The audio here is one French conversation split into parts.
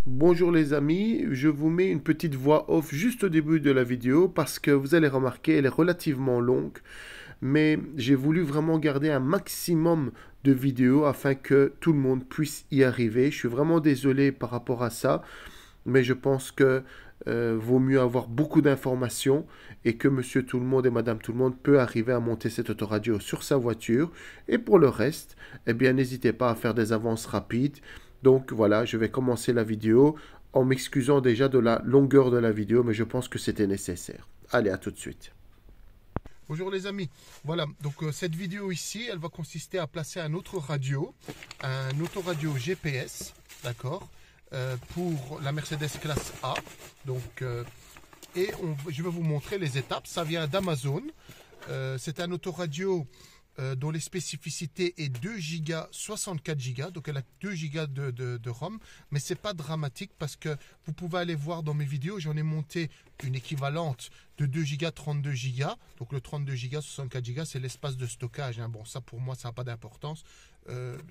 Bonjour les amis, je vous mets une petite voix off juste au début de la vidéo parce que vous allez remarquer, elle est relativement longue, mais j'ai voulu vraiment garder un maximum de vidéos afin que tout le monde puisse y arriver. Je suis vraiment désolé par rapport à ça, mais je pense que vaut mieux avoir beaucoup d'informations et que monsieur tout le monde et madame tout le monde peut arriver à monter cette autoradio sur sa voiture. Et pour le reste, eh bien n'hésitez pas à faire des avances rapides. Donc voilà, je vais commencer la vidéo en m'excusant déjà de la longueur de la vidéo, mais je pense que c'était nécessaire. Allez, à tout de suite. Bonjour les amis, voilà, donc cette vidéo ici, elle va consister à placer un autoradio GPS, d'accord, pour la Mercedes classe A. Donc, je vais vous montrer les étapes. Ça vient d'Amazon. C'est un autoradio dont les spécificités est 2 Go 64 Go, donc elle a 2 Go de ROM, mais c'est pas dramatique parce que vous pouvez aller voir dans mes vidéos, j'en ai monté une équivalente de 2 Go 32 Go, donc le 32 Go 64 Go c'est l'espace de stockage, hein. Bon, ça pour moi ça n'a pas d'importance,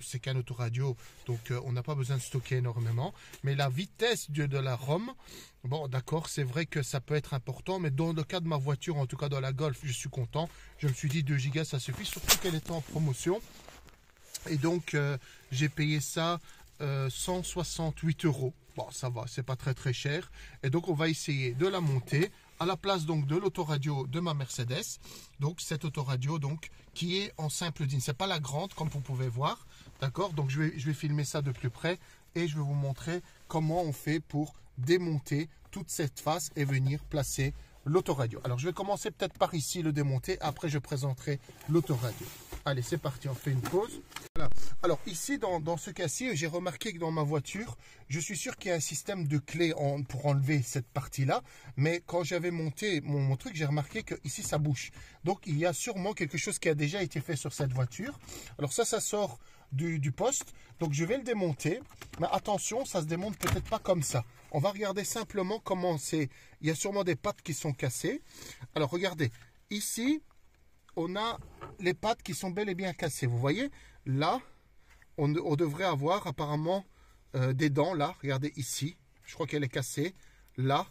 c'est qu'un autoradio, donc on n'a pas besoin de stocker énormément, mais la vitesse de la ROM, bon d'accord, c'est vrai que ça peut être important, mais dans le cas de ma voiture, en tout cas dans la Golf, je suis content. Je me suis dit 2 Go ça suffit, surtout qu'elle était en promotion. Et donc j'ai payé ça 168 €. Bon, ça va, c'est pas très très cher. Et donc on va essayer de la monter à la place donc de l'autoradio de ma Mercedes. Donc cette autoradio donc qui est en simple DIN. C'est pas la grande comme vous pouvez voir, d'accord. Donc je vais filmer ça de plus près et je vais vous montrer comment on fait pour démonter toute cette face et venir placer l'autoradio. Alors je vais commencer peut-être par ici le démonter. Après je présenterai l'autoradio. Allez, c'est parti, on fait une pause. Voilà. Alors ici, dans ce cas-ci, j'ai remarqué que dans ma voiture, je suis sûr qu'il y a un système de clé pour enlever cette partie-là. Mais quand j'avais monté mon truc, j'ai remarqué que ici ça bouge. Donc il y a sûrement quelque chose qui a déjà été fait sur cette voiture. Alors ça sort du poste. Donc je vais le démonter. Mais attention, ça se démonte peut-être pas comme ça. On va regarder simplement comment c'est. Il y a sûrement des pattes qui sont cassées. Alors regardez, ici, on a les pattes qui sont bel et bien cassées. Vous voyez, là, on devrait avoir apparemment des dents. Là, regardez ici. Je crois qu'elle est cassée. Là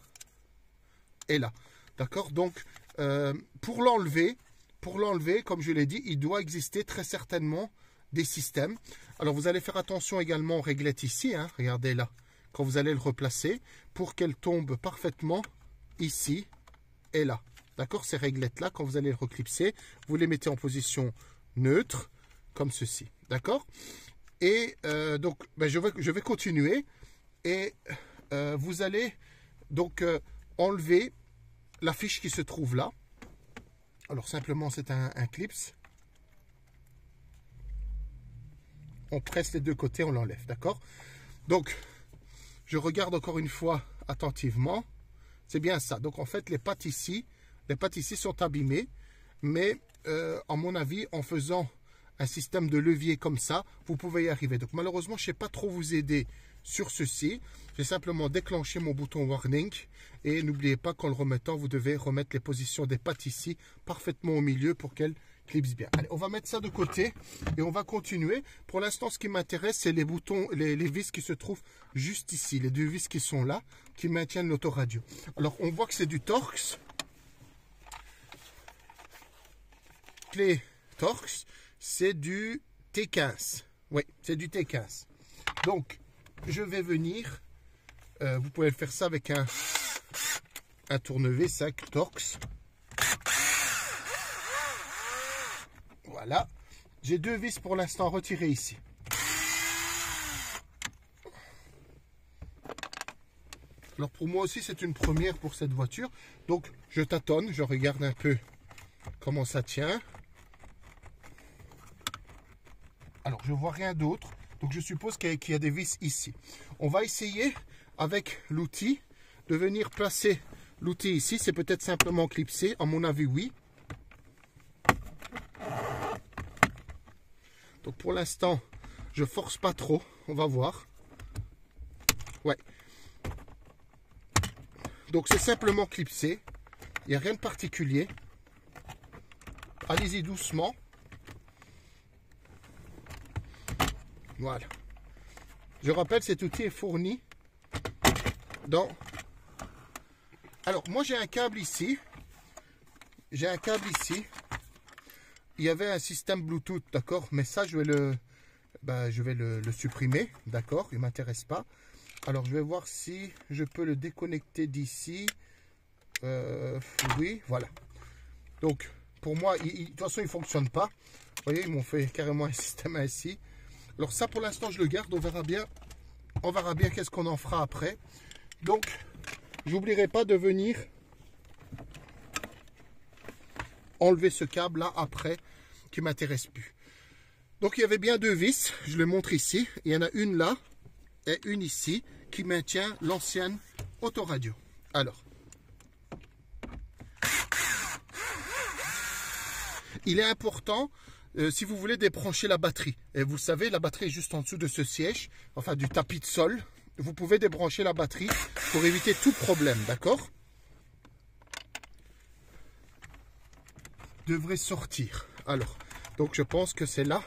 et là. D'accord. Donc, pour l'enlever, comme je l'ai dit, il doit exister très certainement des systèmes. Alors, vous allez faire attention également aux réglettes ici. Hein, regardez là. Quand vous allez le replacer, pour qu'elle tombe parfaitement ici et là. D'accord, ces réglettes-là, quand vous allez le reclipser, vous les mettez en position neutre, comme ceci. D'accord. Et donc, je vais continuer. Et vous allez donc enlever la fiche qui se trouve là. Alors, simplement, c'est un clips. On presse les deux côtés, on l'enlève. D'accord. Donc, je regarde encore une fois attentivement. C'est bien ça. Donc, en fait, les pattes ici sont abîmées. Mais, à mon avis, en faisant un système de levier comme ça, vous pouvez y arriver. Donc, malheureusement, je ne sais pas trop vous aider sur ceci. J'ai simplement déclenché mon bouton warning. Et n'oubliez pas qu'en le remettant, vous devez remettre les positions des pattes ici parfaitement au milieu pour qu'elles clipsent bien. Allez, on va mettre ça de côté et on va continuer. Pour l'instant, ce qui m'intéresse, c'est les boutons, les vis qui se trouvent juste ici. Les deux vis qui sont là, qui maintiennent l'autoradio. Alors, on voit que c'est du Torx. Clé Torx, c'est du T15. Oui, c'est du T15. Donc, je vais venir. Vous pouvez faire ça avec un tournevis Torx. Voilà. J'ai deux vis pour l'instant retirées ici. Alors pour moi aussi c'est une première pour cette voiture. Donc je tâtonne, je regarde un peu comment ça tient. Alors je vois rien d'autre. Donc je suppose qu'il y a des vis ici. On va essayer avec l'outil de venir placer l'outil ici. C'est peut-être simplement clipsé. À mon avis oui. Donc pour l'instant, je force pas trop. On va voir. Ouais. Donc c'est simplement clipsé. Il n'y a rien de particulier. Allez-y doucement. Voilà. Je rappelle, cet outil est fourni dans... Alors, moi j'ai un câble ici. J'ai un câble ici. Il y avait un système Bluetooth, d'accord? Mais ça, je vais le supprimer, d'accord? Il ne m'intéresse pas. Alors, je vais voir si je peux le déconnecter d'ici. Oui, voilà. Donc, pour moi, de toute façon, il ne fonctionne pas. Vous voyez, ils m'ont fait carrément un système ainsi. Alors ça, pour l'instant, je le garde. On verra bien. On verra bien qu'est-ce qu'on en fera après. Donc, j'oublierai pas de venir enlever ce câble-là après, qui ne m'intéresse plus. Donc, il y avait bien 2 vis. Je les montre ici. Il y en a une là et une ici qui maintient l'ancienne autoradio. Alors, il est important, si vous voulez débrancher la batterie, et vous savez, la batterie est juste en dessous de ce siège, enfin du tapis de sol, vous pouvez débrancher la batterie pour éviter tout problème, d'accord? Devrait sortir. Alors, donc je pense que c'est là.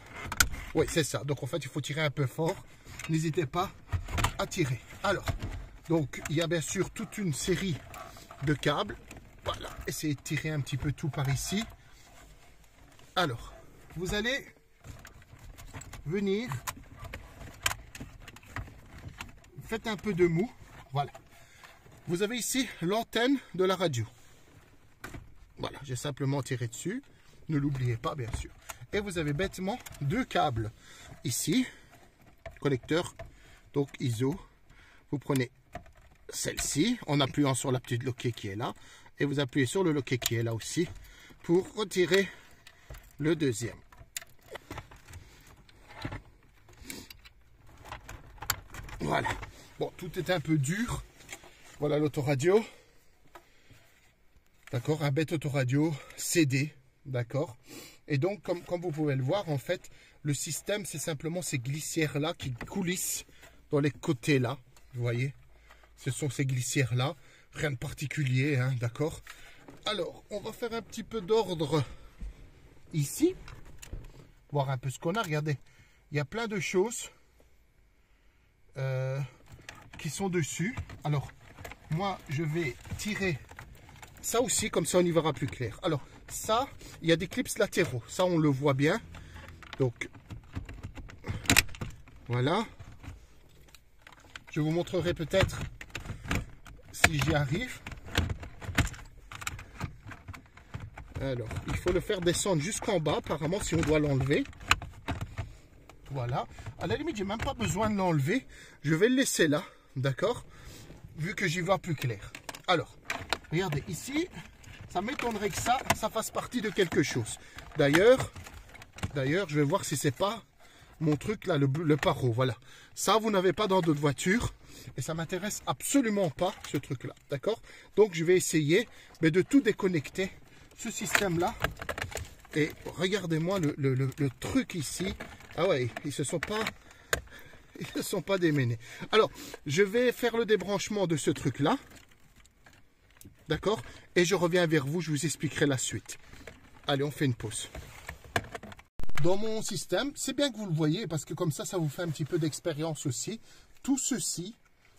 Oui, c'est ça. Donc en fait, il faut tirer un peu fort. N'hésitez pas à tirer. Alors, donc il y a bien sûr toute une série de câbles. Voilà, essayez de tirer un petit peu tout par ici. Alors, vous allez venir, faites un peu de mou, voilà. Vous avez ici l'antenne de la radio. Voilà, j'ai simplement tiré dessus, ne l'oubliez pas bien sûr. Et vous avez bêtement 2 câbles ici, connecteur, donc ISO. Vous prenez celle-ci en appuyant sur la petite loquet qui est là, et vous appuyez sur le loquet qui est là aussi pour retirer le deuxième. Voilà. Bon, tout est un peu dur. Voilà l'autoradio. D'accord, un bête autoradio CD. D'accord. Et donc, comme vous pouvez le voir, en fait, le système, c'est simplement ces glissières-là qui coulissent dans les côtés-là. Vous voyez? Ce sont ces glissières-là. Rien de particulier, hein, d'accord? Alors, on va faire un petit peu d'ordre ici, voir un peu ce qu'on a. Regardez, il y a plein de choses qui sont dessus. Alors, moi, je vais tirer ça aussi, comme ça on y verra plus clair. Alors, ça, il y a des clips latéraux. Ça, on le voit bien. Donc, voilà. Je vous montrerai peut-être si j'y arrive. Alors, il faut le faire descendre jusqu'en bas, apparemment, si on doit l'enlever. Voilà. À la limite, j'ai même pas besoin de l'enlever. Je vais le laisser là, d'accord? Vu que j'y vois plus clair. Alors, regardez, ici, ça m'étonnerait que ça fasse partie de quelque chose. D'ailleurs, je vais voir si c'est pas mon truc là, le paro, voilà. Ça, vous n'avez pas dans d'autres voitures. Et ça m'intéresse absolument pas, ce truc-là, d'accord? Donc, je vais essayer mais de tout déconnecter, ce système-là. Et regardez-moi le truc ici. Ah ouais, ils se sont pas déménés. Alors, je vais faire le débranchement de ce truc-là. D'accord? Et je reviens vers vous, je vous expliquerai la suite. Allez, on fait une pause. Dans mon système, c'est bien que vous le voyez, parce que comme ça, ça vous fait un petit peu d'expérience aussi. Tout ceci,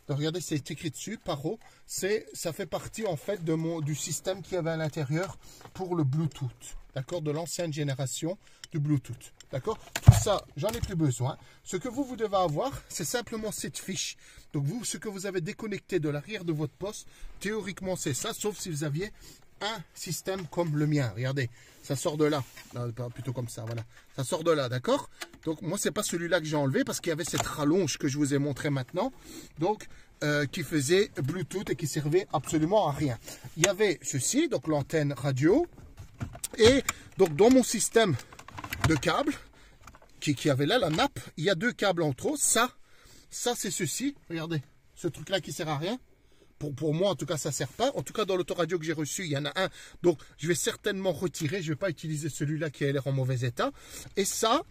donc regardez, c'est écrit dessus, paro, ça fait partie en fait du système qu'il y avait à l'intérieur pour le Bluetooth. D'accord? De l'ancienne génération du Bluetooth. D'accord? Tout ça, j'en ai plus besoin. Ce que vous devez avoir, c'est simplement cette fiche. Donc vous, ce que vous avez déconnecté de l'arrière de votre poste, théoriquement c'est ça, sauf si vous aviez un système comme le mien. Regardez, ça sort de là. Non, plutôt comme ça, voilà. Ça sort de là, d'accord? Donc moi, c'est pas celui-là que j'ai enlevé parce qu'il y avait cette rallonge que je vous ai montré maintenant. Donc, qui faisait Bluetooth et qui servait absolument à rien. Il y avait ceci, donc l'antenne radio. Et donc dans mon système de câbles, qui avait là la nappe, il y a 2 câbles en trop. Ça c'est ceci. Regardez, ce truc-là qui sert à rien. Pour moi, en tout cas, ça ne sert pas. En tout cas, dans l'autoradio que j'ai reçu, il y en a un. Donc, je vais certainement retirer. Je ne vais pas utiliser celui-là qui a l'air en mauvais état. Et ça,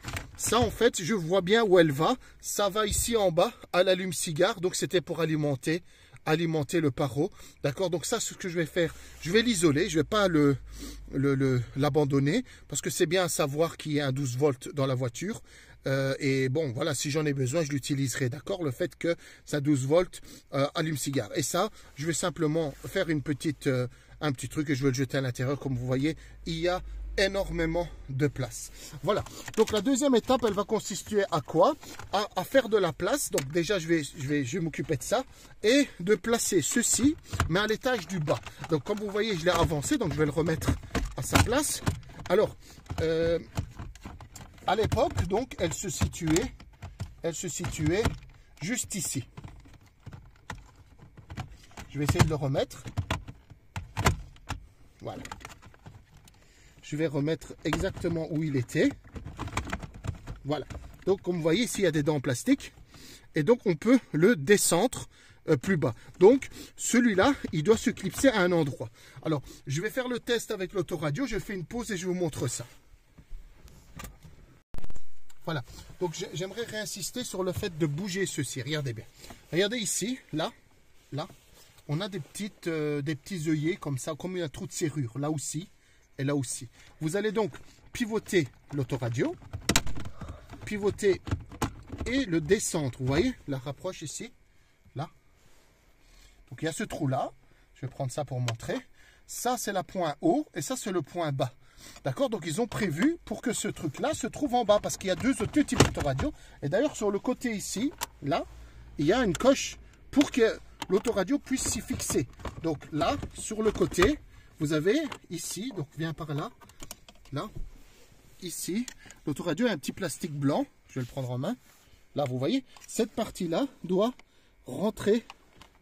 en fait, je vois bien où elle va. Ça va ici en bas à l'allume-cigare. Donc, c'était pour alimenter le paro. D'accord? Donc, ça, ce que je vais faire, je vais l'isoler. Je ne vais pas l'abandonner parce que c'est bien à savoir qu'il y a un 12 volts dans la voiture. Et bon, voilà, si j'en ai besoin, je l'utiliserai, d'accord? Le fait que ça 12 volts allume-cigare. Et ça, je vais simplement faire un petit truc que je vais le jeter à l'intérieur. Comme vous voyez, il y a énormément de place. Voilà. Donc la deuxième étape, elle va consister à quoi? À faire de la place. Donc déjà, je vais m'occuper de ça et de placer ceci, mais à l'étage du bas. Donc comme vous voyez, je l'ai avancé, donc je vais le remettre à sa place. Alors, à l'époque, donc, elle se situait juste ici. Je vais essayer de le remettre. Voilà. Je vais remettre exactement où il était. Voilà. Donc, comme vous voyez, ici, il y a des dents en plastique. Et donc, on peut le descendre plus bas. Donc, celui-là, il doit se clipser à un endroit. Alors, je vais faire le test avec l'autoradio. Je fais une pause et je vous montre ça. Voilà. Donc, j'aimerais réinsister sur le fait de bouger ceci. Regardez bien. Regardez ici, là, on a des petits œillets comme ça, comme un trou de serrure, là aussi. Et là aussi. Vous allez donc pivoter l'autoradio, pivoter et le descendre. Vous voyez, la rapproche ici, là. Donc il y a ce trou-là. Je vais prendre ça pour montrer. Ça, c'est la point haut et ça, c'est le point bas. D'accord? Donc ils ont prévu pour que ce truc-là se trouve en bas parce qu'il y a deux types d'autoradio. Et d'ailleurs, sur le côté ici, là, il y a une coche pour que l'autoradio puisse s'y fixer. Donc là, sur le côté, vous avez ici, donc viens par là, là, ici, l'autoradio a un petit plastique blanc, je vais le prendre en main. Là, vous voyez, cette partie-là doit rentrer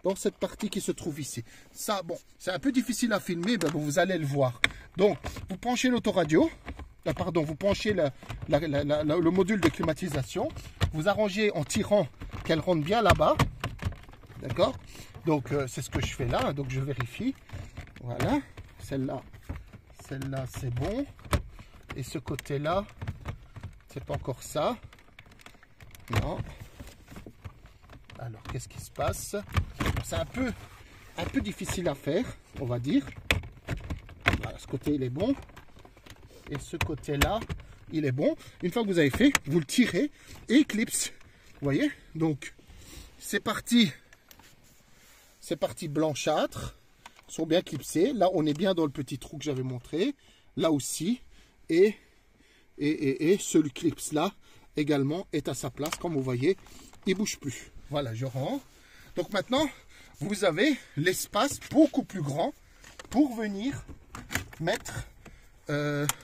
dans cette partie qui se trouve ici. Ça, bon, c'est un peu difficile à filmer, mais bon, vous allez le voir. Donc, vous penchez l'autoradio, vous penchez le module de climatisation, vous arrangez en tirant qu'elle rentre bien là-bas, d'accord? Donc, c'est ce que je fais là, donc je vérifie, voilà. Celle-là, c'est bon. Et ce côté-là, c'est pas encore ça. Non. Alors, qu'est-ce qui se passe? C'est un peu difficile à faire, on va dire. Voilà, ce côté, il est bon. Et ce côté-là, il est bon. Une fois que vous avez fait, vous le tirez et il clipse. Vous voyez? Donc, c'est parti blanchâtre. Sont bien clipsés. Là, on est bien dans le petit trou que j'avais montré. Là aussi. Et ce clips-là également est à sa place. Comme vous voyez, il ne bouge plus. Voilà, je rentre. Donc maintenant, vous avez l'espace beaucoup plus grand pour venir mettre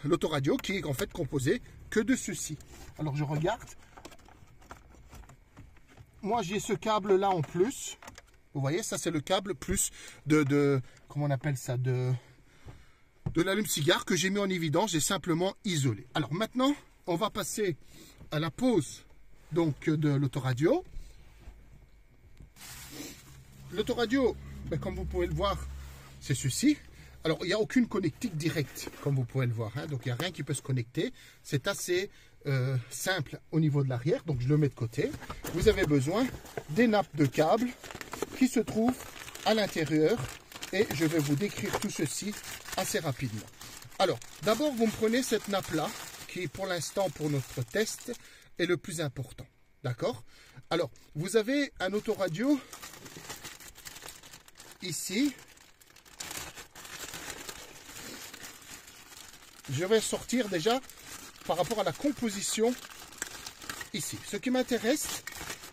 l'autoradio qui est en fait composé que de ceci. Alors, je regarde. Moi, j'ai ce câble-là en plus. Vous voyez, ça c'est le câble plus comment on appelle ça, de l'allume-cigare que j'ai mis en évidence, j'ai simplement isolé. Alors maintenant, on va passer à la pose donc de l'autoradio. L'autoradio, ben, comme vous pouvez le voir, c'est ceci. Alors, il n'y a aucune connectique directe, comme vous pouvez le voir. Hein. Donc, il n'y a rien qui peut se connecter. C'est assez simple au niveau de l'arrière. Donc, je le mets de côté. Vous avez besoin des nappes de câbles qui se trouvent à l'intérieur. Et je vais vous décrire tout ceci assez rapidement. Alors, d'abord, vous me prenez cette nappe-là, qui, pour l'instant, pour notre test, est le plus important. D'accord? Alors, vous avez un autoradio ici. Je vais sortir déjà par rapport à la composition ici. Ce qui m'intéresse,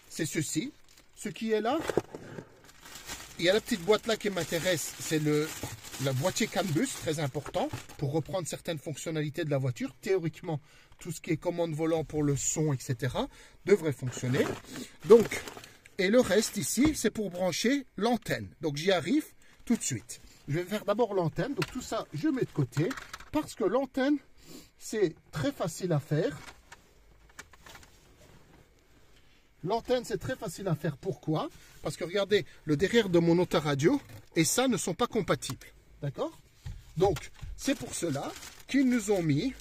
c'est ceci. Ce qui est là, il y a la petite boîte là qui m'intéresse, c'est le boîtier CAN bus, très important, pour reprendre certaines fonctionnalités de la voiture. Théoriquement, tout ce qui est commande volant pour le son, etc., devrait fonctionner. Donc, et le reste ici, c'est pour brancher l'antenne. Donc, j'y arrive tout de suite. Je vais faire d'abord l'antenne. Donc, tout ça, je mets de côté, parce que l'antenne, c'est très facile à faire. L'antenne, c'est très facile à faire. Pourquoi? Parce que regardez, le derrière de mon autoradio et ça ne sont pas compatibles. D'accord? Donc, c'est pour cela qu'ils nous ont mis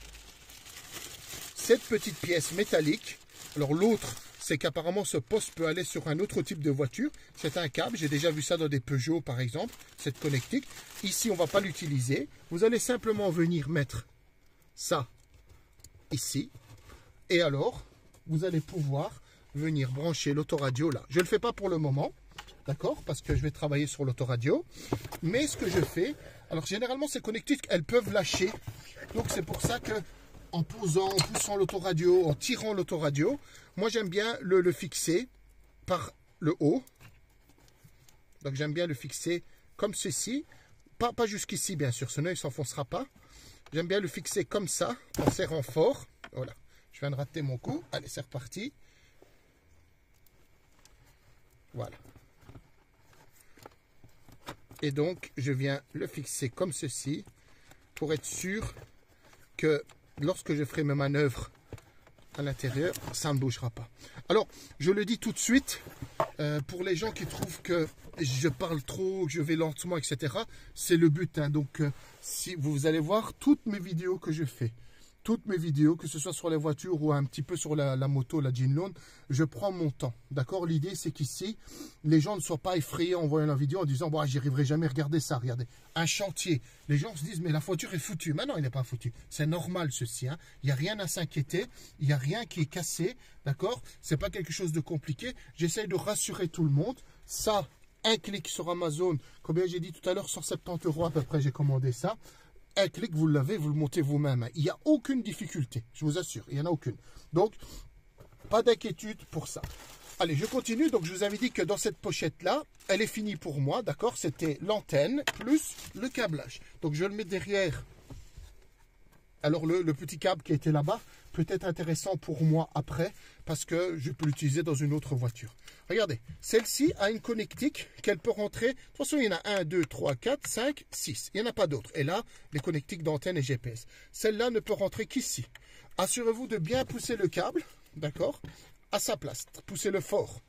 cette petite pièce métallique. Alors, l'autre, c'est qu'apparemment, ce poste peut aller sur un autre type de voiture. C'est un câble. J'ai déjà vu ça dans des Peugeot, par exemple, cette connectique. Ici, on ne va pas l'utiliser. Vous allez simplement venir mettre ça ici. Et alors, vous allez pouvoir venir brancher l'autoradio là. Je ne le fais pas pour le moment, d'accord, parce que je vais travailler sur l'autoradio. Mais ce que je fais, alors généralement ces connectiques, elles peuvent lâcher. Donc c'est pour ça que en poussant l'autoradio, en tirant l'autoradio, moi j'aime bien le fixer par le haut. Donc j'aime bien le fixer comme ceci. Pas jusqu'ici bien sûr, sinon il ne s'enfoncera pas. J'aime bien le fixer comme ça, en serrant fort. Voilà, je viens de rater mon coup. Allez, c'est reparti. Voilà. Et donc, je viens le fixer comme ceci pour être sûr que lorsque je ferai mes manœuvres à l'intérieur, ça ne bougera pas. Alors, je le dis tout de suite, pour les gens qui trouvent que je parle trop, que je vais lentement, etc. C'est le but. Hein. Donc, si vous allez voir toutes mes vidéos que je fais, toutes mes vidéos, que ce soit sur les voitures ou un petit peu sur la moto, la Jinlong, je prends mon temps. D'accord? L'idée, c'est qu'ici, les gens ne soient pas effrayés en voyant la vidéo en disant, bon, j'y arriverai jamais, regardez ça, regardez. Un chantier. Les gens se disent, mais la voiture est foutue. Mais non, il n'est pas foutu. C'est normal, ceci. Hein. Il n'y a rien à s'inquiéter. Il n'y a rien qui est cassé. D'accord? C'est pas quelque chose de compliqué. J'essaye de rassurer tout le monde. Ça, un clic sur Amazon. Combien j'ai dit tout à l'heure, 170 € à peu près, j'ai commandé ça. Un clic, vous l'avez, vous le montez vous-même. Il n'y a aucune difficulté, je vous assure, il n'y en a aucune. Donc, pas d'inquiétude pour ça. Allez, je continue. Donc, je vous avais dit que dans cette pochette-là, elle est finie pour moi, d'accord? C'était l'antenne plus le câblage. Donc, je le mets derrière. Alors, le petit câble qui était là-bas peut être intéressant pour moi après, parce que je peux l'utiliser dans une autre voiture. Regardez, celle-ci a une connectique qu'elle peut rentrer. De toute façon, il y en a 1, 2, 3, 4, 5, 6. Il n'y en a pas d'autres. Et là, les connectiques d'antenne et GPS. Celle-là ne peut rentrer qu'ici. Assurez-vous de bien pousser le câble, d'accord, à sa place. Poussez-le fort.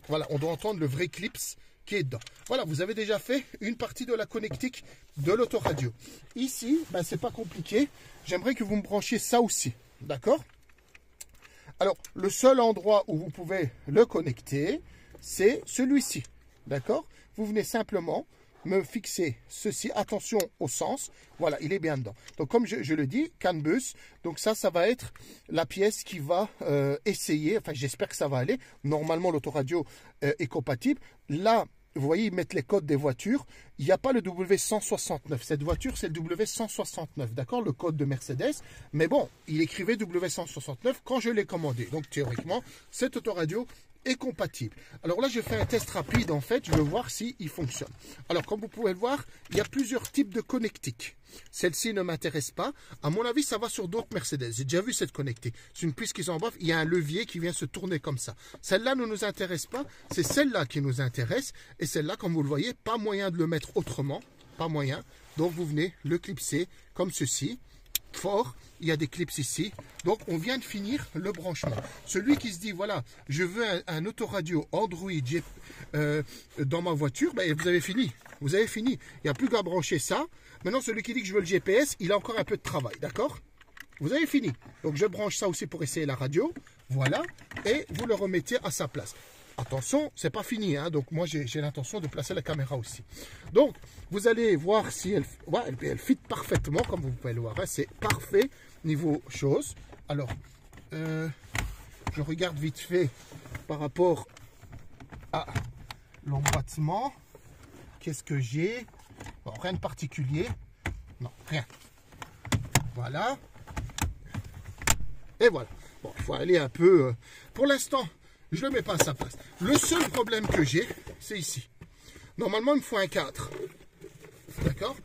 Voilà, on doit entendre le vrai clips qui est dedans. Voilà, vous avez déjà fait une partie de la connectique de l'autoradio. Ici, ben, c'est pas compliqué. J'aimerais que vous me branchiez ça aussi, d'accord? Alors, le seul endroit où vous pouvez le connecter, c'est celui-ci, d'accord? Vous venez simplement me fixer ceci, attention au sens, voilà, il est bien dedans. Donc, comme je le dis, CAN bus, donc ça va être la pièce qui va essayer, enfin, j'espère que ça va aller. Normalement, l'autoradio est compatible. Là, vous voyez, ils mettent les codes des voitures. Il n'y a pas le W169. Cette voiture, c'est le W169, d'accord? Le code de Mercedes. Mais bon, il écrivait W169 quand je l'ai commandé. Donc, théoriquement, cette autoradio est compatible. Alors là, je fais un test rapide, en fait. Je veux voir s'il fonctionne. Alors, comme vous pouvez le voir, il y a plusieurs types de connectiques. Celle-ci ne m'intéresse pas. À mon avis, ça va sur d'autres Mercedes. J'ai déjà vu cette connectique. C'est une puce qui s'en il y a un levier qui vient se tourner comme ça. Celle-là ne nous intéresse pas. C'est celle-là qui nous intéresse. Et celle-là, comme vous le voyez, pas moyen de le mettre autrement. Pas moyen. Donc, vous venez le clipser comme ceci. Fort, il y a des clips ici. Donc, on vient de finir le branchement. Celui qui se dit, voilà, je veux un autoradio Android dans ma voiture, ben, vous avez fini. Vous avez fini. Il n'y a plus qu'à brancher ça. Maintenant, celui qui dit que je veux le GPS, il a encore un peu de travail, d'accord? Vous avez fini. Donc, je branche ça aussi pour essayer la radio. Voilà. Et vous le remettez à sa place. Attention, c'est pas fini, hein. Donc moi j'ai l'intention de placer la caméra aussi. Donc vous allez voir si elle fit parfaitement, comme vous pouvez le voir, hein. C'est parfait niveau chose. Alors, je regarde vite fait par rapport à l'emboîtement. Qu'est-ce que j'ai? Bon, rien de particulier. Non, rien. Voilà. Et voilà. Bon, il faut aller un peu... Pour l'instant... Je ne le mets pas à sa place. Le seul problème que j'ai, c'est ici. Normalement, il me faut un 4. D'accord?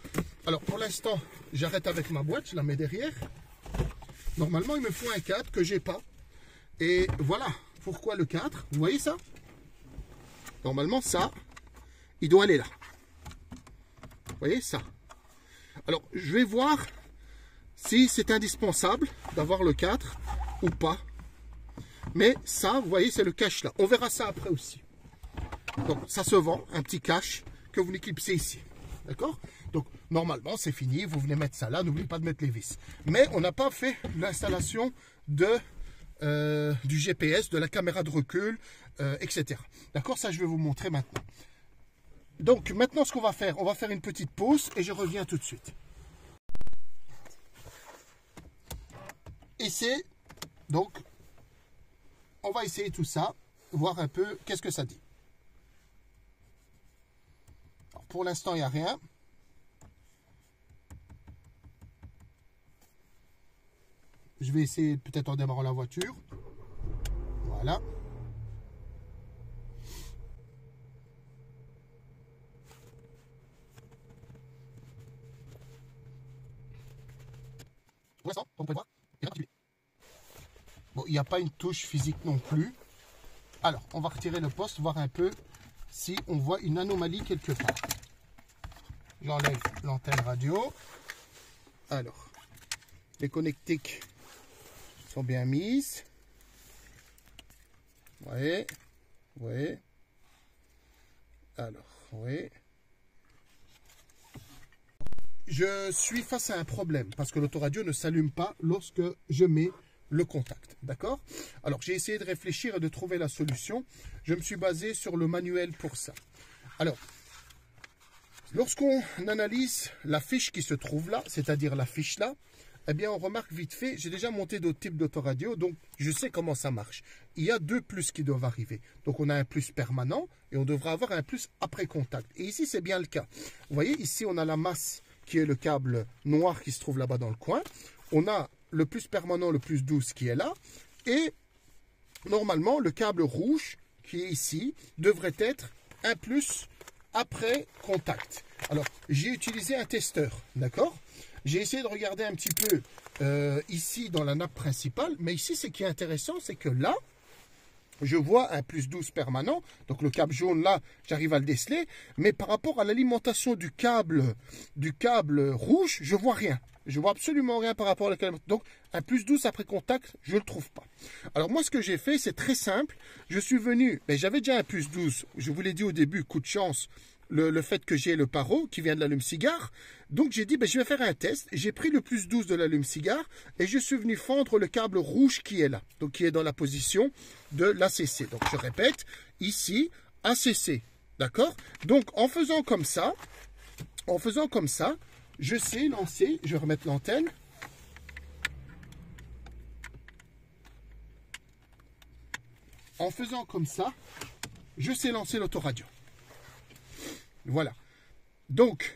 Alors, pour l'instant, j'arrête avec ma boîte, je la mets derrière. Normalement, il me faut un 4 que je n'ai pas. Et voilà. Pourquoi le 4? Vous voyez ça? Normalement, ça, il doit aller là. Vous voyez ça? Alors, je vais voir si c'est indispensable d'avoir le 4 ou pas. Mais ça, vous voyez, c'est le cache là. On verra ça après aussi. Donc, ça se vend, un petit cache que vous l'éclipsez ici. D'accord? Donc, normalement, c'est fini. Vous venez mettre ça là. N'oubliez pas de mettre les vis. Mais on n'a pas fait l'installation du GPS, de la caméra de recul, etc. D'accord? Ça, je vais vous montrer maintenant. Donc, maintenant, ce qu'on va faire, on va faire une petite pause et je reviens tout de suite. Et c'est Donc, on va essayer tout ça, voir un peu qu'est-ce que ça dit. Alors, pour l'instant, il n'y a rien. Je vais essayer peut-être en démarrant la voiture. Voilà. Pour l'instant, comme vous pouvez voir, il n'y a pas de particulier. Bon, il n'y a pas une touche physique non plus. Alors, on va retirer le poste, voir un peu si on voit une anomalie quelque part. J'enlève l'antenne radio. Alors, les connectiques sont bien mises. Oui, oui. Alors, oui. Je suis face à un problème parce que l'autoradio ne s'allume pas lorsque je mets le contact. D'accord? Alors, j'ai essayé de réfléchir et de trouver la solution. Je me suis basé sur le manuel pour ça. Alors, lorsqu'on analyse la fiche qui se trouve là, c'est-à-dire la fiche là, eh bien, on remarque vite fait, j'ai déjà monté d'autres types d'autoradio, donc je sais comment ça marche. Il y a deux plus qui doivent arriver. Donc, on a un plus permanent et on devra avoir un plus après contact. Et ici, c'est bien le cas. Vous voyez, ici, on a la masse qui est le câble noir qui se trouve là-bas dans le coin. On a le plus permanent, le plus 12 qui est là. Et normalement, le câble rouge qui est ici devrait être un plus après contact. Alors, j'ai utilisé un testeur, d'accord? J'ai essayé de regarder un petit peu ici dans la nappe principale, mais ici, ce qui est intéressant, c'est que là, je vois un plus 12 permanent, donc le câble jaune là, j'arrive à le déceler, mais par rapport à l'alimentation du câble rouge, je vois rien. Je vois absolument rien par rapport à la câble. Donc, un plus 12 après contact, je ne le trouve pas. Alors, moi, ce que j'ai fait, c'est très simple. Je suis venu, mais j'avais déjà un plus 12. Je vous l'ai dit au début, coup de chance, le fait que j'ai le paro qui vient de l'allume-cigare. Donc, j'ai dit, je vais faire un test. J'ai pris le plus 12 de l'allume-cigare et je suis venu fendre le câble rouge qui est là. Donc, qui est dans la position de l'ACC. Donc, je répète, ici, ACC. D'accord? Donc, en faisant comme ça, je sais lancer, je vais remettre l'antenne. En faisant comme ça, je sais lancer l'autoradio. Voilà. Donc,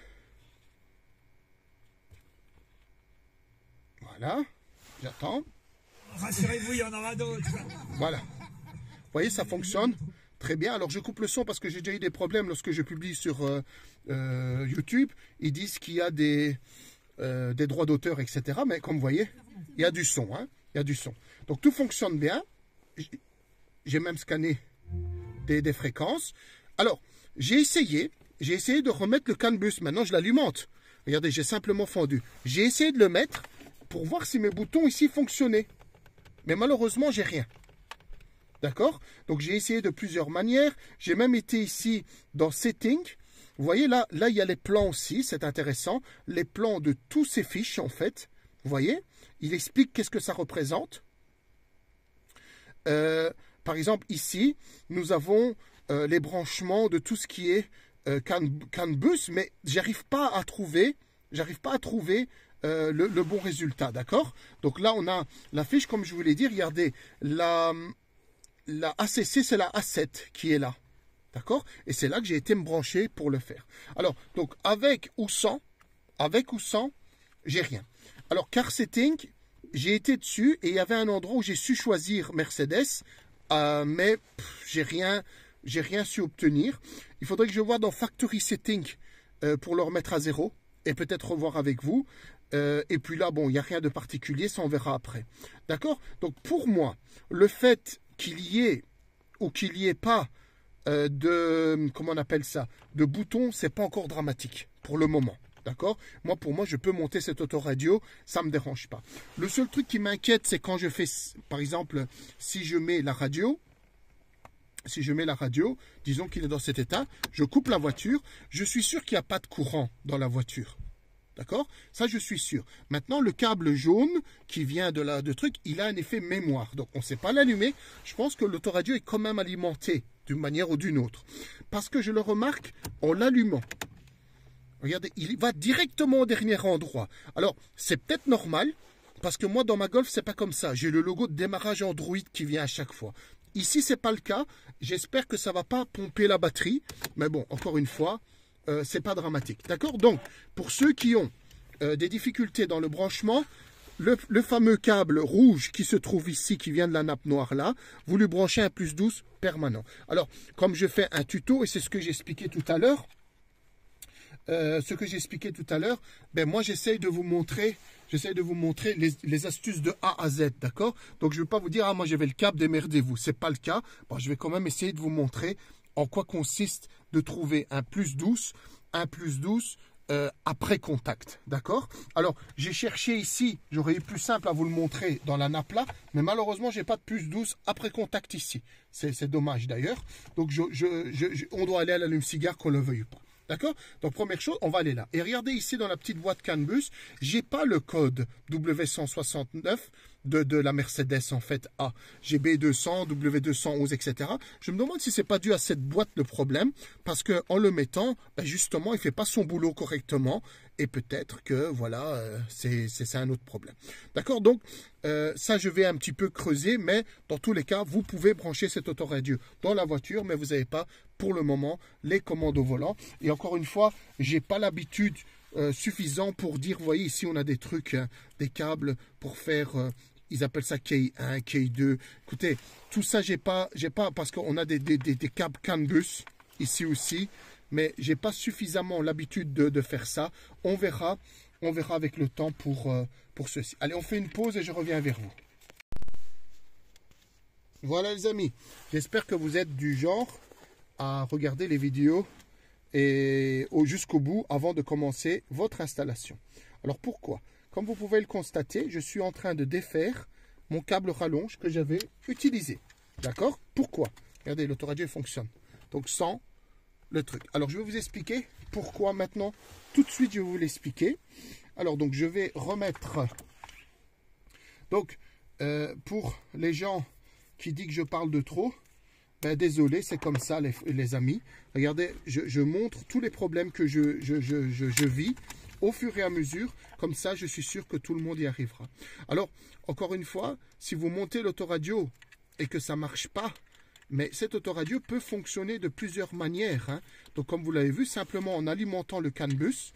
voilà. J'attends. Rassurez-vous, il y en aura d'autres. Voilà. Vous voyez, ça fonctionne très bien. Alors, je coupe le son parce que j'ai déjà eu des problèmes lorsque je publie sur YouTube. Ils disent qu'il y a des droits d'auteur, etc. Mais comme vous voyez, il y a du son. Hein, il y a du son. Donc, tout fonctionne bien. J'ai même scanné des fréquences. Alors, j'ai essayé de remettre le CAN bus. Maintenant, je l'alimente. Regardez, j'ai simplement fendu. J'ai essayé de le mettre pour voir si mes boutons ici fonctionnaient. Mais malheureusement, j'ai rien. D'accord? Donc, j'ai essayé de plusieurs manières. J'ai même été ici dans Setting. Vous voyez, là, il y a les plans aussi. C'est intéressant. Les plans de tous ces fiches, en fait. Vous voyez? Il explique qu'est-ce que ça représente. Par exemple, ici, nous avons les branchements de tout ce qui est CAN bus, mais j'arrive pas à trouver le bon résultat, d'accord? Donc là, on a la fiche, comme je vous l'ai dit, regardez, la ACC, c'est la A7 qui est là, d'accord? Et c'est là que j'ai été me brancher pour le faire. Alors, donc, avec ou sans, j'ai rien. Alors, Car Setting, j'ai été dessus et il y avait un endroit où j'ai su choisir Mercedes, mais j'ai rien su obtenir. Il faudrait que je vois dans Factory Setting pour le remettre à 0 et peut-être revoir avec vous. Et puis là, bon, il n'y a rien de particulier, ça on verra après. D'accord? Donc pour moi, le fait qu'il y ait ou qu'il n'y ait pas comment on appelle ça, de boutons, c'est pas encore dramatique pour le moment. D'accord? Moi, pour moi, je peux monter cette autoradio, ça ne me dérange pas. Le seul truc qui m'inquiète, c'est quand je fais, par exemple, si je mets la radio, disons qu'il est dans cet état, je coupe la voiture, je suis sûr qu'il n'y a pas de courant dans la voiture. D'accord? Ça, je suis sûr. Maintenant, le câble jaune qui vient de truc, il a un effet mémoire. Donc, on ne sait pas l'allumer. Je pense que l'autoradio est quand même alimenté d'une manière ou d'une autre. Parce que je le remarque en l'allumant. Regardez, il va directement au dernier endroit. Alors, c'est peut-être normal, Parce que moi, dans ma Golf, c'est pas comme ça. J'ai le logo de démarrage Android qui vient à chaque fois. Ici, c'est pas le cas. J'espère que ça va pas pomper la batterie. Mais bon, encore une fois, c'est pas dramatique. D'accord? Donc, pour ceux qui ont des difficultés dans le branchement, le fameux câble rouge qui se trouve ici, qui vient de la nappe noire là, vous lui branchez un plus 12 permanent. Alors, comme je fais un tuto, et c'est ce que j'ai expliqué tout à l'heure, ben moi j'essaye de vous montrer les astuces de A à Z, d'accord? Donc je ne vais pas vous dire, ah moi j'avais le câble, démerdez-vous, c'est pas le cas. Bon, je vais quand même essayer de vous montrer en quoi consiste de trouver un plus 12, après contact, d'accord? Alors, j'ai cherché ici, j'aurais eu plus simple à vous le montrer dans la nappe là, mais malheureusement, j'ai pas de plus 12 après contact ici. C'est dommage d'ailleurs. Donc, on doit aller à l'allume-cigare qu'on le veuille pas. D'accord? Donc, première chose, on va aller là. Et regardez ici dans la petite boîte CAN bus, j'ai pas le code W169 de la Mercedes en fait A. J'ai B200, W211, etc. Je me demande si c'est pas dû à cette boîte le problème, parce que en le mettant, ben justement, il fait pas son boulot correctement, et peut-être que voilà, c'est un autre problème. D'accord? Donc, ça je vais un petit peu creuser, mais dans tous les cas, vous pouvez brancher cet autoradio dans la voiture, mais vous n'avez pas pour le moment les commandes au volant. Et encore une fois, j'ai pas l'habitude suffisant pour dire, vous voyez ici on a des trucs, hein, des câbles pour faire, ils appellent ça K1, K2. Écoutez, tout ça j'ai pas parce qu'on a des câbles CAN bus ici aussi, mais j'ai pas suffisamment l'habitude de faire ça. On verra avec le temps pour ceci. Allez, on fait une pause et je reviens vers vous. Voilà les amis, j'espère que vous êtes du genre à regarder les vidéos et jusqu'au bout avant de commencer votre installation. Alors pourquoi? Comme vous pouvez le constater, je suis en train de défaire mon câble rallonge que j'avais utilisé. D'accord? Pourquoi? Regardez, l'autoradio fonctionne. Donc sans le truc. Alors je vais vous expliquer pourquoi maintenant. Tout de suite, je vais vous l'expliquer. Alors donc je vais remettre. Donc pour les gens qui disent que je parle de trop, ben, désolé, c'est comme ça les amis. Regardez, je montre tous les problèmes que je vis au fur et à mesure. Comme ça, je suis sûr que tout le monde y arrivera. Alors, encore une fois, si vous montez l'autoradio et que ça ne marche pas, mais cet autoradio peut fonctionner de plusieurs manières. Hein. Donc, comme vous l'avez vu, simplement en alimentant le CAN bus,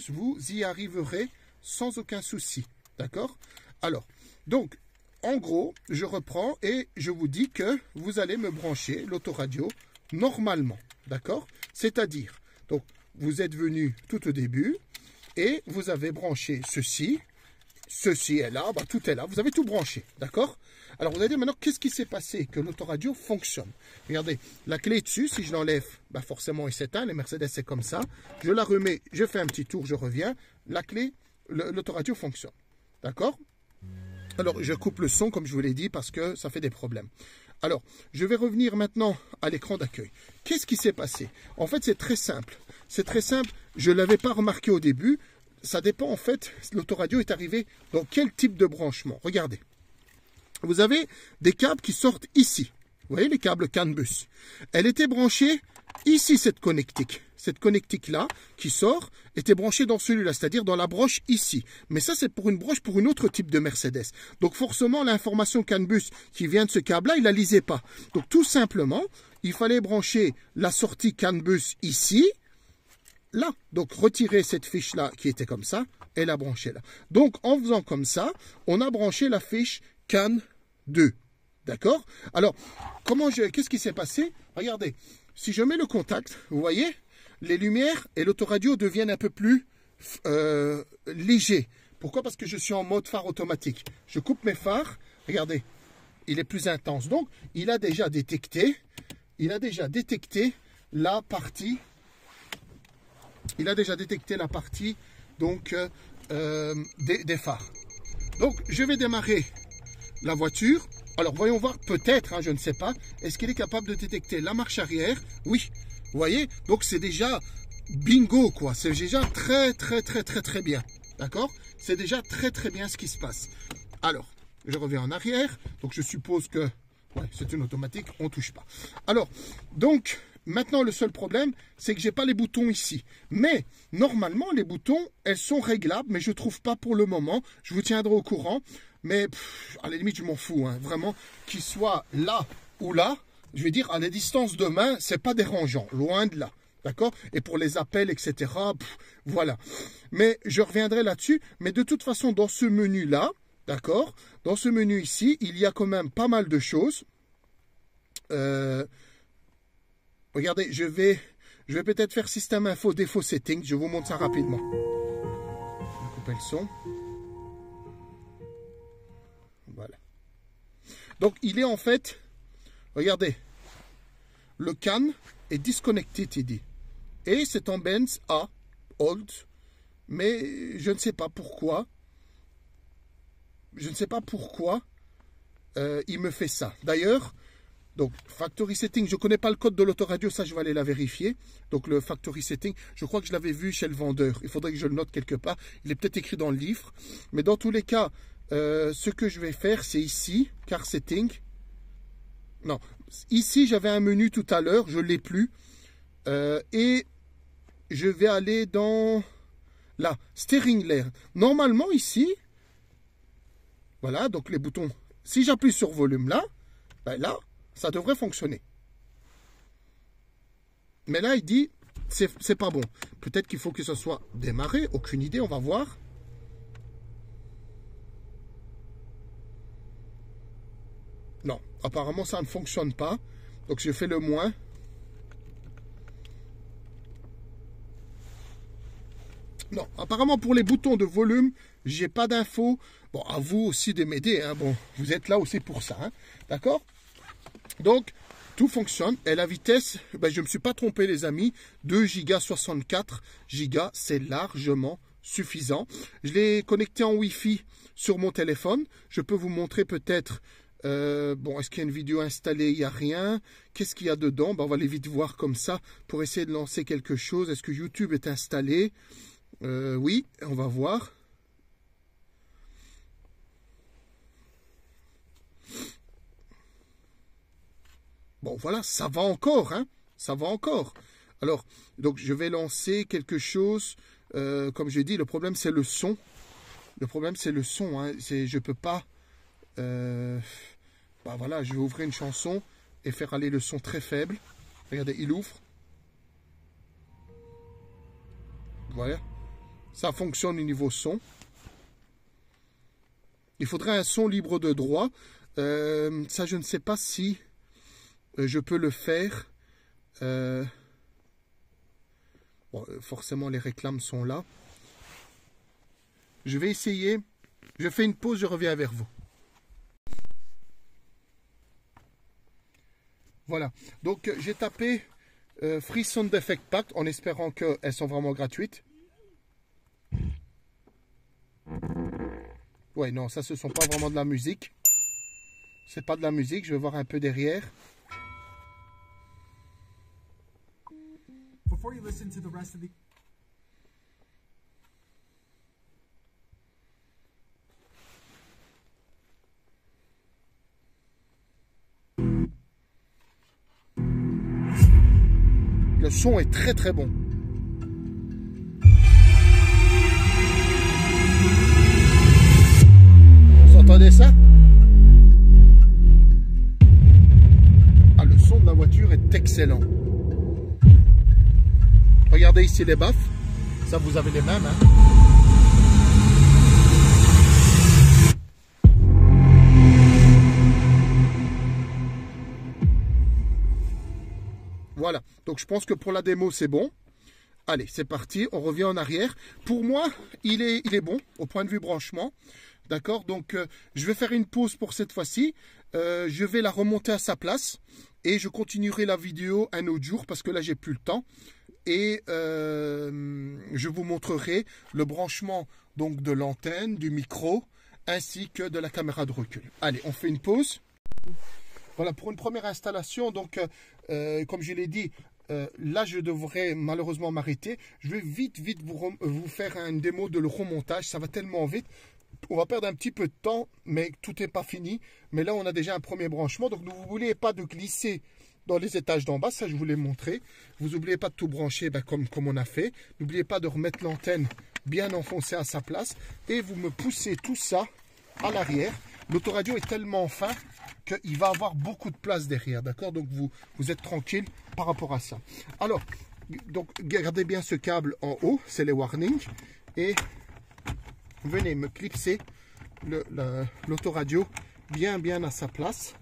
vous y arriverez sans aucun souci. D'accord? Alors, donc, en gros, je reprends et je vous dis que vous allez me brancher l'autoradio normalement. D'accord? C'est-à-dire, donc, vous êtes venu tout au début et vous avez branché ceci. Ceci est là, bah, tout est là. Vous avez tout branché. D'accord? Alors, vous allez dire maintenant, qu'est-ce qui s'est passé que l'autoradio fonctionne? Regardez, la clé est dessus. Si je l'enlève, bah, forcément, il s'éteint. Les Mercedes, c'est comme ça. Je la remets, je fais un petit tour, je reviens. La clé, l'autoradio fonctionne. D'accord? Alors, je coupe le son, comme je vous l'ai dit, parce que ça fait des problèmes. Alors, je vais revenir maintenant à l'écran d'accueil. Qu'est-ce qui s'est passé? En fait, c'est très simple. C'est très simple. Je ne l'avais pas remarqué au début. Ça dépend, en fait, l'autoradio est arrivé dans quel type de branchement. Regardez. Vous avez des câbles qui sortent ici. Vous voyez les câbles CAN bus. Elle était branchée ici, cette connectique. Cette connectique-là, qui sort, était branchée dans celui-là, c'est-à-dire dans la broche ici. Mais ça, c'est pour une broche pour un autre type de Mercedes. Donc, forcément, l'information CAN bus qui vient de ce câble-là, il ne la lisait pas. Donc, tout simplement, il fallait brancher la sortie CAN bus ici, là. Donc, retirer cette fiche-là qui était comme ça et la brancher là. Donc, en faisant comme ça, on a branché la fiche CAN 2. D'accord? Alors, qu'est-ce qui s'est passé? Regardez, si je mets le contact, vous voyez, les lumières et l'autoradio deviennent un peu plus légers. Pourquoi? Parce que je suis en mode phare automatique. Je coupe mes phares, regardez, il est plus intense. Donc, il a déjà détecté la partie. Il a déjà détecté la partie donc des phares. Donc, je vais démarrer la voiture. Alors, voyons voir, peut-être, hein, je ne sais pas, est-ce qu'il est capable de détecter la marche arrière? Oui, vous voyez, donc c'est déjà bingo, quoi. C'est déjà très bien, d'accord? C'est déjà très bien ce qui se passe. Alors, je reviens en arrière, donc je suppose que, ouais, c'est une automatique, on ne touche pas. Alors, donc, Maintenant, le seul problème, c'est que j'ai pas les boutons ici. Mais, normalement, les boutons, elles sont réglables, mais je trouve pas pour le moment. Je vous tiendrai au courant. Mais, à la limite, je m'en fous, hein. Vraiment, qu'ils soient là ou là, je vais dire, à la distance de main, c'est pas dérangeant. Loin de là. D'accord? Et pour les appels, etc., voilà. Mais je reviendrai là-dessus. Mais de toute façon, dans ce menu-là, d'accord? Dans ce menu ici, il y a quand même pas mal de choses. Regardez, je vais peut-être faire système info, défaut settings. Je vous montre ça rapidement. Je vais couper le son. Voilà. Donc, il est en fait, regardez, le CAN est disconnected, il dit. Et c'est en Benz A, old, mais je ne sais pas pourquoi. Je ne sais pas pourquoi il me fait ça. D'ailleurs, donc factory setting, je ne connais pas le code de l'autoradio, ça je vais aller la vérifier. Donc le factory setting, je crois que je l'avais vu chez le vendeur. Il faudrait que je le note quelque part. Il est peut-être écrit dans le livre. Mais dans tous les cas, ce que je vais faire, c'est ici, car setting. Non, ici j'avais un menu tout à l'heure, je ne l'ai plus. Et je vais aller dans là, steering layer. Normalement ici, voilà, donc les boutons. Si j'appuie sur volume là, ben là, ça devrait fonctionner. Mais là, il dit, c'est pas bon. Peut-être qu'il faut que ce soit démarré, aucune idée, on va voir. Non, apparemment ça ne fonctionne pas. Donc je fais le moins. Non, apparemment pour les boutons de volume, j'ai pas d'infos. Bon, à vous aussi de m'aider. Hein. Bon, vous êtes là aussi pour ça. Hein. D'accord? Donc, tout fonctionne. Et la vitesse, ben, je ne me suis pas trompé les amis. 2 Go 64 Go, c'est largement suffisant. Je l'ai connecté en Wi-Fi sur mon téléphone. Je peux vous montrer peut-être... bon, est-ce qu'il y a une vidéo installée? Il n'y a rien. Qu'est-ce qu'il y a dedans? Ben, on va aller vite voir comme ça pour essayer de lancer quelque chose. Est-ce que YouTube est installé? Oui, on va voir. Bon, voilà, ça va encore, hein. Ça va encore. Alors, donc, je vais lancer quelque chose. Comme je dis, le problème, c'est le son. Le problème, c'est le son. Hein. Je peux pas... bah voilà, je vais ouvrir une chanson et faire aller le son très faible. Regardez, il ouvre. Voilà. Ça fonctionne au niveau son. Il faudrait un son libre de droit. Ça, je ne sais pas si je peux le faire. Bon, forcément, les réclames sont là. Je vais essayer. Je fais une pause, je reviens vers vous. Voilà. Donc, j'ai tapé Free Sound Effect Pack en espérant qu'elles sont vraiment gratuites. Ouais, non, ça, ce ne sont pas vraiment de la musique. C'est pas de la musique. Je vais voir un peu derrière. Before you listen to the rest of the... Le son est très très bon. Vous entendez ça? Ah, le son de la voiture est excellent. Regardez ici les baffes. Ça, vous avez les mêmes. Hein? Voilà, donc je pense que pour la démo c'est bon. Allez, c'est parti, on revient en arrière. Pour moi, il est bon au point de vue branchement. D'accord, donc je vais faire une pause pour cette fois-ci. Je vais la remonter à sa place et je continuerai la vidéo un autre jour parce que là j'ai plus le temps. Et je vous montrerai le branchement donc de l'antenne, du micro ainsi que de la caméra de recul. Allez, on fait une pause. Voilà, pour une première installation, donc comme je l'ai dit, là je devrais malheureusement m'arrêter. Je vais vite vous faire une démo de le remontage, ça va tellement vite. On va perdre un petit peu de temps, mais tout n'est pas fini. Mais là on a déjà un premier branchement, donc ne vous voulez pas de glisser dans les étages d'en bas, ça je vous l'ai montré. Vous n'oubliez pas de tout brancher comme on a fait. N'oubliez pas de remettre l'antenne bien enfoncée à sa place. Et vous me poussez tout ça à l'arrière. L'autoradio est tellement fin qu'il va avoir beaucoup de place derrière. D'accord? Donc vous êtes tranquille par rapport à ça. Alors, donc gardez bien ce câble en haut. C'est les warnings. Et venez me clipser l'autoradio bien à sa place.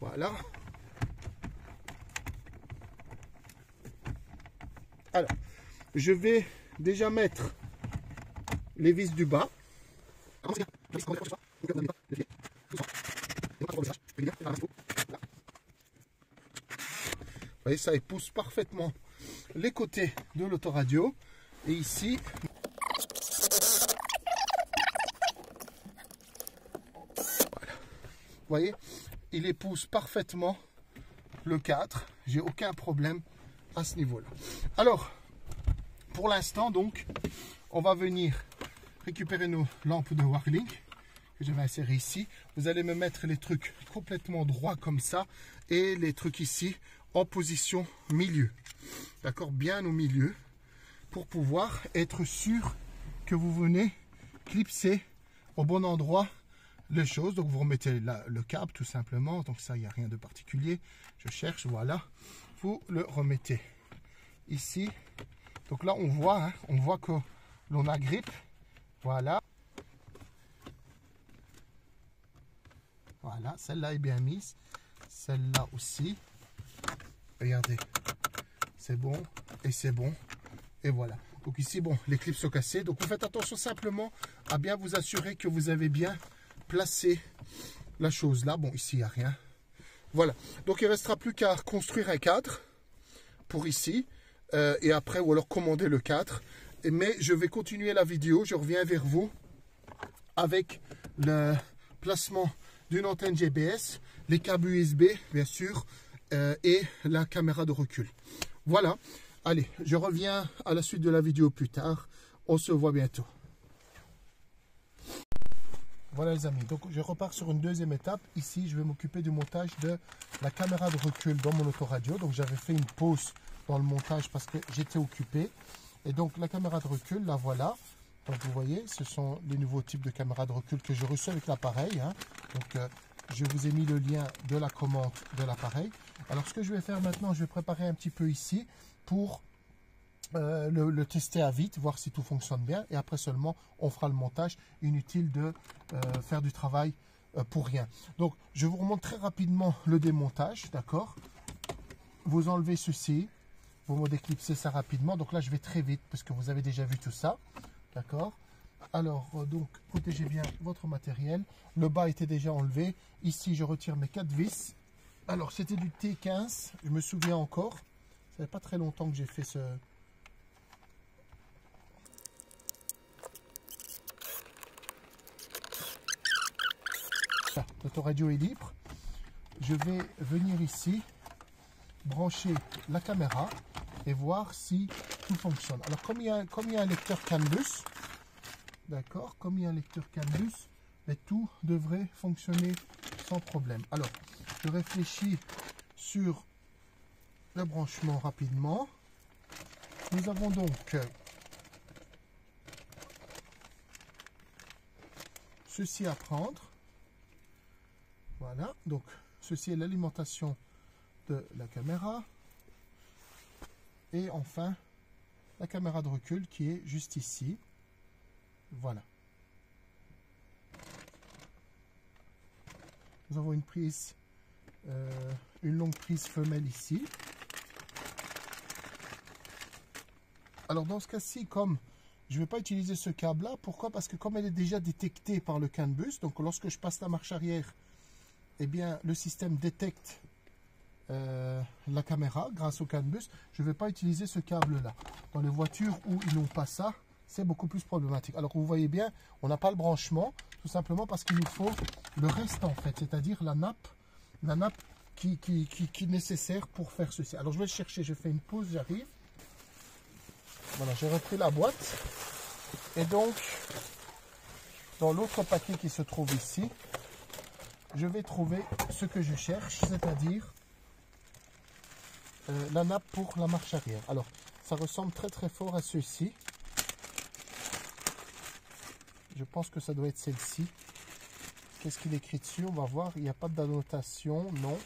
Voilà. Alors, je vais déjà mettre les vis du bas. Vous voyez, ça épouse parfaitement les côtés de l'autoradio. Et ici, voilà. Vous voyez, il épouse parfaitement le 4. J'ai aucun problème à ce niveau-là. Alors, pour l'instant, donc, on va venir récupérer nos lampes de Warling que je vais insérer ici. Vous allez me mettre les trucs complètement droits comme ça et les trucs ici en position milieu. D'accord? Bien au milieu pour pouvoir être sûr que vous venez clipser au bon endroit les choses. Donc, vous remettez le câble tout simplement. Donc, ça, il n'y a rien de particulier. Je cherche, voilà. Vous le remettez ici. Donc là, on voit que l'on agrippe. Voilà. Voilà, celle-là est bien mise. Celle-là aussi. Regardez. C'est bon et c'est bon. Et voilà. Donc ici, bon, les clips sont cassés. Donc vous faites attention simplement à bien vous assurer que vous avez bien placé la chose là. Bon, ici, il n'y a rien. Voilà. Donc il ne restera plus qu'à construire un cadre pour ici. Et après, ou alors commander le cadre. Mais je vais continuer la vidéo. Je reviens vers vous avec le placement d'une antenne GPS, les câbles USB, bien sûr, et la caméra de recul. Voilà. Allez, je reviens à la suite de la vidéo plus tard. On se voit bientôt. Voilà les amis, donc je repars sur une deuxième étape. Ici, je vais m'occuper du montage de la caméra de recul dans mon autoradio. Donc j'avais fait une pause dans le montage parce que j'étais occupé. Et donc la caméra de recul, la voilà. Donc vous voyez, ce sont les nouveaux types de caméras de recul que je reçois avec l'appareil. Hein. Donc je vous ai mis le lien de la commande de l'appareil. Alors ce que je vais faire maintenant, je vais préparer un petit peu ici pour le tester à vite, voir si tout fonctionne bien. Et après seulement, on fera le montage. Inutile de faire du travail pour rien. Donc je vous remonte très rapidement le démontage, d'accord? Vous enlevez ceci. Vous me déclipsez ça rapidement. Donc là, je vais très vite parce que vous avez déjà vu tout ça. D'accord? Alors, donc, protégez bien votre matériel. Le bas était déjà enlevé. Ici, je retire mes 4 vis. Alors, c'était du T15. Je me souviens encore. Ça fait pas très longtemps que j'ai fait ce... L'autoradio est libre. Je vais venir ici, brancher la caméra et voir si tout fonctionne. Alors comme il y a un lecteur CAN bus, d'accord, comme il y a un lecteur CAN bus, mais tout devrait fonctionner sans problème. Alors je réfléchis sur le branchement rapidement. Nous avons donc ceci à prendre. Voilà, donc ceci est l'alimentation de la caméra. Et enfin, la caméra de recul qui est juste ici. Voilà. Nous avons une prise, une longue prise femelle ici. Alors dans ce cas-ci, comme je ne vais pas utiliser ce câble-là, pourquoi? Parce que comme elle est déjà détectée par le CAN bus, donc lorsque je passe la marche arrière, eh bien le système détecte la caméra grâce au CAN bus. Je ne vais pas utiliser ce câble là. Dans les voitures où ils n'ont pas ça, c'est beaucoup plus problématique. Alors vous voyez bien, on n'a pas le branchement, tout simplement parce qu'il nous faut le reste en fait, c'est-à-dire la nappe qui est nécessaire pour faire ceci. Alors je vais le chercher, je fais une pause, j'arrive. Voilà, j'ai repris la boîte. Et donc, dans l'autre paquet qui se trouve ici, je vais trouver ce que je cherche, c'est-à-dire la nappe pour la marche arrière. Alors, ça ressemble très très fort à ceci. Je pense que ça doit être celle-ci. Qu'est-ce qu'il écrit dessus? On va voir. Il n'y a pas d'annotation, non.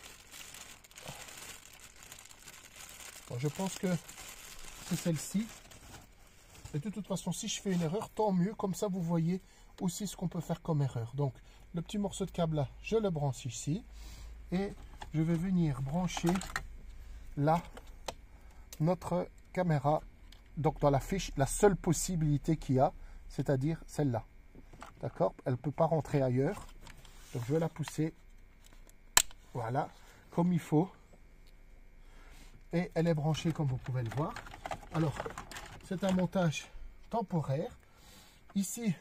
Bon, je pense que c'est celle-ci. Et de toute façon, si je fais une erreur, tant mieux. Comme ça, vous voyez aussi ce qu'on peut faire comme erreur. Donc, le petit morceau de câble là, je le branche ici. Et je vais venir brancher là notre caméra. Donc, dans la fiche, la seule possibilité qu'il y a, c'est-à-dire celle-là. D'accord? Elle ne peut pas rentrer ailleurs. Donc, je vais la pousser. Voilà, comme il faut. Et elle est branchée comme vous pouvez le voir. Alors, c'est un montage temporaire. Ici,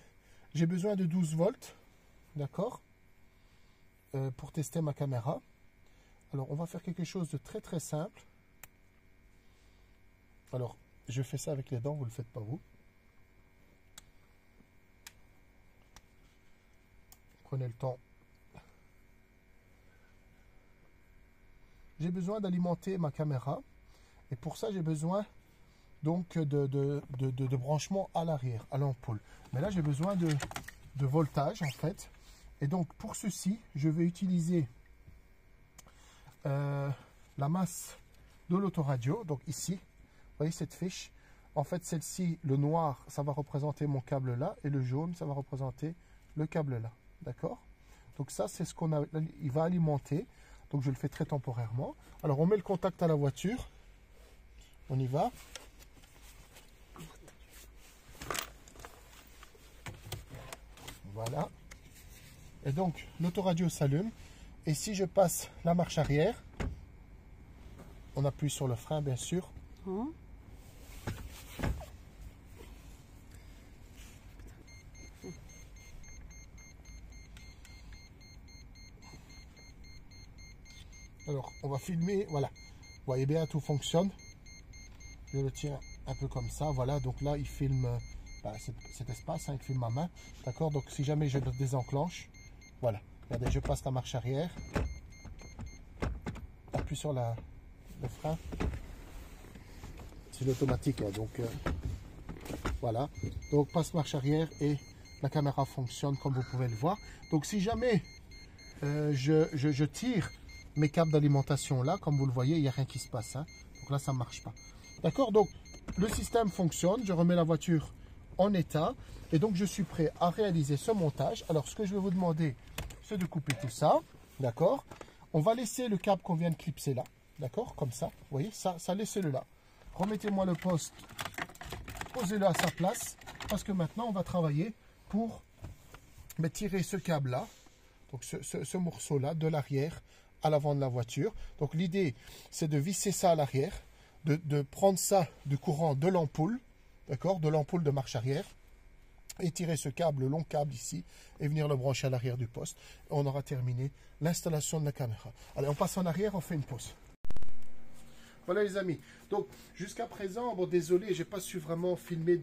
j'ai besoin de 12 volts, d'accord, pour tester ma caméra. Alors, on va faire quelque chose de très très simple. Alors, je fais ça avec les dents, vous ne le faites pas vous. Prenez le temps. J'ai besoin d'alimenter ma caméra. Et pour ça, j'ai besoin donc de branchement à l'arrière, à l'ampoule. Mais là, j'ai besoin de voltage, en fait. Et donc, pour ceci, je vais utiliser la masse de l'autoradio. Donc ici, vous voyez cette fiche. En fait, celle-ci, le noir, ça va représenter mon câble là. Et le jaune, ça va représenter le câble là. D'accord? Donc ça, c'est ce qu'on a. Il va alimenter. Donc je le fais très temporairement. Alors, on met le contact à la voiture. On y va. Voilà. Et donc, l'autoradio s'allume. Et si je passe la marche arrière, on appuie sur le frein, bien sûr. Alors, on va filmer. Voilà. Vous voyez bien, tout fonctionne. Je le tiens un peu comme ça. Voilà. Donc là, il filme cet espace. Hein, il filme ma main. D'accord. Donc, si jamais je le désenclenche, voilà. Regardez, je passe la marche arrière. Appuie sur le frein. C'est l'automatique. Hein, donc, voilà. Donc, passe marche arrière et la caméra fonctionne comme vous pouvez le voir. Donc, si jamais je tire mes câbles d'alimentation là, comme vous le voyez, il n'y a rien qui se passe. Hein. Donc là, ça ne marche pas. D'accord? Donc, le système fonctionne. Je remets la voiture en état. Et donc, je suis prêt à réaliser ce montage. Alors, ce que je vais vous demander, c'est de couper tout ça. D'accord? On va laisser le câble qu'on vient de clipser là. D'accord? Comme ça. Vous voyez? Ça laissez-le là. Remettez-moi le poste. Posez-le à sa place. Parce que maintenant, on va travailler pour tirer ce câble là. Donc, ce morceau là de l'arrière à l'avant de la voiture. Donc l'idée, c'est de visser ça à l'arrière, de prendre ça du courant de l'ampoule, d'accord, de l'ampoule de marche arrière, et tirer ce câble, le long câble ici, et venir le brancher à l'arrière du poste. Et on aura terminé l'installation de la caméra. Allez, on passe en arrière, on fait une pause. Voilà les amis, donc jusqu'à présent, bon désolé, j'ai pas su vraiment filmer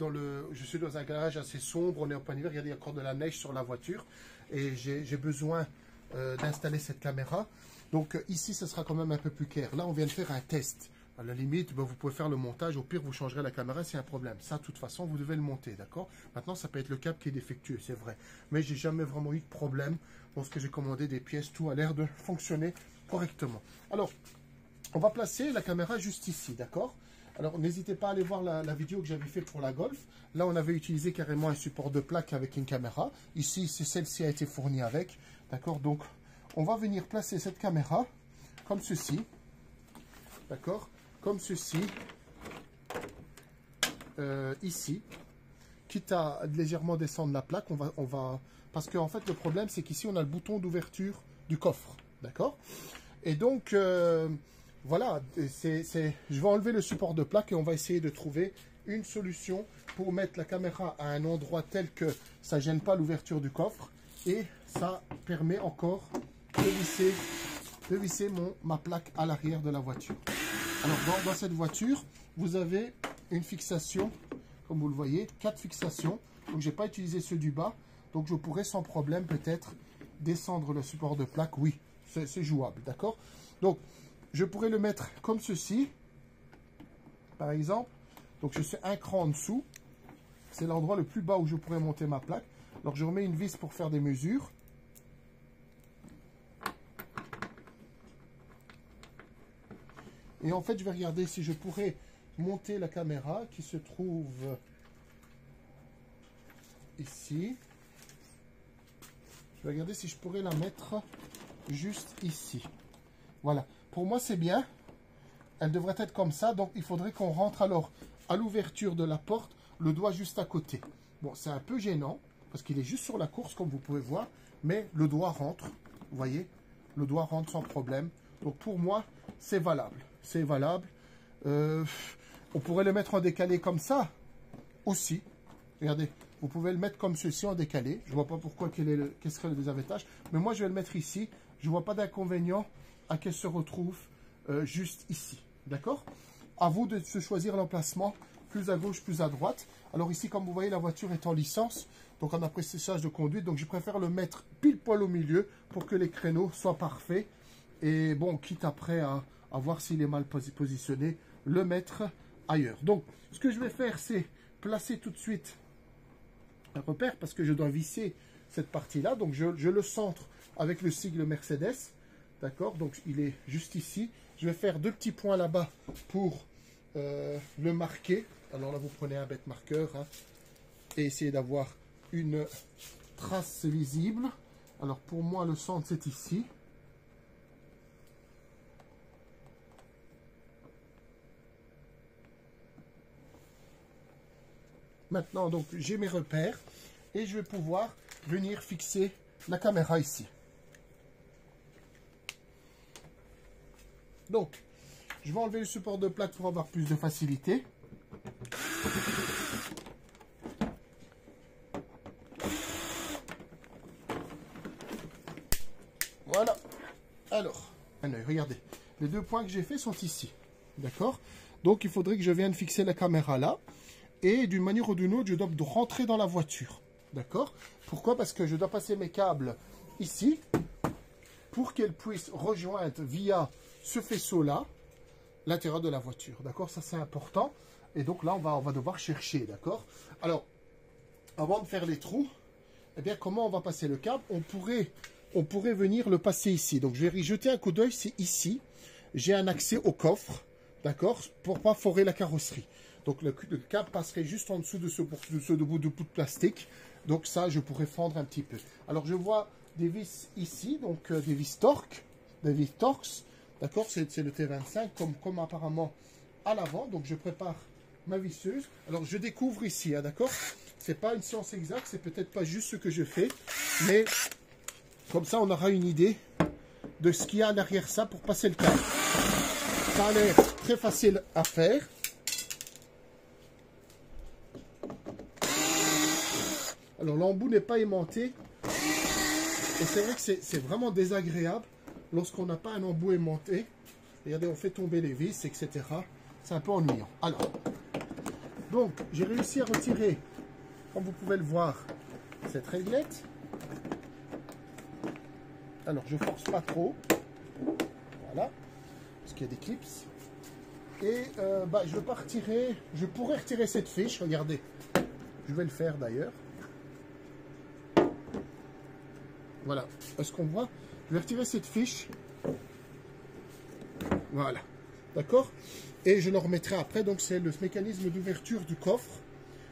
je suis dans un garage assez sombre, on est en plein hiver, regardez, il y a encore de la neige sur la voiture, et j'ai besoin d'installer cette caméra. Donc ici, ce sera quand même un peu plus clair. Là, on vient de faire un test. À la limite, vous pouvez faire le montage. Au pire, vous changerez la caméra s'il y a un problème. Ça, de toute façon, vous devez le monter, d'accord? Maintenant, ça peut être le câble qui est défectueux, c'est vrai. Mais j'ai jamais vraiment eu de problème. Lorsque j'ai commandé des pièces, tout a l'air de fonctionner correctement. Alors, on va placer la caméra juste ici, d'accord? Alors, n'hésitez pas à aller voir la vidéo que j'avais faite pour la Golf. Là, on avait utilisé carrément un support de plaque avec une caméra. Ici, celle-ci a été fournie avec, d'accord? Donc, on va venir placer cette caméra comme ceci, d'accord, comme ceci, ici, quitte à légèrement descendre la plaque, parce qu'en fait le problème c'est qu'ici on a le bouton d'ouverture du coffre, d'accord, et donc voilà, je vais enlever le support de plaque et on va essayer de trouver une solution pour mettre la caméra à un endroit tel que ça ne gêne pas l'ouverture du coffre et ça permet encore de visser ma plaque à l'arrière de la voiture. Alors dans cette voiture, vous avez une fixation, comme vous le voyez, 4 fixations. Donc je n'ai pas utilisé ceux du bas, donc je pourrais sans problème peut-être descendre le support de plaque. Oui, c'est jouable, d'accord? Donc je pourrais le mettre comme ceci, par exemple. Donc je suis un cran en dessous. C'est l'endroit le plus bas où je pourrais monter ma plaque. Alors je remets une vis pour faire des mesures. Et en fait, je vais regarder si je pourrais monter la caméra qui se trouve ici. Je vais regarder si je pourrais la mettre juste ici. Voilà. Pour moi, c'est bien. Elle devrait être comme ça. Donc, il faudrait qu'on rentre alors à l'ouverture de la porte, le doigt juste à côté. Bon, c'est un peu gênant parce qu'il est juste sur la course, comme vous pouvez voir. Mais le doigt rentre. Vous voyez? Le doigt rentre sans problème. Donc, pour moi, c'est valable. C'est valable. On pourrait le mettre en décalé comme ça aussi. Regardez. Vous pouvez le mettre comme ceci en décalé. Je ne vois pas pourquoi, quel serait le désavantage. Mais moi, je vais le mettre ici. Je ne vois pas d'inconvénient à qu'elle se retrouve juste ici. D'accord? À vous de se choisir l'emplacement, plus à gauche, plus à droite. Alors ici, comme vous voyez, la voiture est en licence, donc en apprentissage de conduite. Donc je préfère le mettre pile poil au milieu pour que les créneaux soient parfaits. Et bon, quitte après à voir s'il est mal positionné, le mettre ailleurs. Donc, ce que je vais faire, c'est placer tout de suite un repère parce que je dois visser cette partie-là. Donc, je le centre avec le sigle Mercedes. D'accord? Donc, il est juste ici. Je vais faire 2 petits points là-bas pour le marquer. Alors là, vous prenez un bête marqueur et essayez d'avoir une trace visible. Alors, pour moi, le centre, c'est ici. Maintenant, donc, j'ai mes repères et je vais pouvoir venir fixer la caméra ici. Donc, je vais enlever le support de plaque pour avoir plus de facilité. Voilà. Alors, regardez. Les 2 points que j'ai faits sont ici. D'accord? Donc, il faudrait que je vienne fixer la caméra là. Et d'une manière ou d'une autre, je dois rentrer dans la voiture. D'accord? Pourquoi? Parce que je dois passer mes câbles ici pour qu'elle puisse rejoindre via ce faisceau-là l'intérieur de la voiture. D'accord? Ça, c'est important. Et donc là, on va devoir chercher. D'accord? Alors, avant de faire les trous, eh bien, comment on va passer le câble? On pourrait venir le passer ici. Donc, je vais y jeter un coup d'œil. C'est ici. J'ai un accès au coffre. D'accord? Pour ne pas forer la carrosserie. Donc, le câble passerait juste en dessous de ce bout de plastique. Donc, ça, je pourrais fendre un petit peu. Alors, je vois des vis ici. Donc, des vis Torx. Des vis Torx. D'accord? C'est le T25, comme apparemment à l'avant. Donc, je prépare ma visseuse. Alors, je découvre ici. D'accord? Ce n'est pas une science exacte. C'est peut-être pas juste ce que je fais. Mais, comme ça, on aura une idée de ce qu'il y a derrière ça pour passer le câble. Ça a l'air très facile à faire. Alors, l'embout n'est pas aimanté. Et c'est vrai que c'est vraiment désagréable lorsqu'on n'a pas un embout aimanté. Regardez, on fait tomber les vis, etc. C'est un peu ennuyant. Alors, donc, j'ai réussi à retirer, comme vous pouvez le voir, cette réglette. Alors, je ne force pas trop. Voilà. Parce qu'il y a des clips. Et je vais pas retirer. Je pourrais retirer cette fiche. Regardez. Je vais le faire d'ailleurs. Voilà. Est-ce qu'on voit? Je vais retirer cette fiche. Voilà. D'accord? Et je le remettrai après. Donc, c'est le mécanisme d'ouverture du coffre.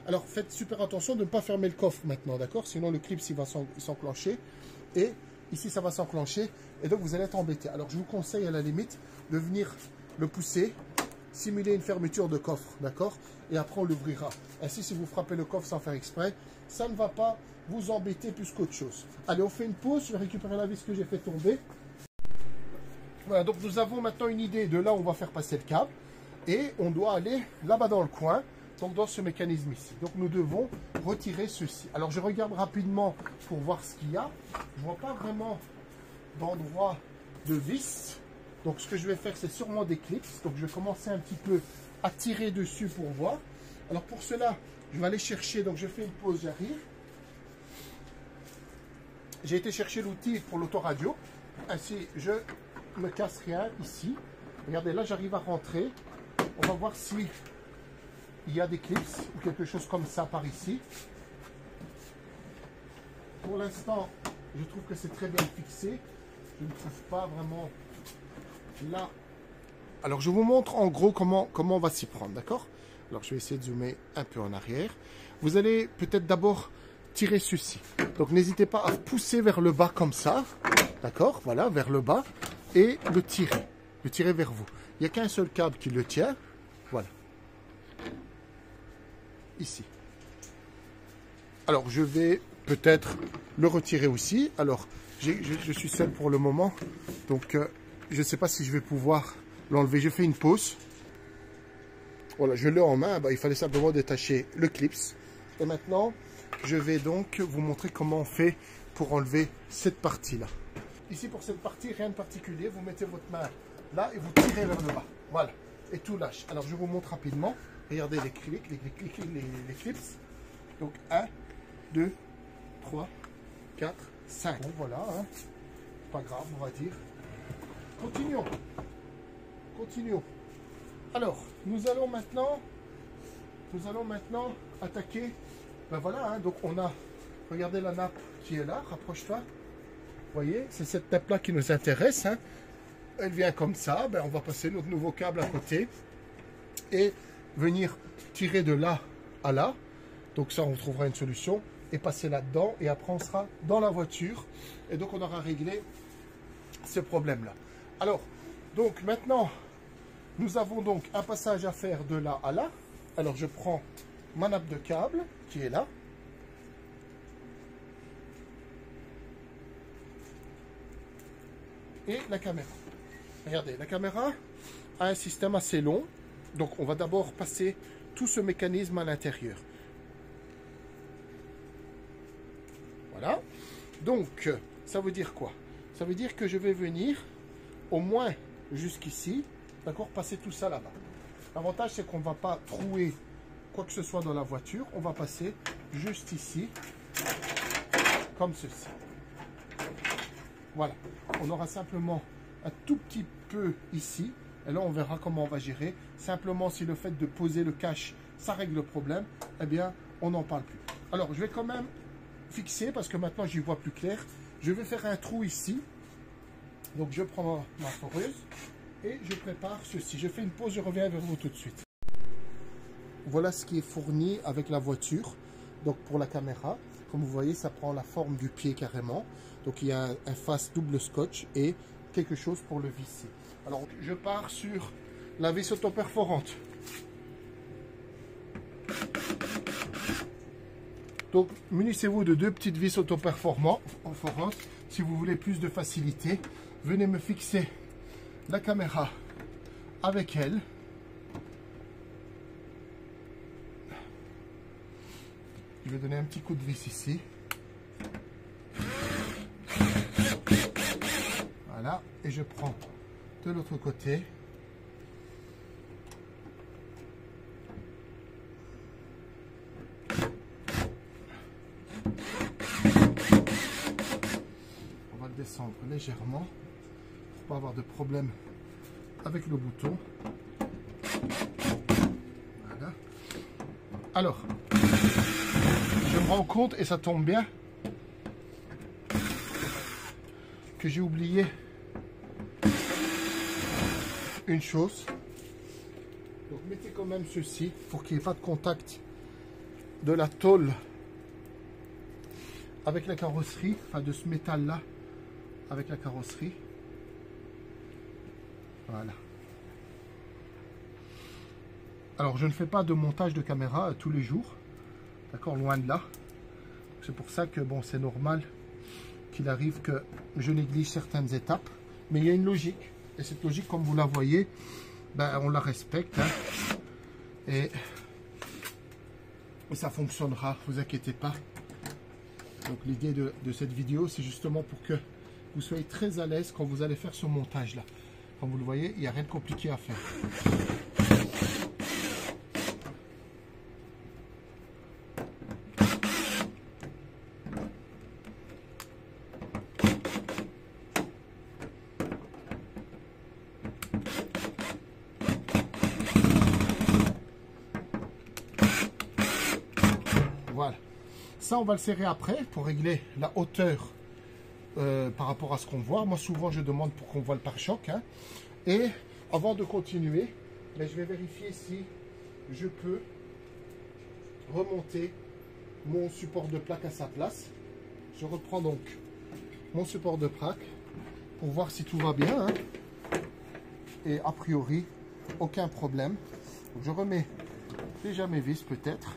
Alors, faites super attention de ne pas fermer le coffre maintenant. D'accord? Sinon, le clip, il va s'enclencher. Et ici, ça va s'enclencher. Et donc, vous allez être embêté. Alors, je vous conseille à la limite de venir le pousser, simuler une fermeture de coffre. D'accord? Et après, on l'ouvrira. Ainsi, si vous frappez le coffre sans faire exprès, ça ne va pas vous embêter plus qu'autre chose. Allez, on fait une pause. Je vais récupérer la vis que j'ai fait tomber. Voilà, donc nous avons maintenant une idée de là où on va faire passer le câble. Et on doit aller là-bas dans le coin, donc dans ce mécanisme ici. Donc nous devons retirer ceci. Alors je regarde rapidement pour voir ce qu'il y a. Je ne vois pas vraiment d'endroit de vis. Donc ce que je vais faire, c'est sûrement des clips. Donc je vais commencer un petit peu à tirer dessus pour voir. Alors pour cela, je vais aller chercher. Donc je fais une pause, j'arrive. J'ai été chercher l'outil pour l'autoradio. Ainsi, je ne me casse rien ici. Regardez, là, j'arrive à rentrer. On va voir si il y a des clips ou quelque chose comme ça par ici. Pour l'instant, je trouve que c'est très bien fixé. Je ne trouve pas vraiment là. Alors, je vous montre en gros comment on va s'y prendre, d'accord? Alors, je vais essayer de zoomer un peu en arrière. Vous allez peut-être d'abord tirer ceci. Donc, n'hésitez pas à pousser vers le bas comme ça, d'accord? Voilà, vers le bas et le tirer vers vous. Il n'y a qu'un seul câble qui le tient. Voilà. Ici. Alors, je vais peut-être le retirer aussi. Alors, je suis seul pour le moment. Donc, je ne sais pas si je vais pouvoir l'enlever. Je fais une pause. Voilà, je l'ai en main. Il fallait simplement détacher le clips. Et maintenant, je vais donc vous montrer comment on fait pour enlever cette partie-là. Ici, pour cette partie, rien de particulier. Vous mettez votre main là et vous tirez vers le bas. Voilà. Et tout lâche. Alors, je vous montre rapidement. Regardez les clips. Donc, 1, 2, 3, 4, 5. Bon, voilà. Hein. Pas grave, on va dire. Continuons. Continuons. Alors, nous allons maintenant attaquer. Ben voilà, hein, donc on a, regardez la nappe qui est là, rapproche-toi. Vous voyez, c'est cette nappe-là qui nous intéresse. Hein. Elle vient comme ça, ben on va passer notre nouveau câble à côté et venir tirer de là à là. Donc ça, on trouvera une solution et passer là-dedans et après on sera dans la voiture et donc on aura réglé ce problème-là. Alors, donc maintenant, nous avons donc un passage à faire de là à là. Alors, je prends ma nappe de câble qui est là. Et la caméra. Regardez, la caméra a un système assez long. Donc, on va d'abord passer tout ce mécanisme à l'intérieur. Voilà. Donc, ça veut dire quoi? Ça veut dire que je vais venir au moins jusqu'ici. D'accord, passer tout ça là-bas. L'avantage, c'est qu'on ne va pas trouer quoi que ce soit dans la voiture. On va passer juste ici, comme ceci. Voilà. On aura simplement un tout petit peu ici. Et là, on verra comment on va gérer. Simplement, si le fait de poser le cache, ça règle le problème, eh bien, on n'en parle plus. Alors, je vais quand même fixer, parce que maintenant, j'y vois plus clair. Je vais faire un trou ici. Donc, je prends ma foreuse. Et je prépare ceci. Je fais une pause, je reviens vers vous tout de suite. Voilà ce qui est fourni avec la voiture. Donc pour la caméra, comme vous voyez, ça prend la forme du pied carrément. Donc il y a un face double scotch et quelque chose pour le visser. Alors je pars sur la vis auto-perforante. Donc munissez-vous de deux petites vis auto-perforantes. Si vous voulez plus de facilité, venez me fixer la caméra avec elle. Je vais donner un petit coup de vis ici. Voilà. Et je prends de l'autre côté. On va le descendre légèrement pour pas avoir de problème avec le bouton. Voilà. Alors, je me rends compte, et ça tombe bien, que j'ai oublié une chose. Donc mettez quand même ceci pour qu'il n'y ait pas de contact de la tôle avec la carrosserie, enfin de ce métal là avec la carrosserie. Voilà. Alors je ne fais pas de montage de caméra tous les jours, d'accord, loin de là. C'est pour ça que bon, c'est normal qu'il arrive que je néglige certaines étapes, mais il y a une logique, et cette logique, comme vous la voyez, ben, on la respecte, hein, et ça fonctionnera, vous inquiétez pas. Donc l'idée de cette vidéo, c'est justement pour que vous soyez très à l'aise quand vous allez faire ce montage là. Comme vous le voyez, il n'y a rien de compliqué à faire. Ça, on va le serrer après pour régler la hauteur par rapport à ce qu'on voit. Moi, souvent, je demande pour qu'on voit le pare-choc. Hein. Et avant de continuer, ben, je vais vérifier si je peux remonter mon support de plaque à sa place. Je reprends donc mon support de plaque pour voir si tout va bien. Hein. Et a priori, aucun problème. Donc, je remets déjà mes vis peut-être.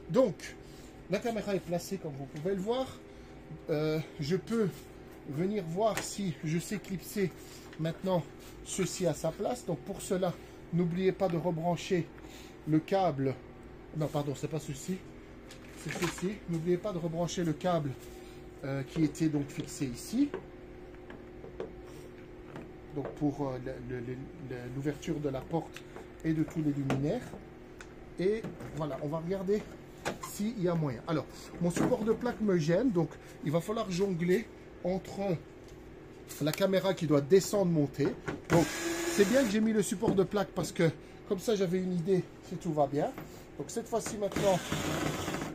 Donc, la caméra est placée comme vous pouvez le voir. Je peux venir voir si je sais clipser maintenant ceci à sa place. Donc pour cela, n'oubliez pas de rebrancher le câble. Non, pardon, c'est pas ceci. C'est ceci. N'oubliez pas de rebrancher le câble qui était donc fixé ici. Donc pour l'ouverture de la porte et de tous les luminaires. Et voilà, on va regarder s'il y a moyen. Alors, mon support de plaque me gêne, donc il va falloir jongler entre la caméra qui doit descendre, monter. Donc, c'est bien que j'ai mis le support de plaque parce que comme ça, j'avais une idée si tout va bien. Donc, cette fois-ci, maintenant,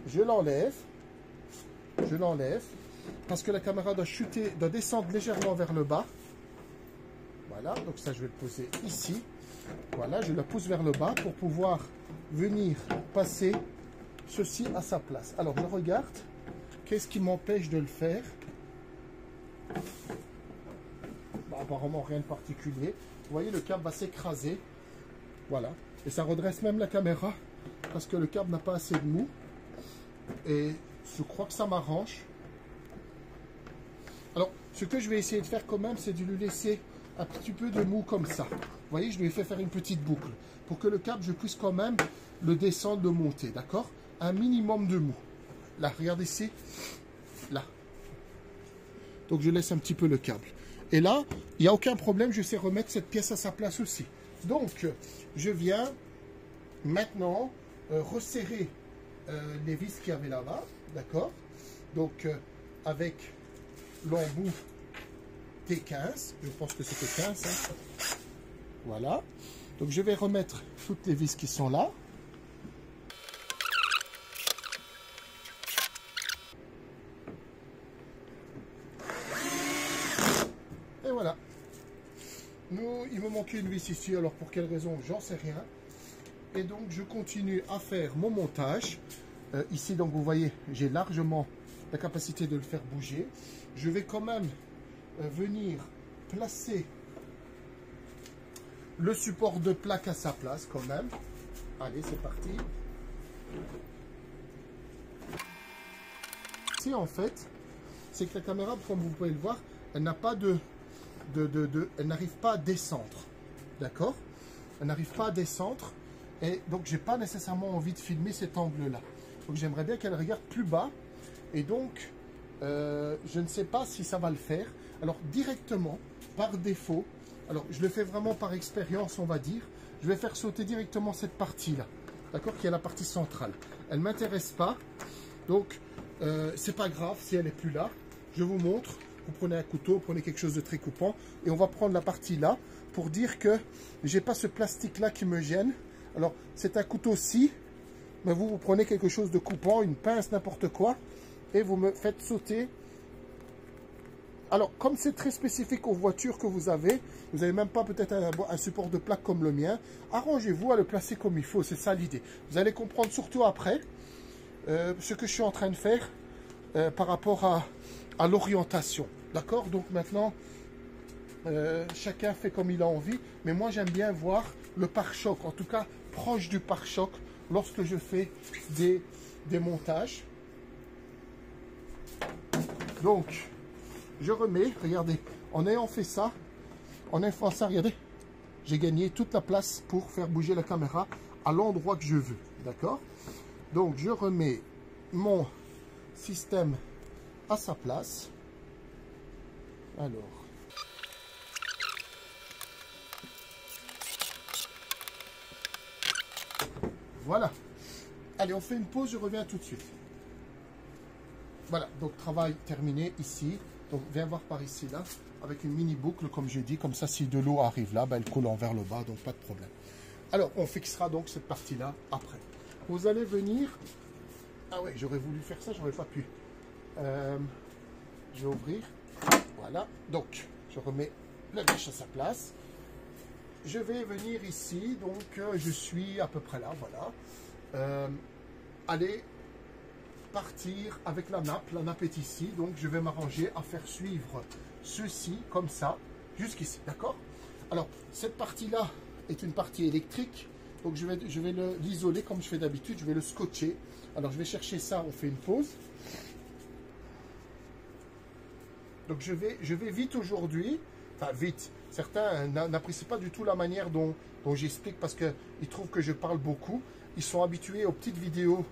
je l'enlève. Je l'enlève parce que la caméra doit chuter, doit descendre légèrement vers le bas. Voilà, donc ça, je vais le poser ici. Voilà, je la pousse vers le bas pour pouvoir venir passer ceci à sa place. Alors, je regarde. Qu'est-ce qui m'empêche de le faire? Bah, apparemment, rien de particulier. Vous voyez, le câble va s'écraser. Voilà. Et ça redresse même la caméra parce que le câble n'a pas assez de mou. Et je crois que ça m'arrange. Alors, ce que je vais essayer de faire quand même, c'est de lui laisser un petit peu de mou comme ça. Vous voyez, je lui ai fait faire une petite boucle pour que le câble, je puisse quand même le descendre, le monter, d'accord? Un minimum de mou. Là, regardez ici. Là. Donc, je laisse un petit peu le câble. Et là, il n'y a aucun problème, je sais remettre cette pièce à sa place aussi. Donc, je viens maintenant resserrer les vis qu'il y avait là-bas, d'accord? Donc, avec l'embout T15, je pense que c'était 15, hein. Voilà. Donc, je vais remettre toutes les vis qui sont là. Et voilà. Il me manquait une vis ici, alors pour quelle raison, j'en sais rien. Et donc, je continue à faire mon montage. Ici, donc, vous voyez, j'ai largement la capacité de le faire bouger. Je vais quand même venir placer le support de plaque à sa place quand même. Allez, c'est parti. Ici, en fait, c'est que la caméra, comme vous pouvez le voir, elle n'a pas elle n'arrive pas à descendre. D'accord? Elle n'arrive pas à descendre. Et donc, j'ai pas nécessairement envie de filmer cet angle-là. Donc, j'aimerais bien qu'elle regarde plus bas. Et donc, je ne sais pas si ça va le faire. Alors, directement, par défaut, alors je le fais vraiment par expérience, on va dire, je vais faire sauter directement cette partie-là. D'accord? Qui est la partie centrale. Elle ne m'intéresse pas. Donc, c'est pas grave si elle n'est plus là. Je vous montre. Vous prenez un couteau, prenez quelque chose de très coupant. Et on va prendre la partie là pour dire que j'ai pas ce plastique-là qui me gêne. Alors, c'est un couteau-ci. Mais vous prenez quelque chose de coupant, une pince, n'importe quoi. Et vous me faites sauter. Alors, comme c'est très spécifique aux voitures que vous avez même pas peut-être un support de plaque comme le mien, arrangez-vous à le placer comme il faut, c'est ça l'idée. Vous allez comprendre surtout après ce que je suis en train de faire par rapport à l'orientation. D'accord? Donc maintenant, chacun fait comme il a envie, mais moi j'aime bien voir le pare-choc, en tout cas proche du pare-choc, lorsque je fais des montages. Donc, je remets, regardez, en ayant fait ça, regardez, j'ai gagné toute la place pour faire bouger la caméra à l'endroit que je veux, d'accord? Donc, je remets mon système à sa place. Alors, voilà. Allez, on fait une pause, je reviens tout de suite. Voilà, donc travail terminé ici. Donc viens voir par ici là, avec une mini boucle comme j'ai dit, comme ça si de l'eau arrive là, ben, elle coule vers le bas, donc pas de problème. Alors on fixera donc cette partie là après. Vous allez venir, ah ouais j'aurais voulu faire ça, j'aurais pas pu. Je vais ouvrir, voilà, donc je remets la bêche à sa place. Je vais venir ici, donc je suis à peu près là, voilà. Allez partir avec la nappe est ici, donc je vais m'arranger à faire suivre ceci comme ça jusqu'ici, d'accord? Alors cette partie là est une partie électrique, donc je vais l'isoler comme je fais d'habitude, je vais le scotcher. Alors je vais chercher ça, on fait une pause. Donc je vais vite aujourd'hui, enfin vite, certains n'apprécient pas du tout la manière dont j'explique parce qu'ils trouvent que je parle beaucoup, ils sont habitués aux petites vidéos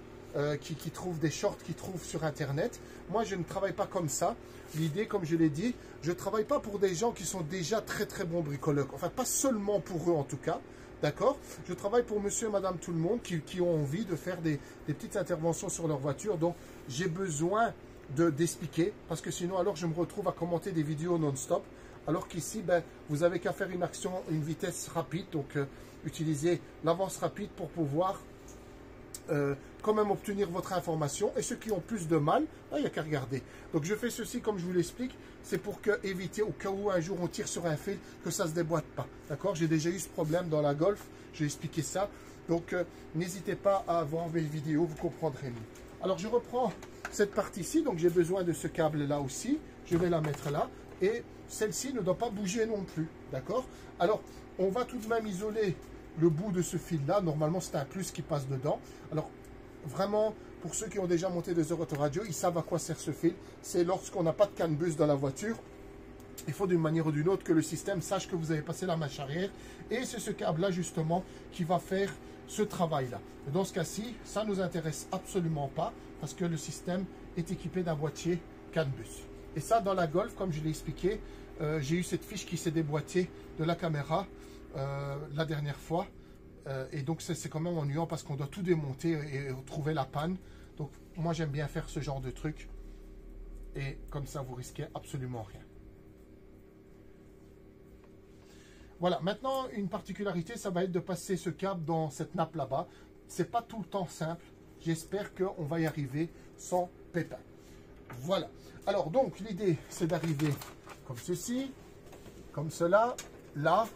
qui trouvent des shorts qui trouvent sur internet. Moi je ne travaille pas comme ça. L'idée, comme je l'ai dit, je ne travaille pas pour des gens qui sont déjà très très bons bricoleurs, enfin pas seulement pour eux en tout cas, d'accord? Je travaille pour monsieur et madame tout le monde qui ont envie de faire des petites interventions sur leur voiture, donc j'ai besoin d'expliquer parce que sinon alors je me retrouve à commenter des vidéos non-stop, alors qu'ici ben, vous avez qu'à faire une action, une vitesse rapide, donc utilisez l'avance rapide pour pouvoir quand même obtenir votre information. Et ceux qui ont plus de mal, il n'y a qu'à regarder. Donc je fais ceci comme je vous l'explique, c'est pour éviter au cas où un jour on tire sur un fil que ça ne se déboîte pas, d'accord? J'ai déjà eu ce problème dans la Golf, j'ai expliqué ça, donc n'hésitez pas à voir mes vidéos, vous comprendrez mieux. Alors je reprends cette partie-ci, donc j'ai besoin de ce câble-là aussi, je vais la mettre là, et celle-ci ne doit pas bouger non plus, d'accord? Alors, on va tout de même isoler le bout de ce fil-là, normalement c'est un plus qui passe dedans. Alors, vraiment, pour ceux qui ont déjà monté des autoradio, ils savent à quoi sert ce fil. C'est lorsqu'on n'a pas de CAN bus dans la voiture, il faut d'une manière ou d'une autre que le système sache que vous avez passé la marche arrière, et c'est ce câble-là justement qui va faire ce travail-là. Dans ce cas-ci, ça ne nous intéresse absolument pas parce que le système est équipé d'un boîtier CAN bus. Et ça, dans la Golf, comme je l'ai expliqué, j'ai eu cette fiche qui s'est déboîtée de la caméra la dernière fois. Et donc, c'est quand même ennuyant parce qu'on doit tout démonter et trouver la panne. Donc, moi, j'aime bien faire ce genre de truc. Et comme ça, vous risquez absolument rien. Voilà, maintenant, une particularité, ça va être de passer ce câble dans cette nappe là-bas. C'est pas tout le temps simple. J'espère qu'on va y arriver sans pépin. Voilà. Alors, donc, l'idée, c'est d'arriver comme ceci, comme cela, là,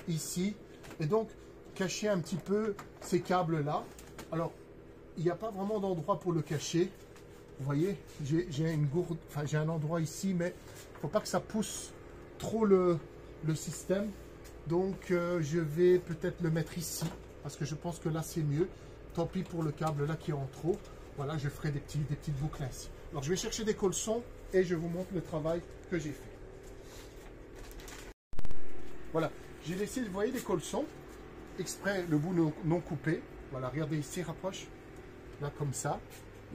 ici. Et donc, cacher un petit peu ces câbles-là. Alors, il n'y a pas vraiment d'endroit pour le cacher. Vous voyez, j'ai une gourde, enfin, j'ai un endroit ici, mais il ne faut pas que ça pousse trop le système. Donc, je vais peut-être le mettre ici, parce que je pense que là, c'est mieux. Tant pis pour le câble là qui est en trop. Voilà, je ferai des petites boucles ainsi. Alors, je vais chercher des colsons et je vous montre le travail que j'ai fait. Voilà, j'ai laissé, vous voyez, des colsons, exprès le bout non coupé. Voilà, regardez ici, rapproche. Là, comme ça.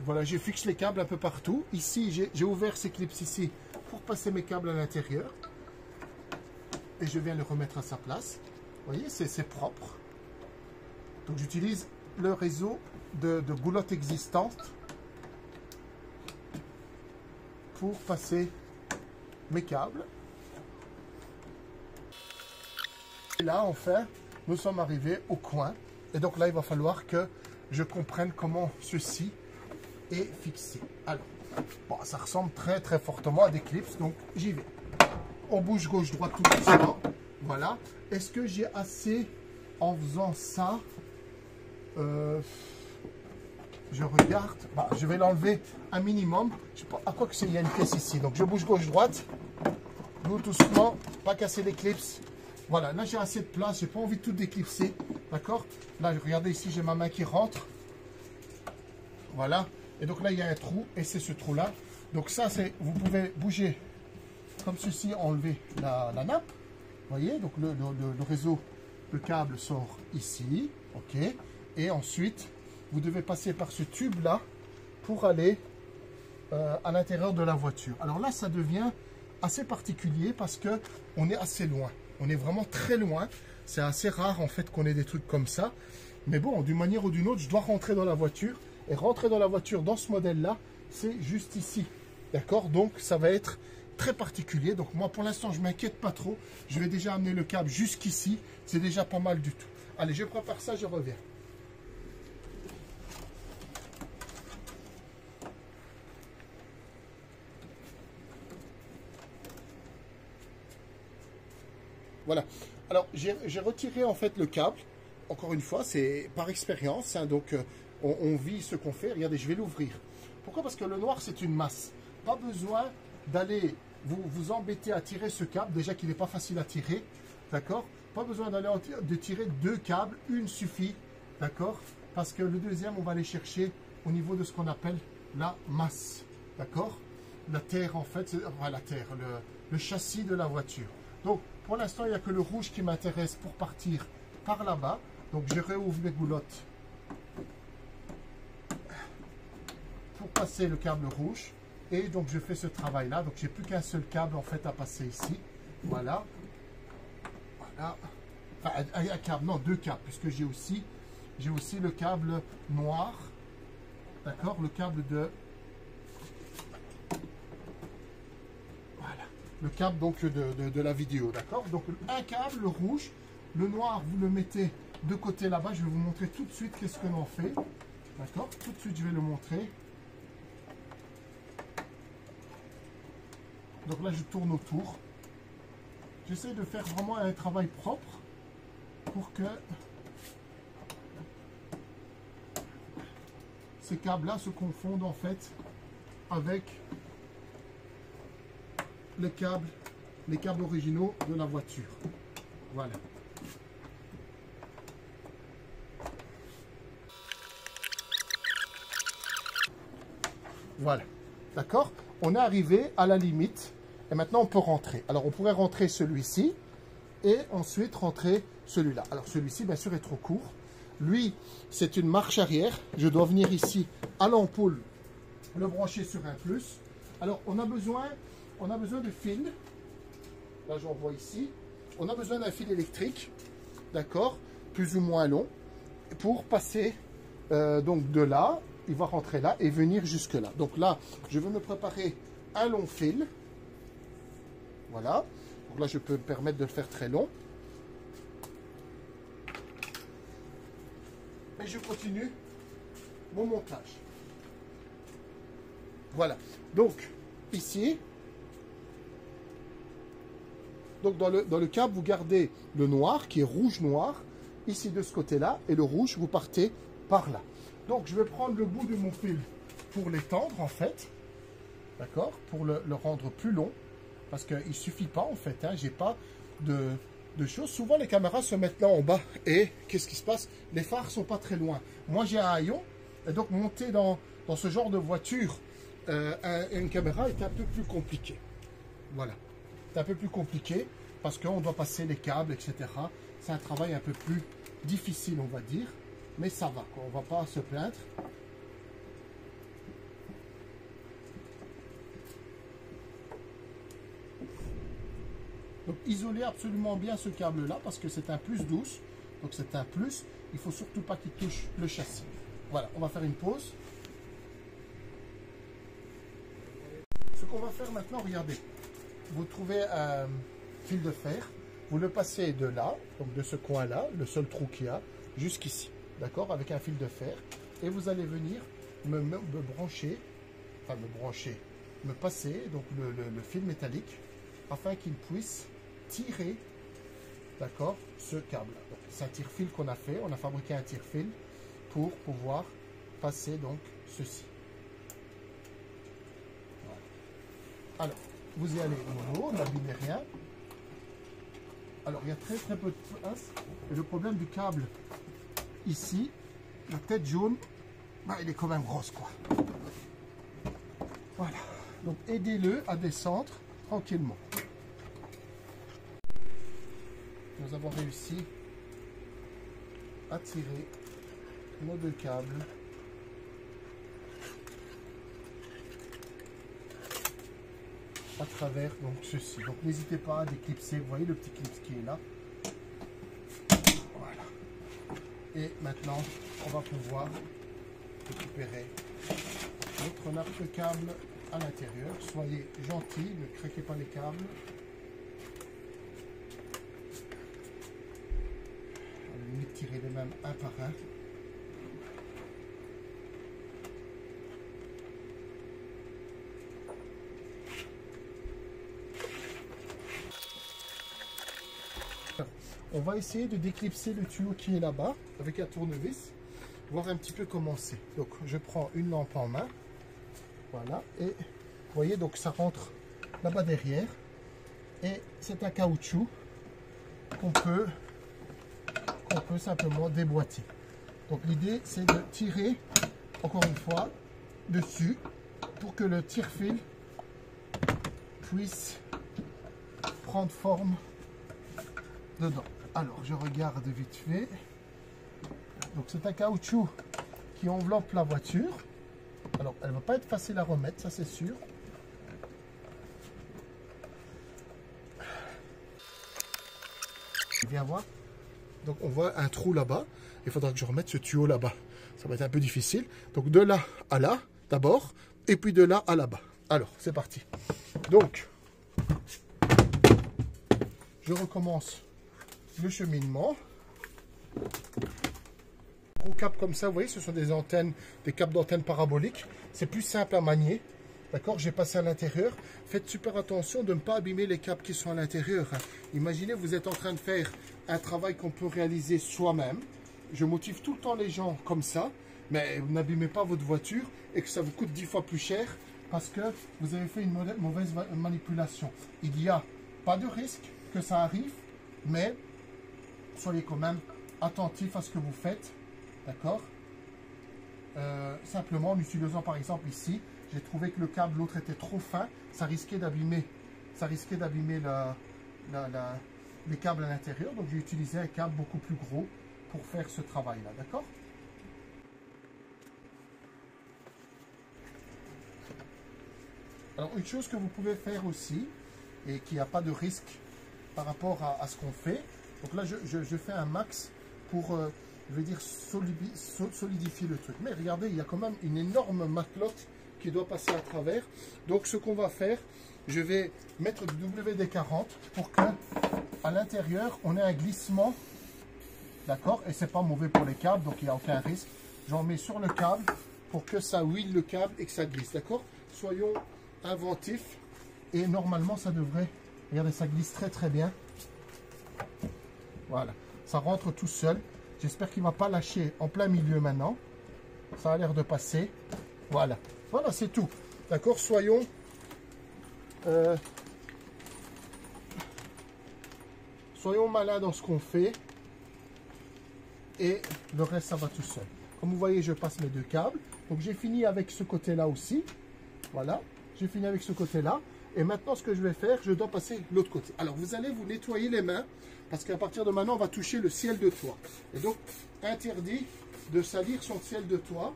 Voilà, je fixe les câbles un peu partout. Ici, j'ai ouvert ces clips ici pour passer mes câbles à l'intérieur. Et je viens le remettre à sa place. Vous voyez, c'est propre. Donc, j'utilise le réseau de goulottes existantes pour passer mes câbles. Et là, enfin, nous sommes arrivés au coin. Et donc là, il va falloir que je comprenne comment ceci est fixé. Alors, bon, ça ressemble très très fortement à des clips, donc j'y vais. On bouge gauche-droite tout doucement. Voilà. Est-ce que j'ai assez en faisant ça? Je regarde. Bah, je vais l'enlever un minimum. Je sais pas à quoi que c'est. Il y a une pièce ici. Donc je bouge gauche-droite. Doucement. Pas casser les clips. Voilà. Là j'ai assez de place. J'ai pas envie de tout déclipser. D'accord? Là, regardez ici, j'ai ma main qui rentre. Voilà. Et donc là, il y a un trou. Et c'est ce trou-là. Donc ça, c'est. Vous pouvez bouger comme ceci, enlever la nappe. Vous voyez? Donc le réseau, le câble sort ici. OK. Et ensuite, vous devez passer par ce tube-là pour aller à l'intérieur de la voiture. Alors là, ça devient assez particulier parce que on est assez loin. On est vraiment très loin. C'est assez rare en fait qu'on ait des trucs comme ça. Mais bon, d'une manière ou d'une autre, je dois rentrer dans la voiture. Et rentrer dans la voiture dans ce modèle-là, c'est juste ici. D'accord? Donc, ça va être très particulier. Donc moi pour l'instant je ne m'inquiète pas trop. Je vais déjà amener le câble jusqu'ici. C'est déjà pas mal du tout. Allez, je prépare ça, je reviens. Voilà. Alors j'ai retiré en fait le câble. Encore une fois, c'est par expérience. Hein, donc on vit ce qu'on fait. Regardez, je vais l'ouvrir. Pourquoi? Parce que le noir c'est une masse. Pas besoin d'aller vous embêter à tirer ce câble. Déjà qu'il n'est pas facile à tirer. D'accord? Pas besoin d'aller de tirer deux câbles. Une suffit. D'accord? Parce que le deuxième, on va aller chercher au niveau de ce qu'on appelle la masse. D'accord? La terre en fait, enfin la terre, le châssis de la voiture. Donc pour l'instant, il n'y a que le rouge qui m'intéresse pour partir par là-bas. Donc je réouvre les goulottes pour passer le câble rouge. Et donc je fais ce travail-là. Donc j'ai plus qu'un seul câble en fait à passer ici. Voilà. Voilà. Enfin, un câble, non, deux câbles, puisque j'ai aussi le câble noir. D'accord, le câble de... Voilà. Le câble donc de la vidéo, d'accord? Donc un câble, le rouge, le noir, vous le mettez de côté là-bas. Je vais vous montrer tout de suite qu'est-ce que l'on fait. D'accord? Tout de suite, je vais le montrer. Donc là, je tourne autour. J'essaie de faire vraiment un travail propre pour que ces câbles-là se confondent en fait avec les câbles originaux de la voiture. Voilà. Voilà. D'accord? On est arrivé à la limite et maintenant on peut rentrer. Alors on pourrait rentrer celui-ci et ensuite rentrer celui-là. Alors celui-ci bien sûr est trop court. Lui, c'est une marche arrière. Je dois venir ici à l'ampoule, le brancher sur un plus. Alors on a besoin de fil. Là j'en vois ici. On a besoin d'un fil électrique, d'accord, plus ou moins long, pour passer donc de là. Il va rentrer là et venir jusque là. Donc là, je vais me préparer un long fil. Voilà. Donc là, je peux me permettre de le faire très long. Et je continue mon montage. Voilà. Donc, ici, donc dans le câble, vous gardez le noir qui est rouge-noir, ici de ce côté-là, et le rouge, vous partez par là. Donc, je vais prendre le bout de mon fil pour l'étendre, en fait. D'accord? Pour le rendre plus long. Parce qu'il ne suffit pas, en fait. Hein, j'ai pas de choses. Souvent, les caméras se mettent là en bas. Et qu'est-ce qui se passe? Les phares ne sont pas très loin. Moi, j'ai un haillon. Et donc, monter dans ce genre de voiture, une caméra est un peu plus compliqué. Voilà. C'est un peu plus compliqué parce qu'on doit passer les câbles, etc. C'est un travail un peu plus difficile, on va dire. Mais ça va, quoi. On ne va pas se plaindre. Donc isolez absolument bien ce câble là parce que c'est un plus douce. Donc c'est un plus. Il ne faut surtout pas qu'il touche le châssis. Voilà, on va faire une pause. Ce qu'on va faire maintenant, regardez. Vous trouvez un fil de fer. Vous le passez de là, donc de ce coin là, le seul trou qu'il y a, jusqu'ici. D'accord? Avec un fil de fer. Et vous allez venir me brancher, enfin me passer donc le fil métallique afin qu'il puisse tirer, d'accord, ce câble. C'est un tire-fil qu'on a fait. On a fabriqué un tire-fil pour pouvoir passer donc ceci. Voilà. Alors, vous y allez mollo, n'abîmez rien. Alors, il y a très peu de place. Et le problème du câble ici, la tête jaune, bah, il est quand même grosse, quoi. Voilà. Donc, aidez-le à descendre tranquillement. Nous avons réussi à tirer nos deux câbles à travers donc ceci. Donc n'hésitez pas à déclipser. Vous voyez le petit clip qui est là. Voilà. Et maintenant, on va pouvoir récupérer notre nappe de câble à l'intérieur. Soyez gentils, ne craquez pas les câbles. À la limite, tirez-les même un par un. On va essayer de déclipser le tuyau qui est là-bas avec un tournevis, voir un petit peu comment c'est. Donc je prends une lampe en main, voilà, et vous voyez, donc ça rentre là-bas derrière, et c'est un caoutchouc qu'on peut simplement déboîter. Donc l'idée c'est de tirer, encore une fois, dessus pour que le tire-fil puisse prendre forme dedans. Alors, je regarde vite fait. Donc, c'est un caoutchouc qui enveloppe la voiture. Alors, elle ne va pas être facile à remettre, ça c'est sûr. Viens voir. Donc, on voit un trou là-bas. Il faudra que je remette ce tuyau là-bas. Ça va être un peu difficile. Donc, de là à là, d'abord. Et puis de là à là-bas. Alors, c'est parti. Donc, je recommence le cheminement. Gros câbles comme ça, vous voyez, ce sont des antennes, des câbles d'antenne paraboliques. C'est plus simple à manier. D'accord, j'ai passé à l'intérieur. Faites super attention de ne pas abîmer les câbles qui sont à l'intérieur. Imaginez, vous êtes en train de faire un travail qu'on peut réaliser soi-même. Je motive tout le temps les gens comme ça, mais vous n'abîmez pas votre voiture et que ça vous coûte 10 fois plus cher parce que vous avez fait une mauvaise manipulation. Il n'y a pas de risque que ça arrive, mais soyez quand même attentifs à ce que vous faites, d'accord? Simplement en utilisant par exemple ici, j'ai trouvé que le câble, l'autre était trop fin, ça risquait d'abîmer les câbles à l'intérieur, donc j'ai utilisé un câble beaucoup plus gros pour faire ce travail-là, d'accord? Alors une chose que vous pouvez faire aussi, et qui n'a pas de risque par rapport à ce qu'on fait, donc là je fais un max pour, je vais dire, solidifier le truc. Mais regardez, il y a quand même une énorme matelote qui doit passer à travers. Donc ce qu'on va faire, je vais mettre du WD-40 pour que à l'intérieur on ait un glissement, d'accord? Et c'est pas mauvais pour les câbles, donc il n'y a aucun risque. J'en mets sur le câble pour que ça huile le câble et que ça glisse, d'accord? Soyons inventifs et normalement ça devrait, regardez, ça glisse très très bien. Voilà, ça rentre tout seul. J'espère qu'il ne va pas lâcher en plein milieu maintenant. Ça a l'air de passer. Voilà, voilà, c'est tout. D'accord, soyons malins dans ce qu'on fait. Et le reste, ça va tout seul. Comme vous voyez, je passe mes deux câbles. Donc j'ai fini avec ce côté-là aussi. Voilà, j'ai fini avec ce côté-là. Et maintenant, ce que je vais faire, je dois passer l'autre côté. Alors, vous allez vous nettoyer les mains, parce qu'à partir de maintenant, on va toucher le ciel de toit. Et donc, interdit de salir son ciel de toit.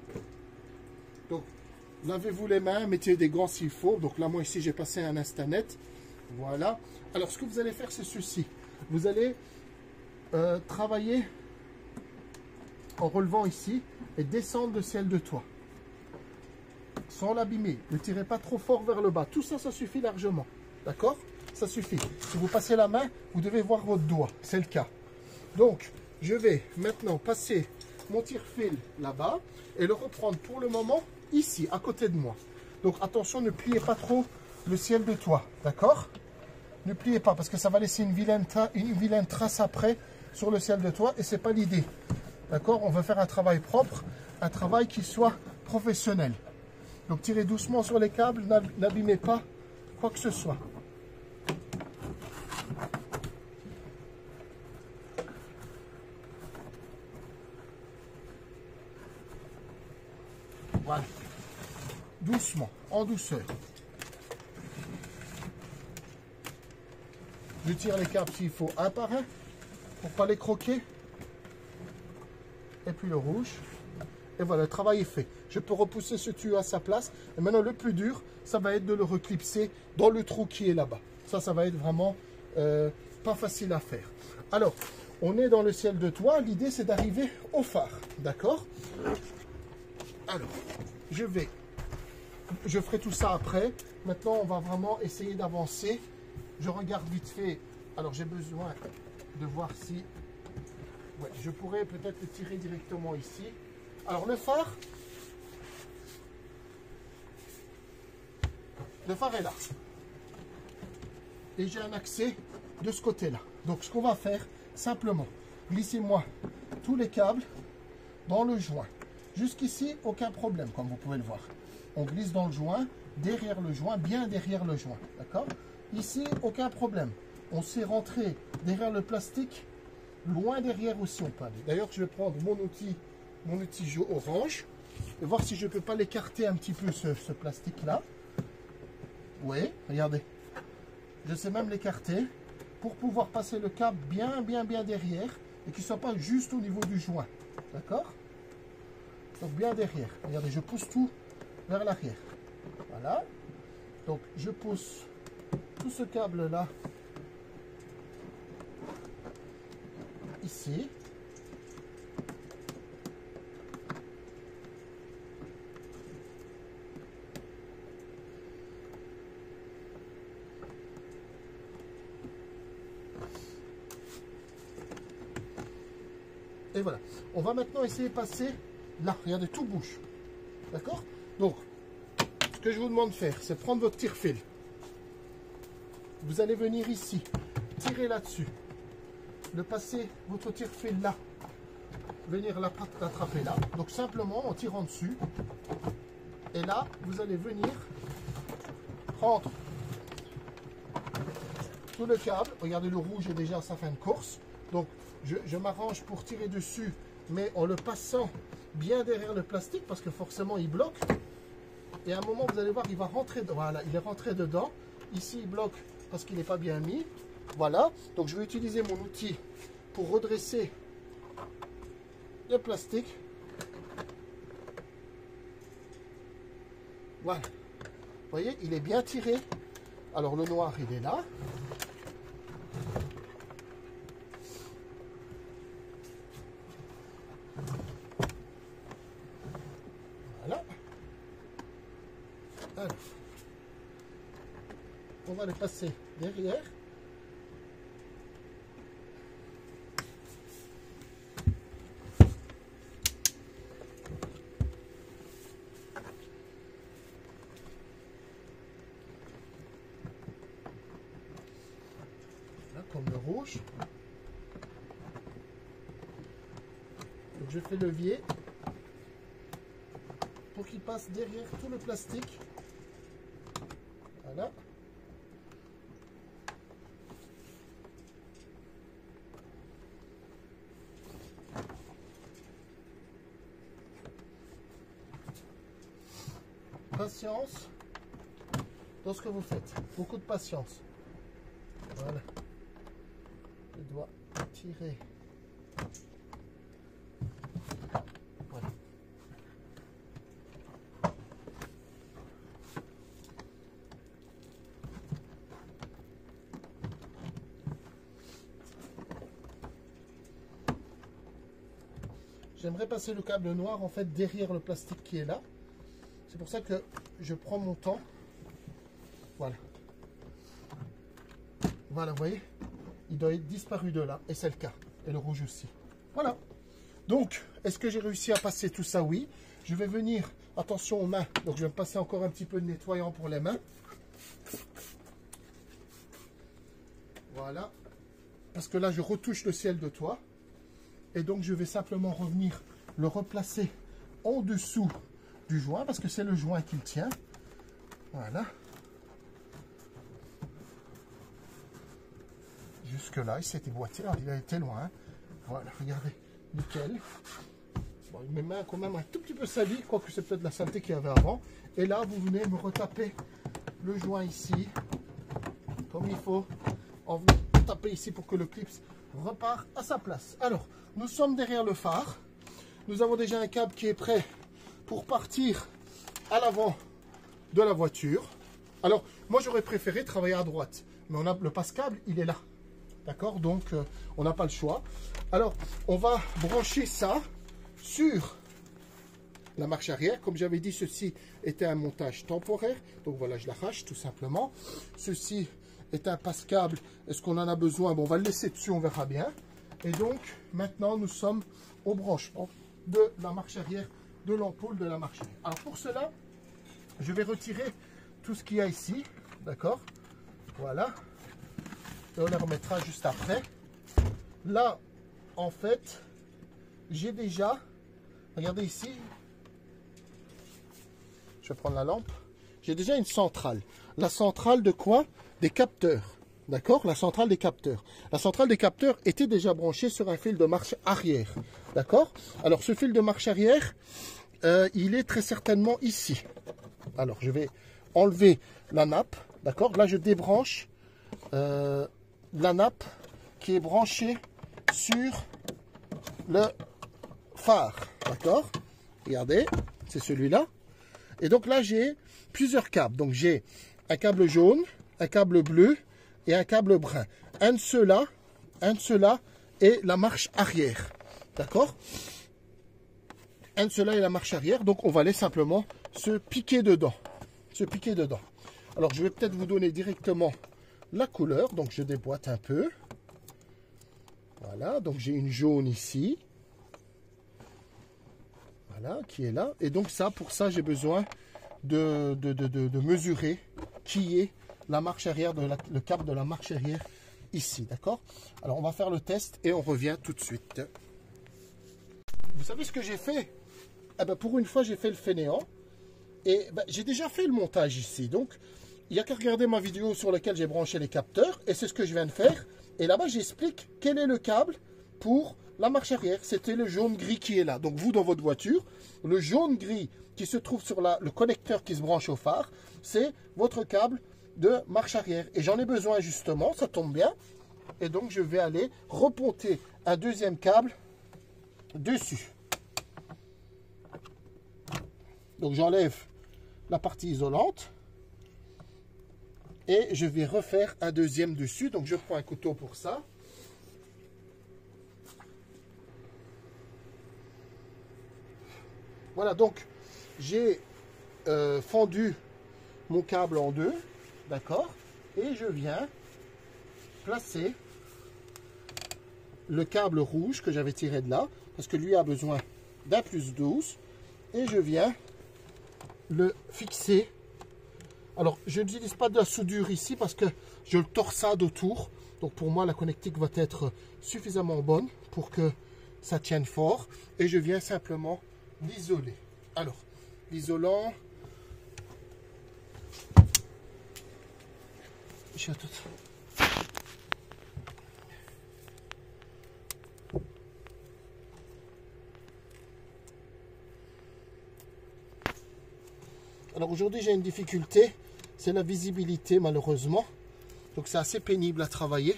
Donc, lavez-vous les mains, mettez des gants s'il faut. Donc là, moi, ici, j'ai passé un Instanet. Voilà. Alors, ce que vous allez faire, c'est ceci. Vous allez travailler en relevant ici et descendre le ciel de toit. Sans l'abîmer, ne tirez pas trop fort vers le bas. Tout ça, ça suffit largement. D'accord? Ça suffit. Si vous passez la main, vous devez voir votre doigt. C'est le cas. Donc, je vais maintenant passer mon tire-fil là-bas et le reprendre pour le moment ici, à côté de moi. Donc, attention, ne pliez pas trop le ciel de toit. D'accord? Ne pliez pas parce que ça va laisser une vilaine trace après sur le ciel de toit et ce n'est pas l'idée. D'accord? On veut faire un travail propre, un travail qui soit professionnel. Donc tirez doucement sur les câbles, n'abîmez pas quoi que ce soit. Voilà. Doucement, en douceur. Je tire les câbles s'il faut un par un pour ne pas les croquer. Et puis le rouge. Et voilà, le travail est fait. Je peux repousser ce tuyau à sa place. Et maintenant, le plus dur, ça va être de le reclipser dans le trou qui est là-bas. Ça va être vraiment pas facile à faire. Alors, on est dans le ciel de toit. L'idée, c'est d'arriver au phare. D'accord? Alors, je vais je ferai tout ça après. Maintenant, on va vraiment essayer d'avancer. Je regarde vite fait. Alors, j'ai besoin de voir si... Ouais, je pourrais peut-être le tirer directement ici. Alors, le phare est là. Et j'ai un accès de ce côté-là. Donc, ce qu'on va faire, simplement, glissez-moi tous les câbles dans le joint. Jusqu'ici, aucun problème, comme vous pouvez le voir. On glisse dans le joint, derrière le joint, bien derrière le joint. D'accord? Ici, aucun problème. On sait rentrer derrière le plastique, loin derrière aussi on peut aller. D'ailleurs, je vais prendre mon outil orange et voir si je ne peux pas l'écarter un petit peu ce plastique-là. Oui, regardez. Je sais même l'écarter pour pouvoir passer le câble bien derrière et qu'il ne soit pas juste au niveau du joint. D'accord? Donc bien derrière. Regardez, je pousse tout vers l'arrière. Voilà. Donc je pousse tout ce câble-là ici. Et voilà. On va maintenant essayer de passer là. Regardez, tout bouge. D'accord? Donc, ce que je vous demande de faire, c'est prendre votre tire-fil. Vous allez venir ici, tirer là-dessus, le passer votre tire-fil là, venir l'attraper là. Donc simplement en tirant dessus. Et là, vous allez venir prendre tout le câble. Regardez, le rouge est déjà à sa fin de course. Donc je m'arrange pour tirer dessus, mais en le passant bien derrière le plastique parce que forcément il bloque. Et à un moment, vous allez voir, il va rentrer. Voilà, il est rentré dedans. Ici, il bloque parce qu'il n'est pas bien mis. Voilà. Donc, je vais utiliser mon outil pour redresser le plastique. Voilà. Vous voyez, il est bien tiré. Alors, le noir, il est là. Voilà. Alors, on va le passer derrière. Là, comme le rouge. Donc, je fais levier pour qu'il passe derrière tout le plastique. Voilà. Patience dans ce que vous faites. Beaucoup de patience. Voilà. Je dois tirer. Voilà. J'aimerais passer le câble noir en fait derrière le plastique qui est là. C'est pour ça que je prends mon temps. Voilà. Voilà, vous voyez, il doit être disparu de là. Et c'est le cas. Et le rouge aussi. Voilà. Donc, est-ce que j'ai réussi à passer tout ça? Oui. Je vais venir, attention aux mains. Donc, je vais me passer encore un petit peu de nettoyant pour les mains. Voilà. Parce que là, je retouche le ciel de toit. Et donc, je vais simplement revenir le replacer en dessous du joint, parce que c'est le joint qui le tient. Voilà. Jusque là, il s'est déboîté. Alors, il a été loin. Voilà, regardez. Nickel. Bon, mes mains quand même un tout petit peu salies, quoique c'est peut-être la saleté qu'il y avait avant. Et là, vous venez me retaper le joint ici, comme il faut, en venant taper ici pour que le clip repart à sa place. Alors, nous sommes derrière le phare. Nous avons déjà un câble qui est prêt pour partir à l'avant de la voiture. Alors, moi, j'aurais préféré travailler à droite. Mais on a le passe-câble, il est là. D'accord? Donc, on n'a pas le choix. Alors, on va brancher ça sur la marche arrière. Comme j'avais dit, ceci était un montage temporaire. Donc voilà, je l'arrache tout simplement. Ceci est un passe-câble. Est-ce qu'on en a besoin? Bon, on va le laisser dessus, on verra bien. Et donc, maintenant, nous sommes au branchement de la marche arrière, de l'ampoule de la marche arrière. Alors pour cela, je vais retirer tout ce qu'il y a ici. D'accord? Voilà. Et on les remettra juste après. Là, en fait, j'ai déjà, regardez ici, je vais prendre la lampe, j'ai déjà une centrale. La centrale de quoi? Des capteurs. D'accord? La centrale des capteurs. La centrale des capteurs était déjà branchée sur un fil de marche arrière. D'accord? Alors, ce fil de marche arrière, il est très certainement ici. Alors, je vais enlever la nappe. D'accord? Là, je débranche la nappe qui est branchée sur le phare. D'accord? Regardez, c'est celui-là. Et donc là, j'ai plusieurs câbles. Donc, j'ai un câble jaune, un câble bleu et un câble brun. Un de ceux-là est la marche arrière. D'accord? Un de ceux-là est la marche arrière. Donc, on va aller simplement se piquer dedans. Alors, je vais peut-être vous donner directement la couleur. Donc, je déboîte un peu. Voilà. Donc, j'ai une jaune ici. Voilà, qui est là. Et donc, ça, pour ça, j'ai besoin de mesurer qui est la marche arrière, le câble de la marche arrière ici. D'accord? Alors, on va faire le test et on revient tout de suite. Vous savez ce que j'ai fait? Eh ben, pour une fois, j'ai fait le fainéant. Et ben, j'ai déjà fait le montage ici. Donc, il n'y a qu'à regarder ma vidéo sur laquelle j'ai branché les capteurs. Et c'est ce que je viens de faire. Et là-bas, j'explique quel est le câble pour la marche arrière. C'était le jaune-gris qui est là. Donc, vous, dans votre voiture, le jaune-gris qui se trouve sur le connecteur qui se branche au phare, c'est votre câble de marche arrière. Et j'en ai besoin justement, ça tombe bien. Et donc, je vais aller reponter un deuxième câble dessus. Donc, j'enlève la partie isolante. Et je vais refaire un deuxième dessus. Donc, je prends un couteau pour ça. Voilà, donc, j'ai fendu mon câble en deux. D'accord? Et je viens placer le câble rouge que j'avais tiré de là. Parce que lui a besoin d'un plus 12. Et je viens le fixer. Alors, je n'utilise pas de la soudure ici parce que je le torsade autour. Donc, pour moi, la connectique va être suffisamment bonne pour que ça tienne fort. Et je viens simplement l'isoler. Alors, l'isolant. Alors aujourd'hui j'ai une difficulté, c'est la visibilité malheureusement. Donc c'est assez pénible à travailler.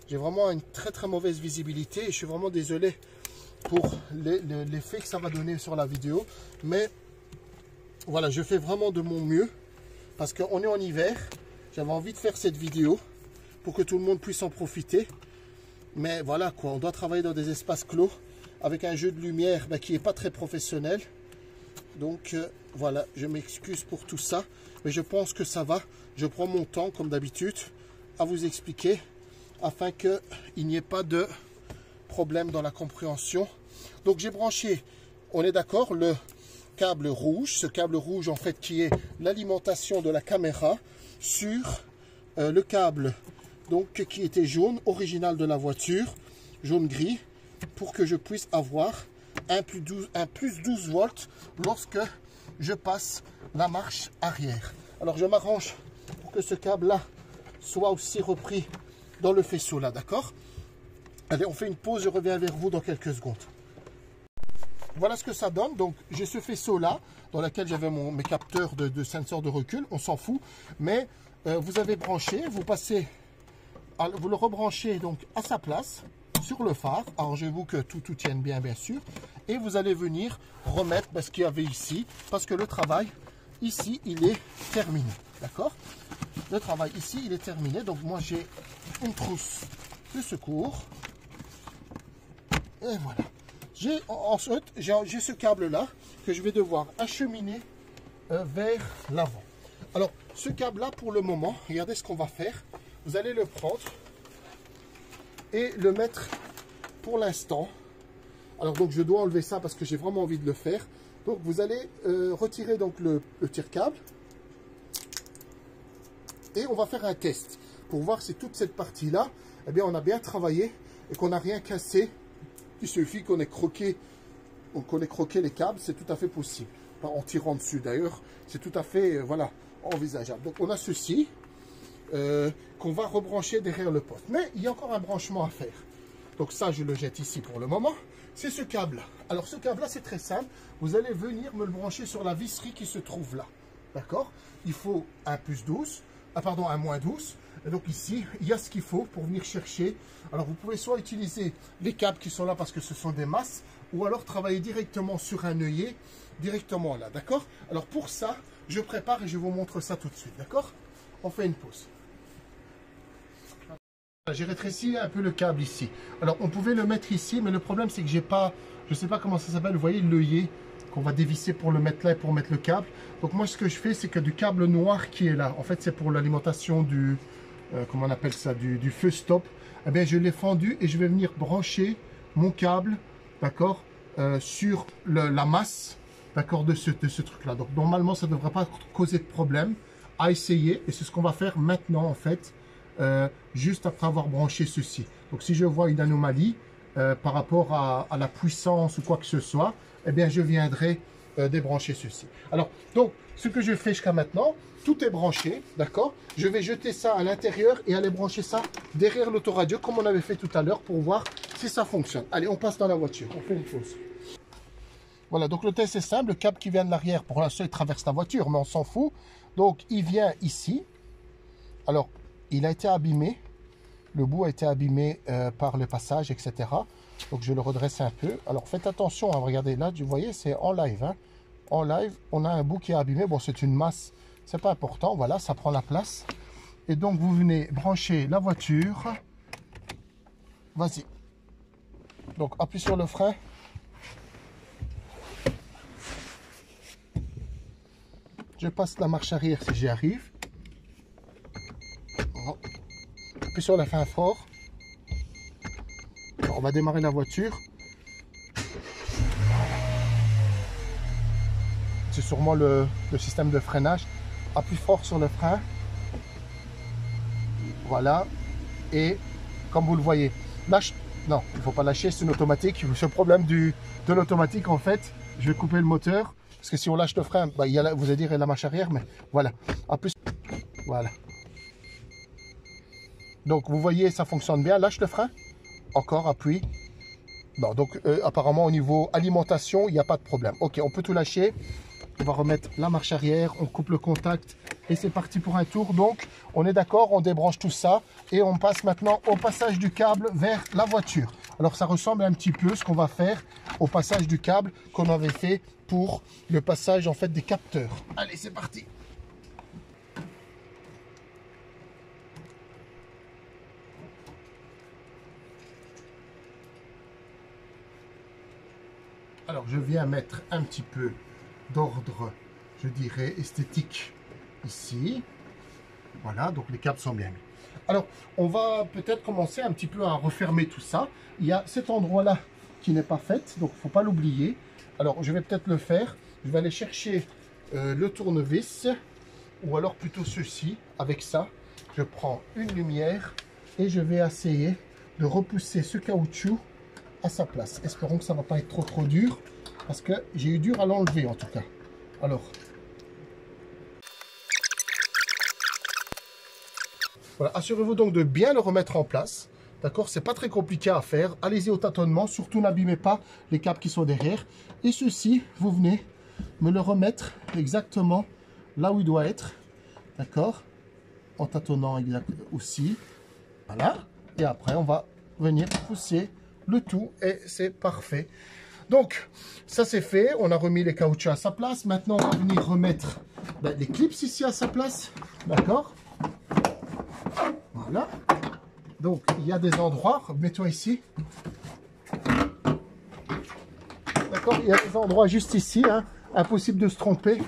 J'ai vraiment une très mauvaise visibilité et je suis vraiment désolé pour l'effet que ça va donner sur la vidéo. Mais voilà, je fais vraiment de mon mieux parce qu'on est en hiver. J'avais envie de faire cette vidéo pour que tout le monde puisse en profiter. Mais voilà quoi, on doit travailler dans des espaces clos avec un jeu de lumière qui n'est pas très professionnel. Donc voilà, je m'excuse pour tout ça. Mais je pense que ça va. Je prends mon temps comme d'habitude à vous expliquer afin qu'il n'y ait pas de problème dans la compréhension. Donc j'ai branché, on est d'accord, le câble rouge. Ce câble rouge en fait qui est l'alimentation de la caméra sur le câble donc qui était jaune, original de la voiture, jaune-gris, pour que je puisse avoir un plus 12 volts lorsque je passe la marche arrière. Alors je m'arrange pour que ce câble là soit aussi repris dans le faisceau là, d'accord? Allez, on fait une pause, je reviens vers vous dans quelques secondes. Voilà ce que ça donne. Donc j'ai ce faisceau là dans lequel j'avais mes capteurs de sensors de recul, on s'en fout, mais vous avez branché, vous le rebranchez donc à sa place sur le phare. Arrangez-vous que tout tienne bien sûr, et vous allez venir remettre ce qu'il y avait ici, parce que le travail ici il est terminé, d'accord? Le travail ici il est terminé. Donc moi j'ai une trousse de secours et voilà. Ensuite j'ai ce câble là que je vais devoir acheminer vers l'avant. Alors, ce câble-là, pour le moment, regardez ce qu'on va faire. Vous allez le prendre et le mettre pour l'instant. Alors, donc, je dois enlever ça parce que j'ai vraiment envie de le faire. Donc, vous allez retirer donc le tire-câble. Et on va faire un test pour voir si toute cette partie-là, eh bien, on a bien travaillé et qu'on n'a rien cassé. Il suffit qu'on ait croqué les câbles, c'est tout à fait possible. En tirant dessus d'ailleurs, c'est tout à fait voilà, envisageable. Donc on a ceci qu'on va rebrancher derrière le poste. Mais il y a encore un branchement à faire. Donc ça, je le jette ici pour le moment. C'est ce câble-là. Alors ce câble-là, c'est très simple. Vous allez venir me le brancher sur la visserie qui se trouve là. D'accord? Il faut un +12, pardon, un -12. Et donc ici, il y a ce qu'il faut pour venir chercher. Alors vous pouvez soit utiliser les câbles qui sont là parce que ce sont des masses, ou alors travailler directement sur un œillet, directement là, d'accord? Alors pour ça, je prépare et je vous montre ça tout de suite, d'accord? On fait une pause. J'ai rétréci un peu le câble ici. Alors on pouvait le mettre ici, mais le problème c'est que j'ai pas, je sais pas comment ça s'appelle, vous voyez l'œillet qu'on va dévisser pour le mettre là et pour mettre le câble. Donc moi ce que je fais, c'est que du câble noir qui est là, en fait c'est pour l'alimentation du, comment on appelle ça, du feu stop. Eh bien je l'ai fendu et je vais venir brancher mon câble, d'accord, sur la masse, d'accord, de ce truc là. Donc normalement ça ne devrait pas causer de problème à essayer, et c'est ce qu'on va faire maintenant en fait, juste après avoir branché ceci. Donc si je vois une anomalie par rapport à la puissance ou quoi que ce soit, eh bien je viendrai débrancher ceci. Alors donc ce que je fais jusqu'à maintenant, tout est branché, d'accord. Je vais jeter ça à l'intérieur et aller brancher ça derrière l'autoradio comme on avait fait tout à l'heure pour voir si ça fonctionne. Allez, on passe dans la voiture, on fait une pause. Voilà, donc le test est simple, le câble qui vient de l'arrière, pour l'instant il traverse la voiture, mais on s'en fout. Donc il vient ici. Alors il a été abîmé, le bout a été abîmé par le passage, etc. Donc je le redresse un peu. Alors faites attention, hein, regardez là, vous voyez, c'est en live. Hein. En live, on a un bout qui est abîmé. Bon, c'est une masse, c'est pas important. Voilà, ça prend la place. Et donc vous venez brancher la voiture. Vas-y. Donc appuie sur le frein. Je passe la marche arrière si j'y arrive. Oh. Appuie sur le frein fort. On va démarrer la voiture. C'est sûrement le système de freinage. Appuie fort sur le frein. Voilà. Et comme vous le voyez, lâche. Non, il ne faut pas lâcher, c'est une automatique. Ce problème de l'automatique, en fait, je vais couper le moteur. Parce que si on lâche le frein, bah, il y a vous allez dire la marche arrière, mais voilà. Appuie. Voilà. Donc vous voyez, ça fonctionne bien. Lâche le frein. Encore, appuie. Bon, donc apparemment au niveau alimentation, il n'y a pas de problème. Ok, on peut tout lâcher. On va remettre la marche arrière, on coupe le contact et c'est parti pour un tour. Donc on est d'accord, on débranche tout ça et on passe maintenant au passage du câble vers la voiture. Alors ça ressemble un petit peu ce qu'on va faire au passage du câble qu'on avait fait pour le passage en fait des capteurs. Allez, c'est parti. Alors je viens mettre un petit peu d'ordre, je dirais, esthétique ici. Voilà, donc les câbles sont bien mis. Alors, on va peut-être commencer un petit peu à refermer tout ça. Il y a cet endroit-là qui n'est pas fait, donc il ne faut pas l'oublier. Alors, je vais peut-être le faire. Je vais aller chercher le tournevis, ou alors plutôt ceci. Avec ça, je prends une lumière et je vais essayer de repousser ce caoutchouc à sa place. Espérons que ça ne va pas être trop dur, parce que j'ai eu dur à l'enlever en tout cas. Alors, voilà, assurez-vous donc de bien le remettre en place. D'accord, c'est pas très compliqué à faire. Allez-y au tâtonnement, surtout n'abîmez pas les câbles qui sont derrière. Et ceci, vous venez me le remettre exactement là où il doit être. D'accord, en tâtonnant exact aussi. Voilà, et après on va venir pousser le tout et c'est parfait. Donc ça c'est fait, on a remis les caoutchoucs à sa place. Maintenant on va venir remettre les clips ici à sa place, d'accord. Voilà, donc il y a des endroits, mets-toi ici, d'accord, il y a des endroits juste ici, hein, impossible de se tromper.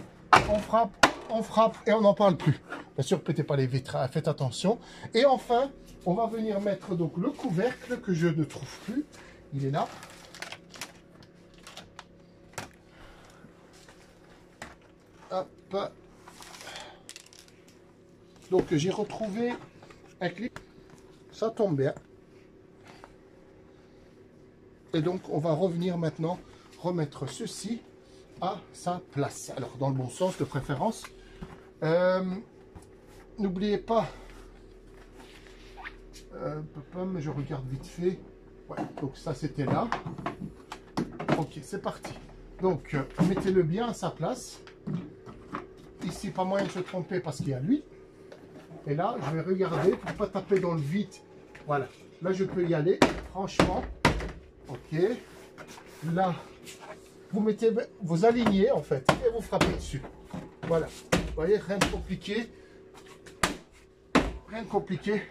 On frappe et on n'en parle plus. Bien sûr, pétez pas les vitres, hein, faites attention. Et enfin, on va venir mettre donc le couvercle que je ne trouve plus. Il est là. Hop. Donc j'ai retrouvé un clip. Ça tombe bien. Et donc on va revenir maintenant remettre ceci à sa place. Alors dans le bon sens de préférence. N'oubliez pas. Je regarde vite fait. Ouais, donc ça c'était là. Ok, c'est parti. Donc mettez-le bien à sa place. Ici, pas moyen de se tromper parce qu'il y a lui. Et là, je vais regarder pour ne pas taper dans le vide. Voilà. Là, je peux y aller. Franchement. Ok. Là, vous mettez, vous alignez en fait. Et vous frappez dessus. Voilà. Vous voyez, rien de compliqué. Rien de compliqué.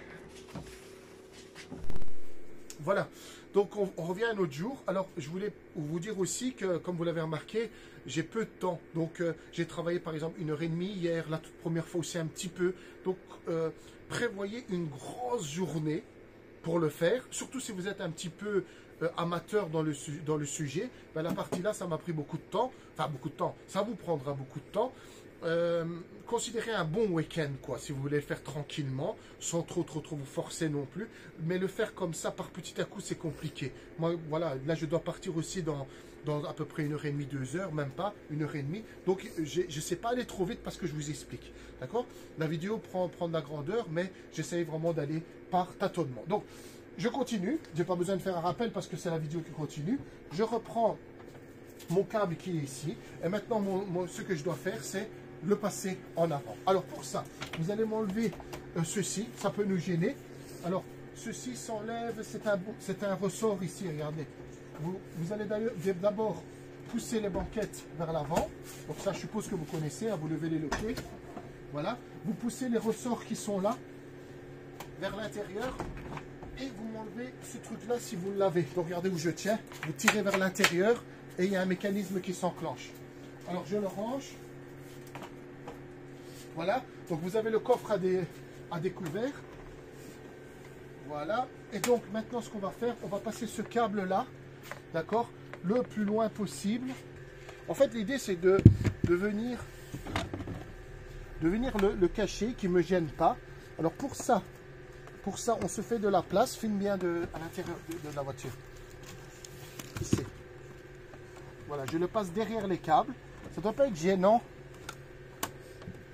Voilà. Donc on revient un autre jour. Alors je voulais vous dire aussi que, comme vous l'avez remarqué, j'ai peu de temps. Donc j'ai travaillé par exemple 1h30 hier, la toute première fois aussi un petit peu. Donc prévoyez une grosse journée pour le faire. Surtout si vous êtes un petit peu amateur dans le sujet. Ben, la partie là, ça m'a pris beaucoup de temps. Enfin beaucoup de temps, ça vous prendra beaucoup de temps. Considérez un bon week-end, quoi, si vous voulez le faire tranquillement, sans trop vous forcer non plus. Mais le faire comme ça, par petit à coup, c'est compliqué. Moi, voilà, là, je dois partir aussi dans à peu près 1h30, 2h, même pas 1h30. Donc, je ne sais pas aller trop vite parce que je vous explique. D'accord? La vidéo prend de la grandeur, mais j'essaye vraiment d'aller par tâtonnement. Donc, je continue. Je n'ai pas besoin de faire un rappel parce que c'est la vidéo qui continue. Je reprends mon câble qui est ici. Et maintenant, ce que je dois faire, c'est le passer en avant. Alors pour ça, vous allez m'enlever ceci, ça peut nous gêner. Alors ceci s'enlève, c'est un ressort ici, regardez. Vous allez d'abord pousser les banquettes vers l'avant. Donc ça, je suppose que vous connaissez, hein, vous levez les pieds. Voilà, vous poussez les ressorts qui sont là vers l'intérieur et vous m'enlevez ce truc-là si vous l'avez. Donc regardez où je tiens, vous tirez vers l'intérieur et il y a un mécanisme qui s'enclenche. Alors je le range. Voilà, donc vous avez le coffre à découvert. Voilà, et donc maintenant ce qu'on va faire, on va passer ce câble là, d'accord, le plus loin possible. En fait, l'idée c'est de venir le cacher, qui ne me gêne pas. Alors pour ça, on se fait de la place, filme bien à l'intérieur de la voiture. Ici. Voilà, je le passe derrière les câbles. Ça ne doit pas être gênant.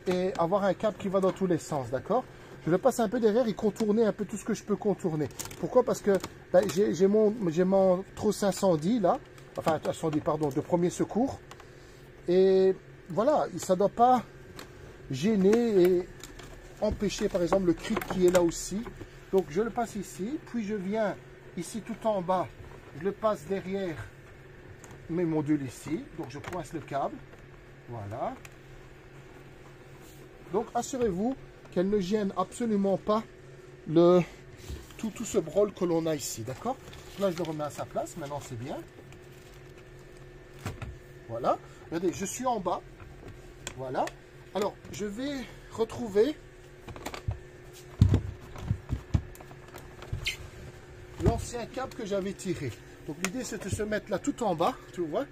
Et avoir un câble qui va dans tous les sens, d'accord? Je le passe un peu derrière et contourner un peu tout ce que je peux contourner. Pourquoi? Parce que ben, j'ai mon trousse incendie là, enfin incendie pardon, de premier secours. Et voilà, ça ne doit pas gêner et empêcher par exemple le cric qui est là aussi. Donc je le passe ici, puis je viens ici tout en bas, je le passe derrière mes modules ici. Donc je coince le câble, voilà. Donc assurez-vous qu'elle ne gêne absolument pas tout ce brol que l'on a ici, d'accord? Là je le remets à sa place, maintenant c'est bien. Voilà, regardez, je suis en bas, voilà. Alors je vais retrouver l'ancien câble que j'avais tiré. Donc l'idée c'est de se mettre là tout en bas, tu vois.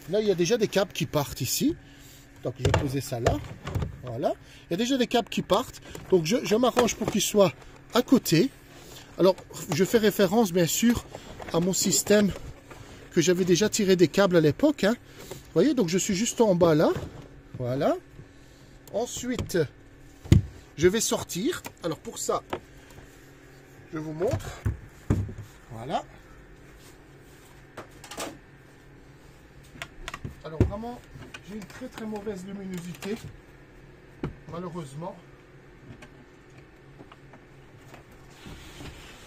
Là il y a déjà des câbles qui partent ici. Donc je vais poser ça là. Voilà, il y a déjà des câbles qui partent, donc je m'arrange pour qu'ils soient à côté. Alors, je fais référence bien sûr à mon système que j'avais déjà tiré des câbles à l'époque. Hein. Vous voyez, donc je suis juste en bas là. Voilà. Ensuite, je vais sortir. Alors pour ça, je vous montre. Voilà. Alors vraiment, j'ai une très mauvaise luminosité. Malheureusement.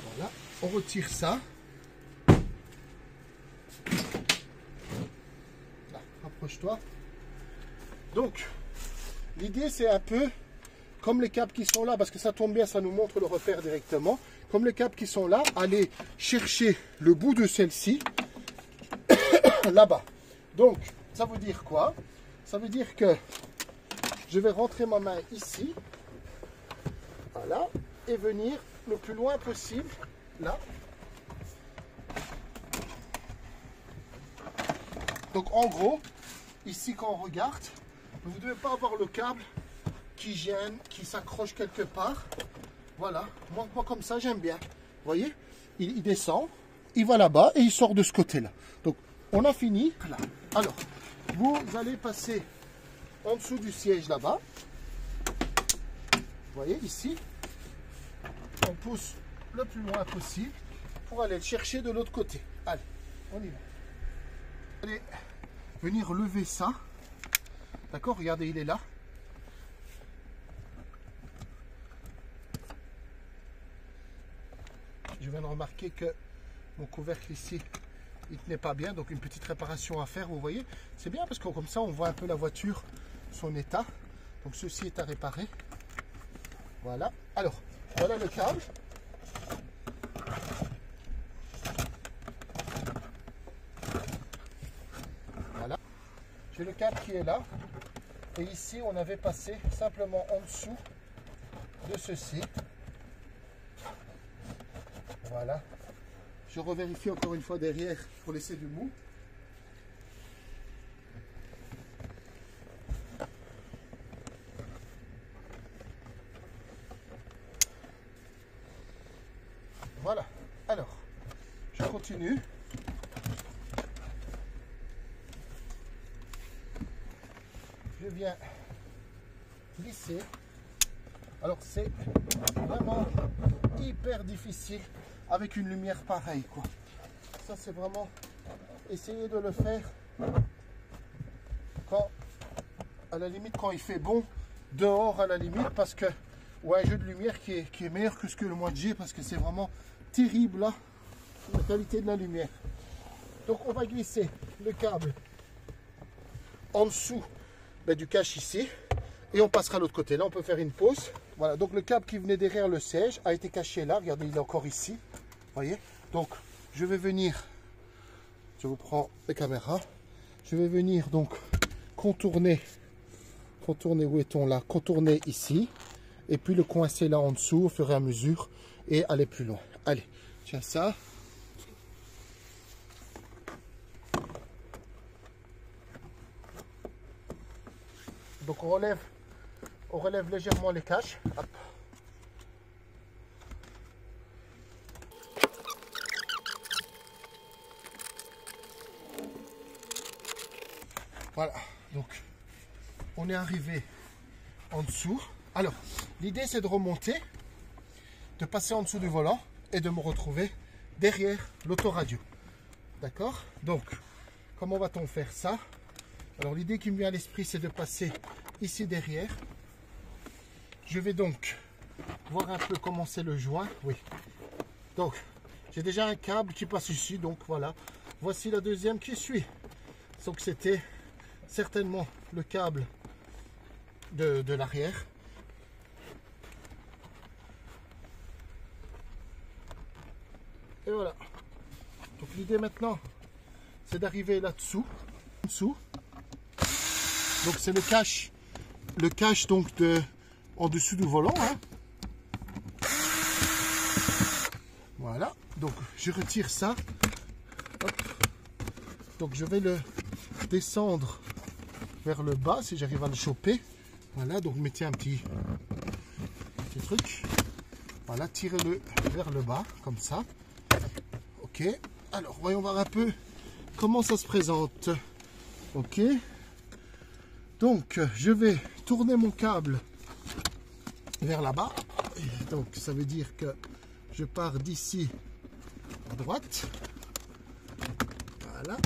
Voilà, on retire ça. Là, rapproche-toi. Donc, l'idée c'est un peu comme les câbles qui sont là, parce que ça tombe bien, ça nous montre le repère directement. Comme les câbles qui sont là, allez chercher le bout de celle-ci là-bas. Donc, ça veut dire quoi? Ça veut dire que je vais rentrer ma main ici, voilà, et venir le plus loin possible, là. Donc en gros, ici quand on regarde, vous ne devez pas avoir le câble qui gêne, qui s'accroche quelque part. Voilà, moi comme ça j'aime bien. Vous voyez, il descend, il va là-bas et il sort de ce côté-là. Donc on a fini là. Alors, vous allez passer en dessous du siège là-bas. Vous voyez ici, on pousse le plus loin possible pour aller le chercher de l'autre côté. Allez, on y va. Allez, venir lever ça. D'accord, regardez, il est là. Je viens de remarquer que mon couvercle ici, il tenait pas bien, donc une petite réparation à faire, vous voyez. C'est bien parce que comme ça, on voit un peu la voiture, son état. Donc ceci est à réparer. Voilà. Alors, voilà le câble. Voilà. J'ai le câble qui est là. Et ici, on avait passé simplement en dessous de ceci. Voilà. Je revérifie encore une fois derrière pour laisser du mou. Voilà. Alors, je continue. Je viens glisser. Alors c'est vraiment hyper difficile avec une lumière pareille, quoi. Ça c'est vraiment essayer de le faire quand, à la limite, quand il fait bon dehors, à la limite, parce que ou un jeu de lumière qui est meilleur que ce que le mois de G, parce que c'est vraiment terrible là, la qualité de la lumière. Donc on va glisser le câble en dessous du cache ici et on passera à l'autre côté. Là on peut faire une pause. Voilà, donc le câble qui venait derrière le siège a été caché là. Regardez, il est encore ici. Voyez, donc je vais venir, je vous prends les caméras, je vais venir donc contourner où est-on là, contourner ici et puis le coincer là en dessous au fur et à mesure et aller plus loin. Allez, tiens ça. Donc on relève légèrement les caches. Hop. Voilà, donc on est arrivé en dessous. Alors, l'idée c'est de remonter, de passer en dessous du volant et de me retrouver derrière l'autoradio. D'accord? Donc, comment va-t-on faire ça? Alors, l'idée qui me vient à l'esprit, c'est de passer ici derrière. Je vais donc voir un peu comment c'est le joint. Oui. Donc, j'ai déjà un câble qui passe ici. Donc, voilà. Voici la deuxième qui suit. Donc, c'était certainement le câble de l'arrière. Et voilà. Donc, l'idée maintenant, c'est d'arriver là-dessous. En dessous. Donc, c'est le cache donc en dessous du volant. Hein. Voilà. Donc, je retire ça. Hop. Donc, je vais le descendre vers le bas si j'arrive à le choper. Voilà, donc mettez un petit truc. Voilà, tirez-le vers le bas, comme ça. Ok. Alors, voyons voir un peu comment ça se présente. Ok. Donc, je vais tourner mon câble vers là-bas. Donc, ça veut dire que je pars d'ici à droite. Voilà.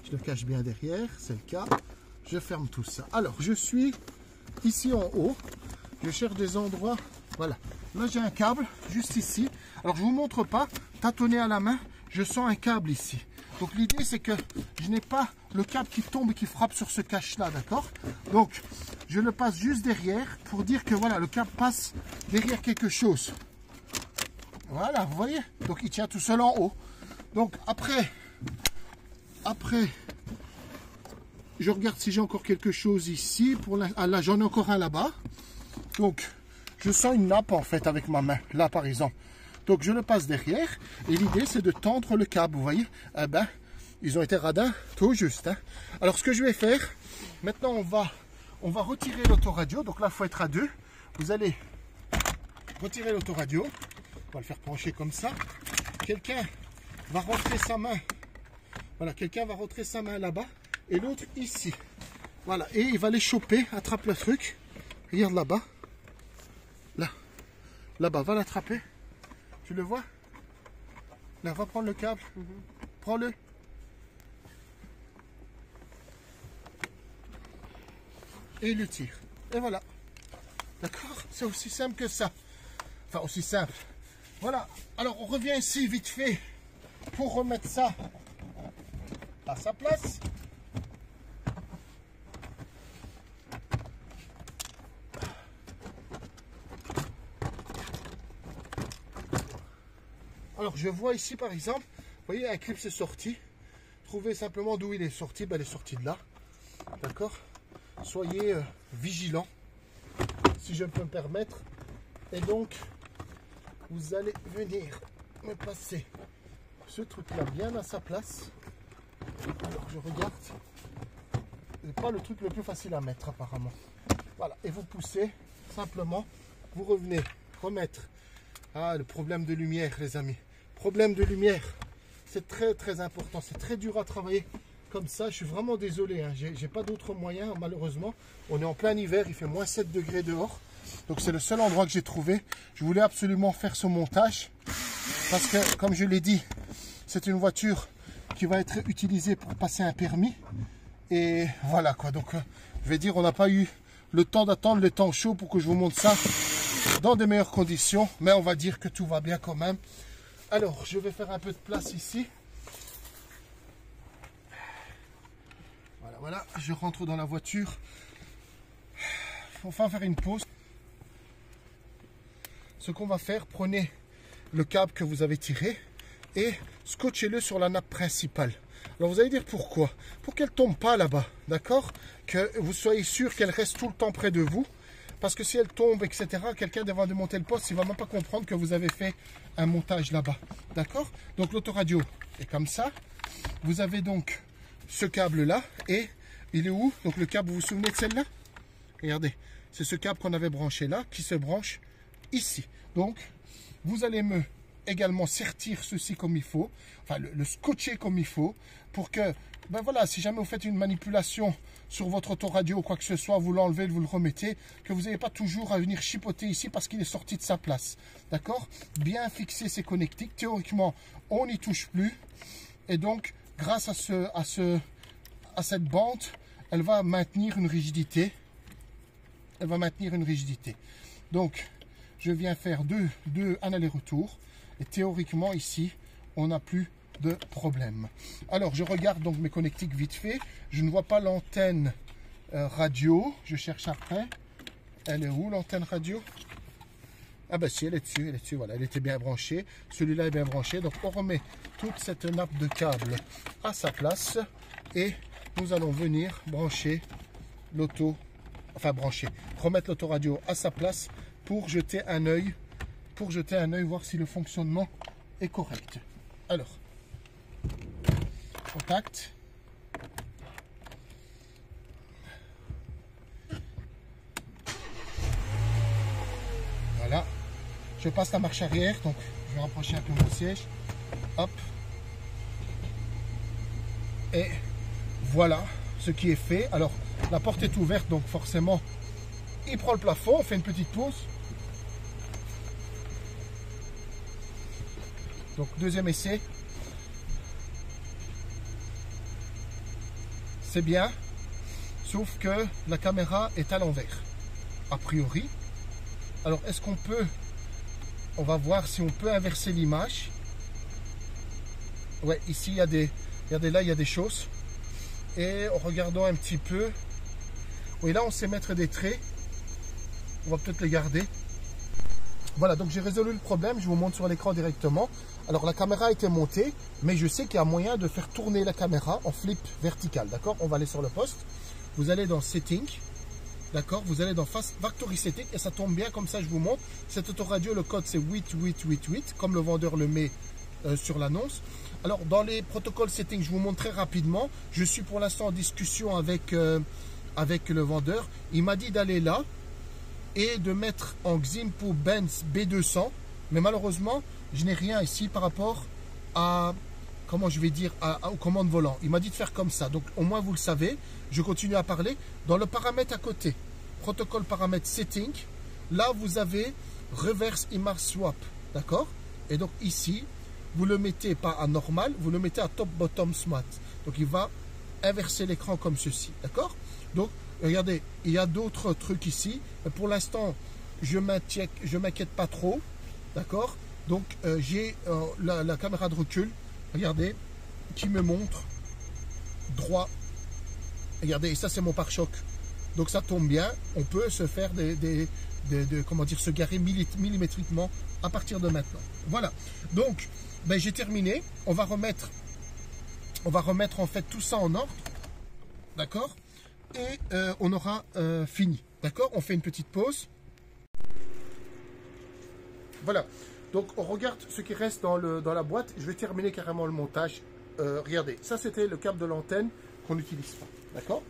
Je le cache bien derrière, c'est le cas. Je ferme tout ça. Alors, je suis ici en haut. Je cherche des endroits. Voilà. Là, j'ai un câble juste ici. Alors, je ne vous montre pas. Tâtonnez à la main. Je sens un câble ici. Donc, l'idée, c'est que je n'ai pas le câble qui tombe et qui frappe sur ce cache-là. D'accord? Donc, je le passe juste derrière pour dire que, voilà, le câble passe derrière quelque chose. Voilà, vous voyez? Donc, il tient tout seul en haut. Donc, après je regarde si j'ai encore quelque chose ici. Ah, là, j'en ai encore un là-bas. Donc, je sens une nappe en fait avec ma main, là par exemple. Donc, je le passe derrière. Et l'idée, c'est de tendre le câble, vous voyez. Eh ben, ils ont été radins tout juste. Hein. Alors, ce que je vais faire, maintenant, on va retirer l'autoradio. Donc là, il faut être à deux. Vous allez retirer l'autoradio. On va le faire pencher comme ça. Quelqu'un va rentrer sa main. Voilà, quelqu'un va rentrer sa main là-bas. Et l'autre ici. Voilà, et il va les choper. Attrape le truc. Regarde là-bas. Là. Là-bas, va l'attraper. Tu le vois? Là, va prendre le câble. Prends-le. Et il le tire. Et voilà. D'accord? C'est aussi simple que ça. Enfin, aussi simple. Voilà. Alors, on revient ici vite fait pour remettre ça à sa place. Alors, je vois ici, par exemple, vous voyez, un clip s'est sorti. Trouvez simplement d'où il est sorti. Ben, il est sorti de là. D'accord? Soyez vigilants, si je peux me permettre. Et donc, vous allez venir me passer ce truc-là bien à sa place. Alors, je regarde. C'est pas le truc le plus facile à mettre, apparemment. Voilà. Et vous poussez, simplement. Vous revenez remettre. Ah, le problème de lumière, les amis. Problème de lumière. C'est très, très important. C'est très dur à travailler comme ça. Je suis vraiment désolé. Hein. J'ai pas d'autre moyen, malheureusement. On est en plein hiver. Il fait moins 7 degrés dehors. Donc, c'est le seul endroit que j'ai trouvé. Je voulais absolument faire ce montage. Parce que, comme je l'ai dit, c'est une voiture qui va être utilisée pour passer un permis. Et voilà quoi. Donc, je vais dire, on n'a pas eu le temps d'attendre le temps chaud pour que je vous montre ça dans de meilleures conditions. Mais on va dire que tout va bien quand même. Alors, je vais faire un peu de place ici. Voilà, voilà. Je rentre dans la voiture. Enfin, faire une pause. Ce qu'on va faire, prenez le câble que vous avez tiré et scotchez-le sur la nappe principale. Alors, vous allez dire pourquoi? Pour qu'elle ne tombe pas là-bas, d'accord? Que vous soyez sûr qu'elle reste tout le temps près de vous. Parce que si elle tombe, etc., quelqu'un devra démonter le poste, il ne va même pas comprendre que vous avez fait un montage là-bas. D'accord? Donc l'autoradio est comme ça. Vous avez donc ce câble-là. Et il est où? Donc le câble, vous vous souvenez de celle-là? Regardez, c'est ce câble qu'on avait branché là, qui se branche ici. Donc, vous allez également sertir ceci comme il faut. Enfin, le scotcher comme il faut. Pour que, ben voilà, si jamais vous faites une manipulation sur votre autoradio ou quoi que ce soit, vous l'enlevez, vous le remettez, que vous n'ayez pas toujours à venir chipoter ici parce qu'il est sorti de sa place. D'accord? Bien fixer ces connectiques. Théoriquement, on n'y touche plus. Et donc, grâce à cette bande, elle va maintenir une rigidité. Elle va maintenir une rigidité. Donc, je viens faire un aller-retour. Et théoriquement, ici, on n'a plus de problème. Alors, je regarde donc mes connectiques vite fait. Je ne vois pas l'antenne radio. Je cherche après. Elle est où, l'antenne radio? Ah ben si, elle est dessus, voilà, elle était bien branchée. Celui-là est bien branché. Donc, on remet toute cette nappe de câble à sa place. Et nous allons venir brancher remettre l'autoradio à sa place pour jeter un œil, voir si le fonctionnement est correct. Alors, contact. Voilà. Je passe la marche arrière, donc je vais rapprocher un peu mon siège. Hop. Et voilà ce qui est fait. Alors, la porte est ouverte, donc forcément, il prend le plafond. On fait une petite pause. Donc, deuxième essai. C'est bien, sauf que la caméra est à l'envers, a priori. Alors, est-ce qu'on peut... On va voir si on peut inverser l'image. Ouais, ici, il y a des... Regardez là, il y a des choses. Et en regardant un petit peu... Oui, là, on sait mettre des traits. On va peut-être les garder. Voilà, donc j'ai résolu le problème, je vous montre sur l'écran directement. Alors la caméra a été montée, mais je sais qu'il y a moyen de faire tourner la caméra en flip vertical, d'accord? On va aller sur le poste. Vous allez dans Setting, d'accord? Vous allez dans Factory Setting et ça tombe bien, comme ça je vous montre. Cette autoradio, le code c'est 8888, comme le vendeur le met sur l'annonce. Alors dans les protocoles Setting, je vous montre très rapidement. Je suis pour l'instant en discussion avec le vendeur. Il m'a dit d'aller là et de mettre en Ximpou Benz B200, mais malheureusement je n'ai rien ici par rapport à, comment je vais dire, aux commandes volant. Il m'a dit de faire comme ça, donc au moins vous le savez. Je continue à parler. Dans le paramètre à côté, protocole paramètre setting, là vous avez reverse image swap, d'accord? Et donc ici vous le mettez pas à normal, vous le mettez à top bottom smart, donc il va inverser l'écran comme ceci, d'accord? Donc regardez, il y a d'autres trucs ici, mais pour l'instant, je ne m'inquiète pas trop, d'accord? Donc, j'ai la caméra de recul, regardez, qui me montre droit. Regardez, et ça, c'est mon pare-choc. Donc, ça tombe bien, on peut se faire comment dire, se garer millimétriquement à partir de maintenant. Voilà, donc, ben, j'ai terminé. On va remettre en fait tout ça en ordre, d'accord? Et on aura fini, d'accord? On fait une petite pause. Voilà, donc on regarde ce qui reste dans la boîte. Je vais terminer carrément le montage. Regardez, ça c'était le câble de l'antenne qu'on n'utilise pas, d'accord?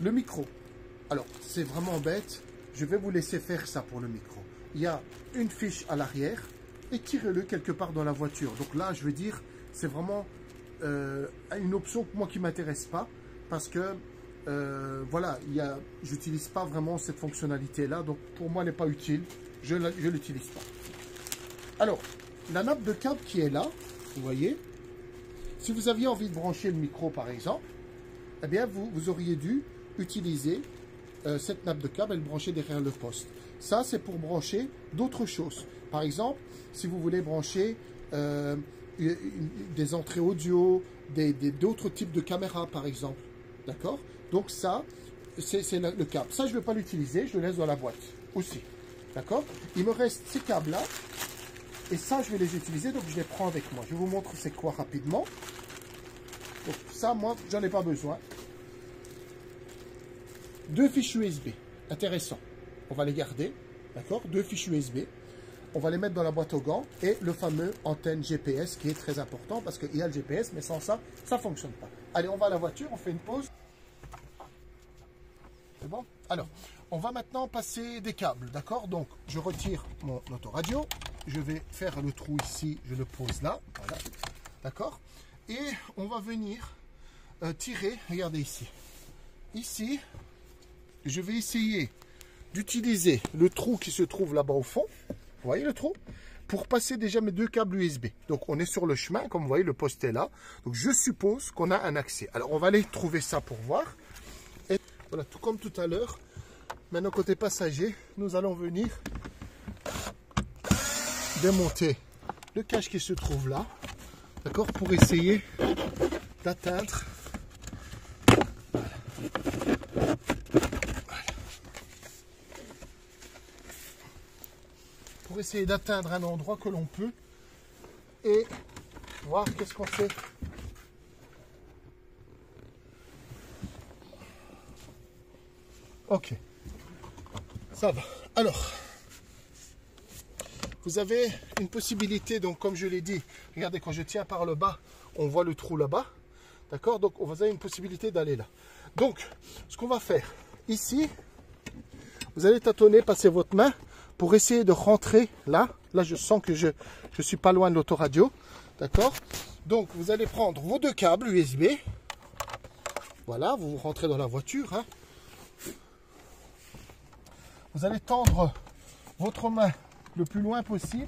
Le micro, alors c'est vraiment bête. Je vais vous laisser faire ça pour le micro. Il y a une fiche à l'arrière et tirez-le quelque part dans la voiture. Donc là, je veux dire, c'est vraiment une option moi qui ne m'intéresse pas parce que voilà, j'utilise pas vraiment cette fonctionnalité là, donc pour moi elle n'est pas utile, je l'utilise pas. Alors, la nappe de câble qui est là, vous voyez, si vous aviez envie de brancher le micro par exemple, eh bien vous auriez dû utiliser cette nappe de câble et le brancher derrière le poste. Ça c'est pour brancher d'autres choses. Par exemple, si vous voulez brancher des entrées audio, d'autres types de caméras par exemple, d'accord? Donc ça, c'est le câble. Ça, je ne vais pas l'utiliser, je le laisse dans la boîte aussi. D'accord? Il me reste ces câbles-là. Et ça, je vais les utiliser, donc je les prends avec moi. Je vous montre c'est quoi rapidement. Donc ça, moi, j'en ai pas besoin. 2 fiches USB. Intéressant. On va les garder. D'accord? 2 fiches USB. On va les mettre dans la boîte aux gants. Et le fameux antenne GPS qui est très important parce qu'il y a le GPS, mais sans ça, ça ne fonctionne pas. Allez, on va à la voiture, on fait une pause. C'est bon? Alors, on va maintenant passer des câbles, d'accord? Donc, je retire mon autoradio. Je vais faire le trou ici, je le pose là, voilà, d'accord? Et on va venir tirer, regardez ici. Ici, je vais essayer d'utiliser le trou qui se trouve là-bas au fond. Vous voyez le trou? Pour passer déjà mes 2 câbles USB. Donc, on est sur le chemin, comme vous voyez, le poste est là. Donc, je suppose qu'on a un accès. Alors, on va aller trouver ça pour voir. Et voilà, tout comme tout à l'heure, maintenant côté passager, nous allons venir démonter le cache qui se trouve là, d'accord, pour essayer d'atteindre un endroit que l'on peut et voir qu'est-ce qu'on fait. Ok, ça va. Alors, vous avez une possibilité, donc comme je l'ai dit, regardez, quand je tiens par le bas, on voit le trou là-bas, d'accord? Donc vous avez une possibilité d'aller là. Donc, ce qu'on va faire, ici, vous allez tâtonner, passer votre main pour essayer de rentrer là. Là, je sens que je suis pas loin de l'autoradio, d'accord? Donc, vous allez prendre vos 2 câbles USB. Voilà, vous rentrez dans la voiture, hein. Vous allez tendre votre main le plus loin possible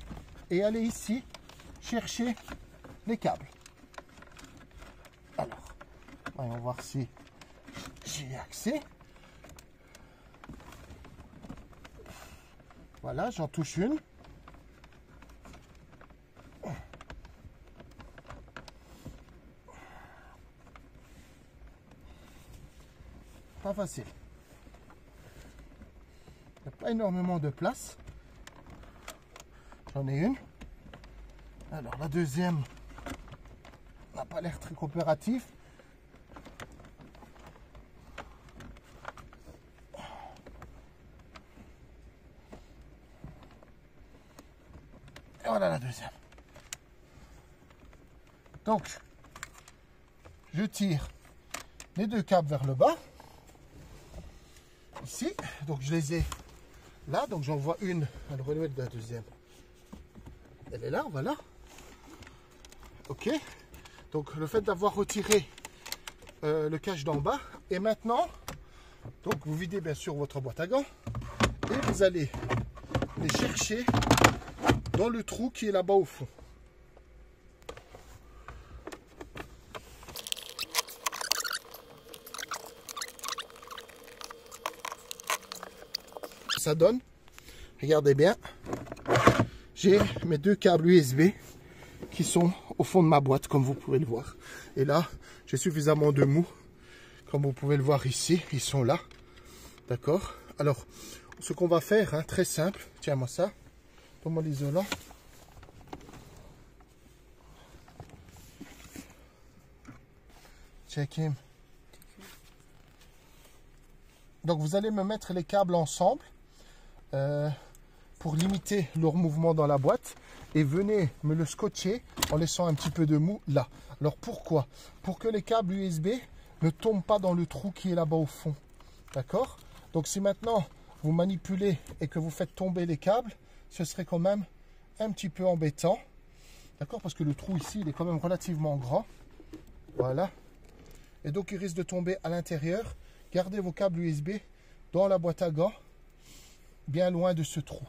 et aller ici chercher les câbles. Alors, voyons voir si j'ai accès. Voilà, j'en touche une. Pas facile. Il n'y a pas énormément de place. J'en ai une. Alors la deuxième n'a pas l'air très coopératif. Et voilà la deuxième. Donc, je tire les deux câbles vers le bas. Ici, donc je les ai là. Donc j'en vois une à le relevé de la deuxième. Elle est là, voilà. Ok. Donc le fait d'avoir retiré le cache d'en bas. Et maintenant, donc vous videz bien sûr votre boîte à gants. Et vous allez les chercher dans le trou qui est là-bas au fond. Ça donne, regardez bien, j'ai mes deux câbles USB qui sont au fond de ma boîte comme vous pouvez le voir. Et là, j'ai suffisamment de mou, comme vous pouvez le voir ici, ils sont là. D'accord? Alors, ce qu'on va faire, hein, très simple, tiens-moi ça, donne-moi l'isolant. Check him. Donc vous allez me mettre les câbles ensemble pour limiter leur mouvement dans la boîte et venez me le scotcher en laissant un petit peu de mou là. Alors pourquoi? Pour que les câbles USB ne tombent pas dans le trou qui est là-bas au fond. D'accord? Donc si maintenant vous manipulez et que vous faites tomber les câbles, ce serait quand même un petit peu embêtant. D'accord? Parce que le trou ici, il est quand même relativement grand. Voilà. Et donc il risque de tomber à l'intérieur. Gardez vos câbles USB dans la boîte à gants, bien loin de ce trou.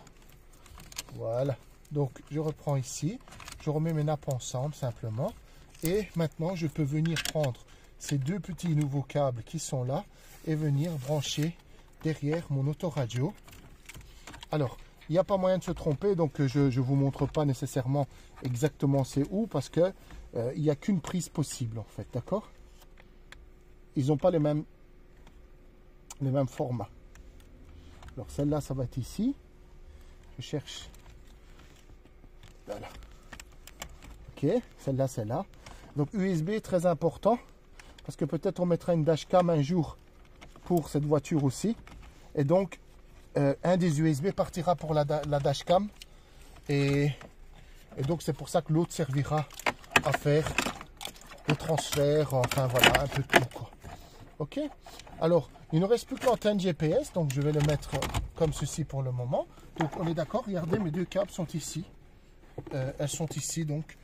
Voilà. Donc je reprends ici. Je remets mes nappes ensemble simplement. Et maintenant je peux venir prendre ces deux petits nouveaux câbles qui sont là et venir brancher derrière mon autoradio. Alors, il n'y a pas moyen de se tromper, donc je ne vous montre pas nécessairement exactement c'est où, parce que il n'y a qu'une prise possible en fait, d'accord? Ils n'ont pas les mêmes formats. Alors celle-là, ça va être ici. Je cherche. Voilà. Ok, celle-là, c'est là. Donc USB, très important, parce que peut-être on mettra une dashcam un jour pour cette voiture aussi. Et donc, un des USB partira pour la dashcam. Et donc, c'est pour ça que l'autre servira à faire le transfert, enfin voilà, un peu tout, quoi. Ok. Alors, il ne reste plus que l'antenne GPS, donc je vais le mettre comme ceci pour le moment. Donc, on est d'accord, regardez, mes deux câbles sont ici. Elles sont ici, donc,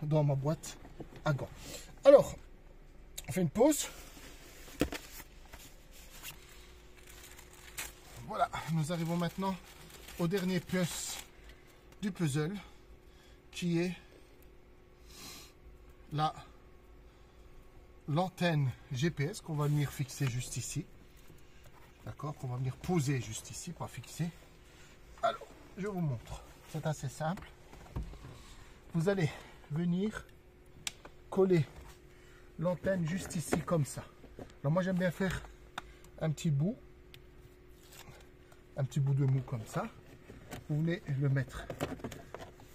dans ma boîte à gants. Alors, on fait une pause. Voilà, nous arrivons maintenant au dernier pièce du puzzle, qui est l'antenne GPS qu'on va venir fixer juste ici. D'accord, qu'on va venir poser juste ici, pas fixer. Alors, je vous montre. C'est assez simple. Vous allez venir coller l'antenne juste ici, comme ça. Alors moi, j'aime bien faire un petit bout de mou comme ça. Vous voulez le mettre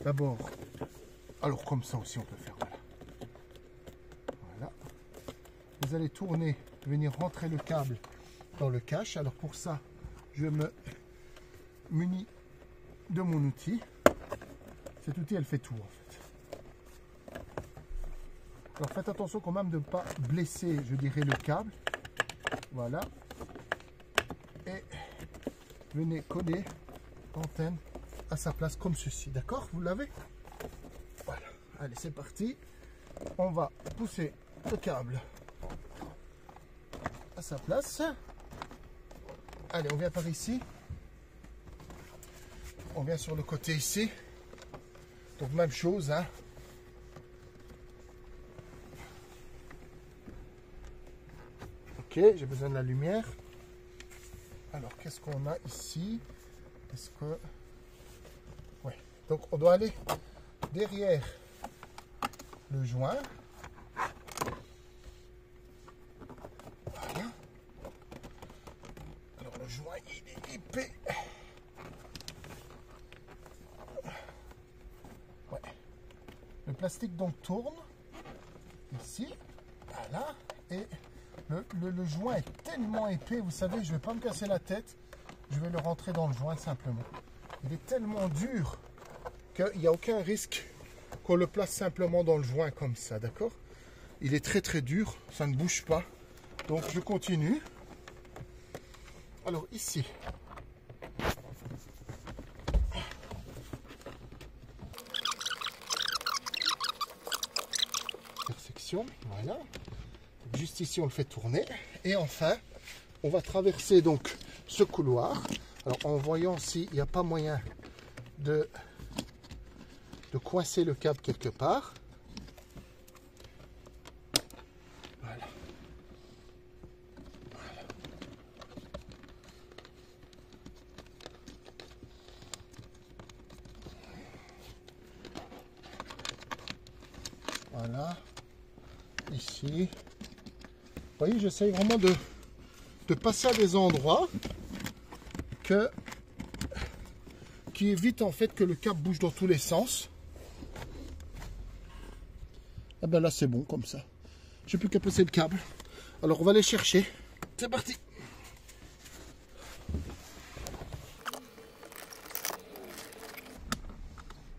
d'abord, alors comme ça aussi on peut faire, voilà. Voilà. Vous allez tourner, venir rentrer le câble dans le cache. Alors pour ça, je me munis de mon outil. Cet outil, elle fait tout en fait. Alors faites attention quand même de ne pas blesser, je dirais, le câble. Voilà. Et venez coller l'antenne à sa place comme ceci. D'accord? Vous l'avez? Voilà. Allez, c'est parti. On va pousser le câble à sa place. Allez, on vient par ici. On vient sur le côté ici. Donc même chose, hein. Ok, j'ai besoin de la lumière. Alors, qu'est-ce qu'on a ici? Est-ce que... Oui, donc on doit aller derrière le joint. Voilà. Alors, le joint, il est épais. plastique donc tourne ici, voilà, et le joint est tellement épais, vous savez, je ne vais pas me casser la tête, je vais le rentrer dans le joint simplement. Il est tellement dur qu'il n'y a aucun risque qu'on le place simplement dans le joint comme ça, d'accord? Il est très très dur, ça ne bouge pas, donc je continue. Alors ici, intersection, voilà. Juste ici on le fait tourner et enfin on va traverser donc ce couloir. Alors en voyant s'il n'y a pas moyen de coincer le câble quelque part. Voilà. Voilà. Ici. Vous voyez, j'essaye vraiment de passer à des endroits qui évitent en fait que le câble bouge dans tous les sens. Et bien là c'est bon comme ça. J'ai plus qu'à passer le câble. Alors on va aller chercher. C'est parti.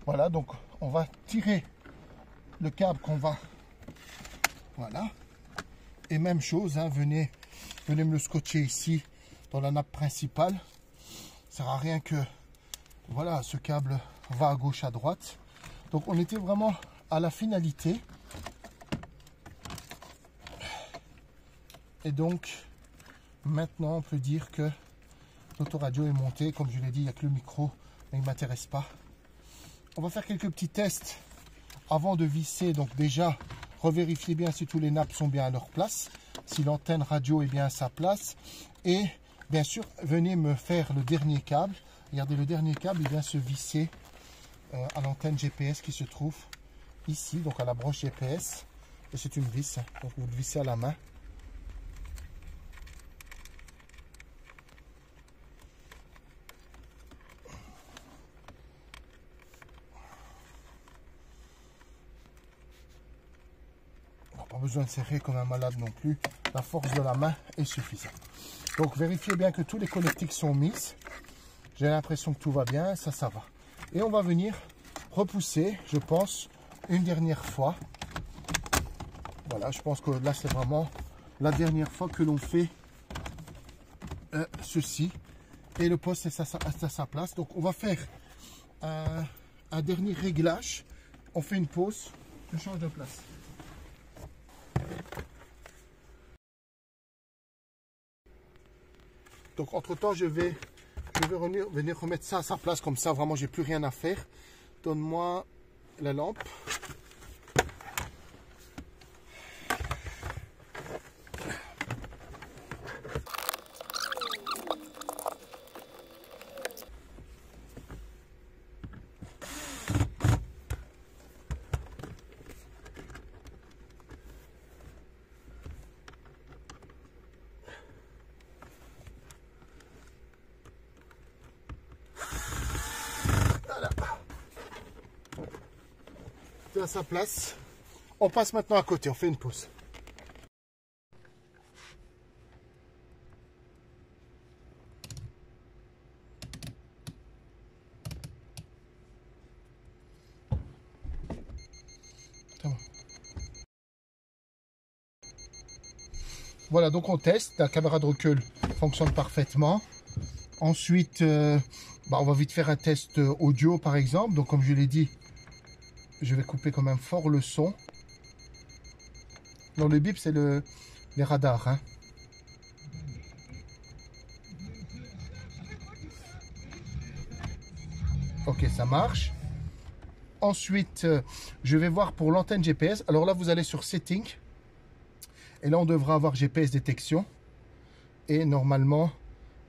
Voilà, donc on va tirer le câble qu'on va. Voilà. Et même chose, hein, venez me le scotcher ici dans la nappe principale. Ça sert à rien que voilà, ce câble va à gauche, à droite. Donc on était vraiment à la finalité. Et donc maintenant on peut dire que l'autoradio est monté. Comme je l'ai dit, il n'y a que le micro, mais il ne m'intéresse pas. On va faire quelques petits tests avant de visser. Donc déjà, revérifier bien si tous les nappes sont bien à leur place, si l'antenne radio est bien à sa place. Et bien sûr, venez me faire le dernier câble. Regardez, le dernier câble, il vient se visser à l'antenne GPS qui se trouve ici, donc à la broche GPS. Et c'est une vis, donc vous le vissez à la main. Pas besoin de serrer comme un malade non plus. La force de la main est suffisante. Donc vérifiez bien que tous les connectiques sont mises. J'ai l'impression que tout va bien, ça va. Et on va venir repousser, je pense, une dernière fois. Voilà, je pense que là c'est vraiment la dernière fois que l'on fait ceci. Et le poste est à sa place. Donc on va faire un dernier réglage. On fait une pause, je change de place. Donc entre temps je vais venir remettre ça à sa place, comme ça vraiment j'ai plus rien à faire. Donne-moi la lampe. À sa place. On passe maintenant à côté, on fait une pause. Voilà, donc on teste, la caméra de recul fonctionne parfaitement. Ensuite, on va vite faire un test audio par exemple. Donc comme je l'ai dit, je vais couper quand même fort le son. Non, le bip, c'est les radars. Hein. Ok, ça marche. Ensuite, je vais voir pour l'antenne GPS. Alors là, vous allez sur Setting. Et là, on devra avoir GPS détection. Et normalement,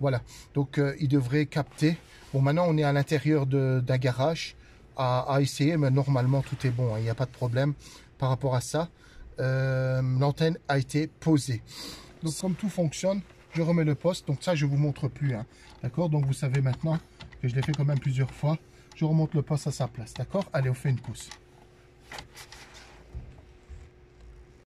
voilà. Donc, il devrait capter. Bon, maintenant, on est à l'intérieur d'un garage. À essayer, mais normalement tout est bon, hein, il n'y a pas de problème par rapport à ça. L'antenne a été posée. Donc comme tout fonctionne, je remets le poste. Donc ça je vous montre plus, hein, d'accord? Donc vous savez maintenant que je l'ai fait quand même plusieurs fois. Je remonte le poste à sa place, d'accord? Allez, on fait une pause.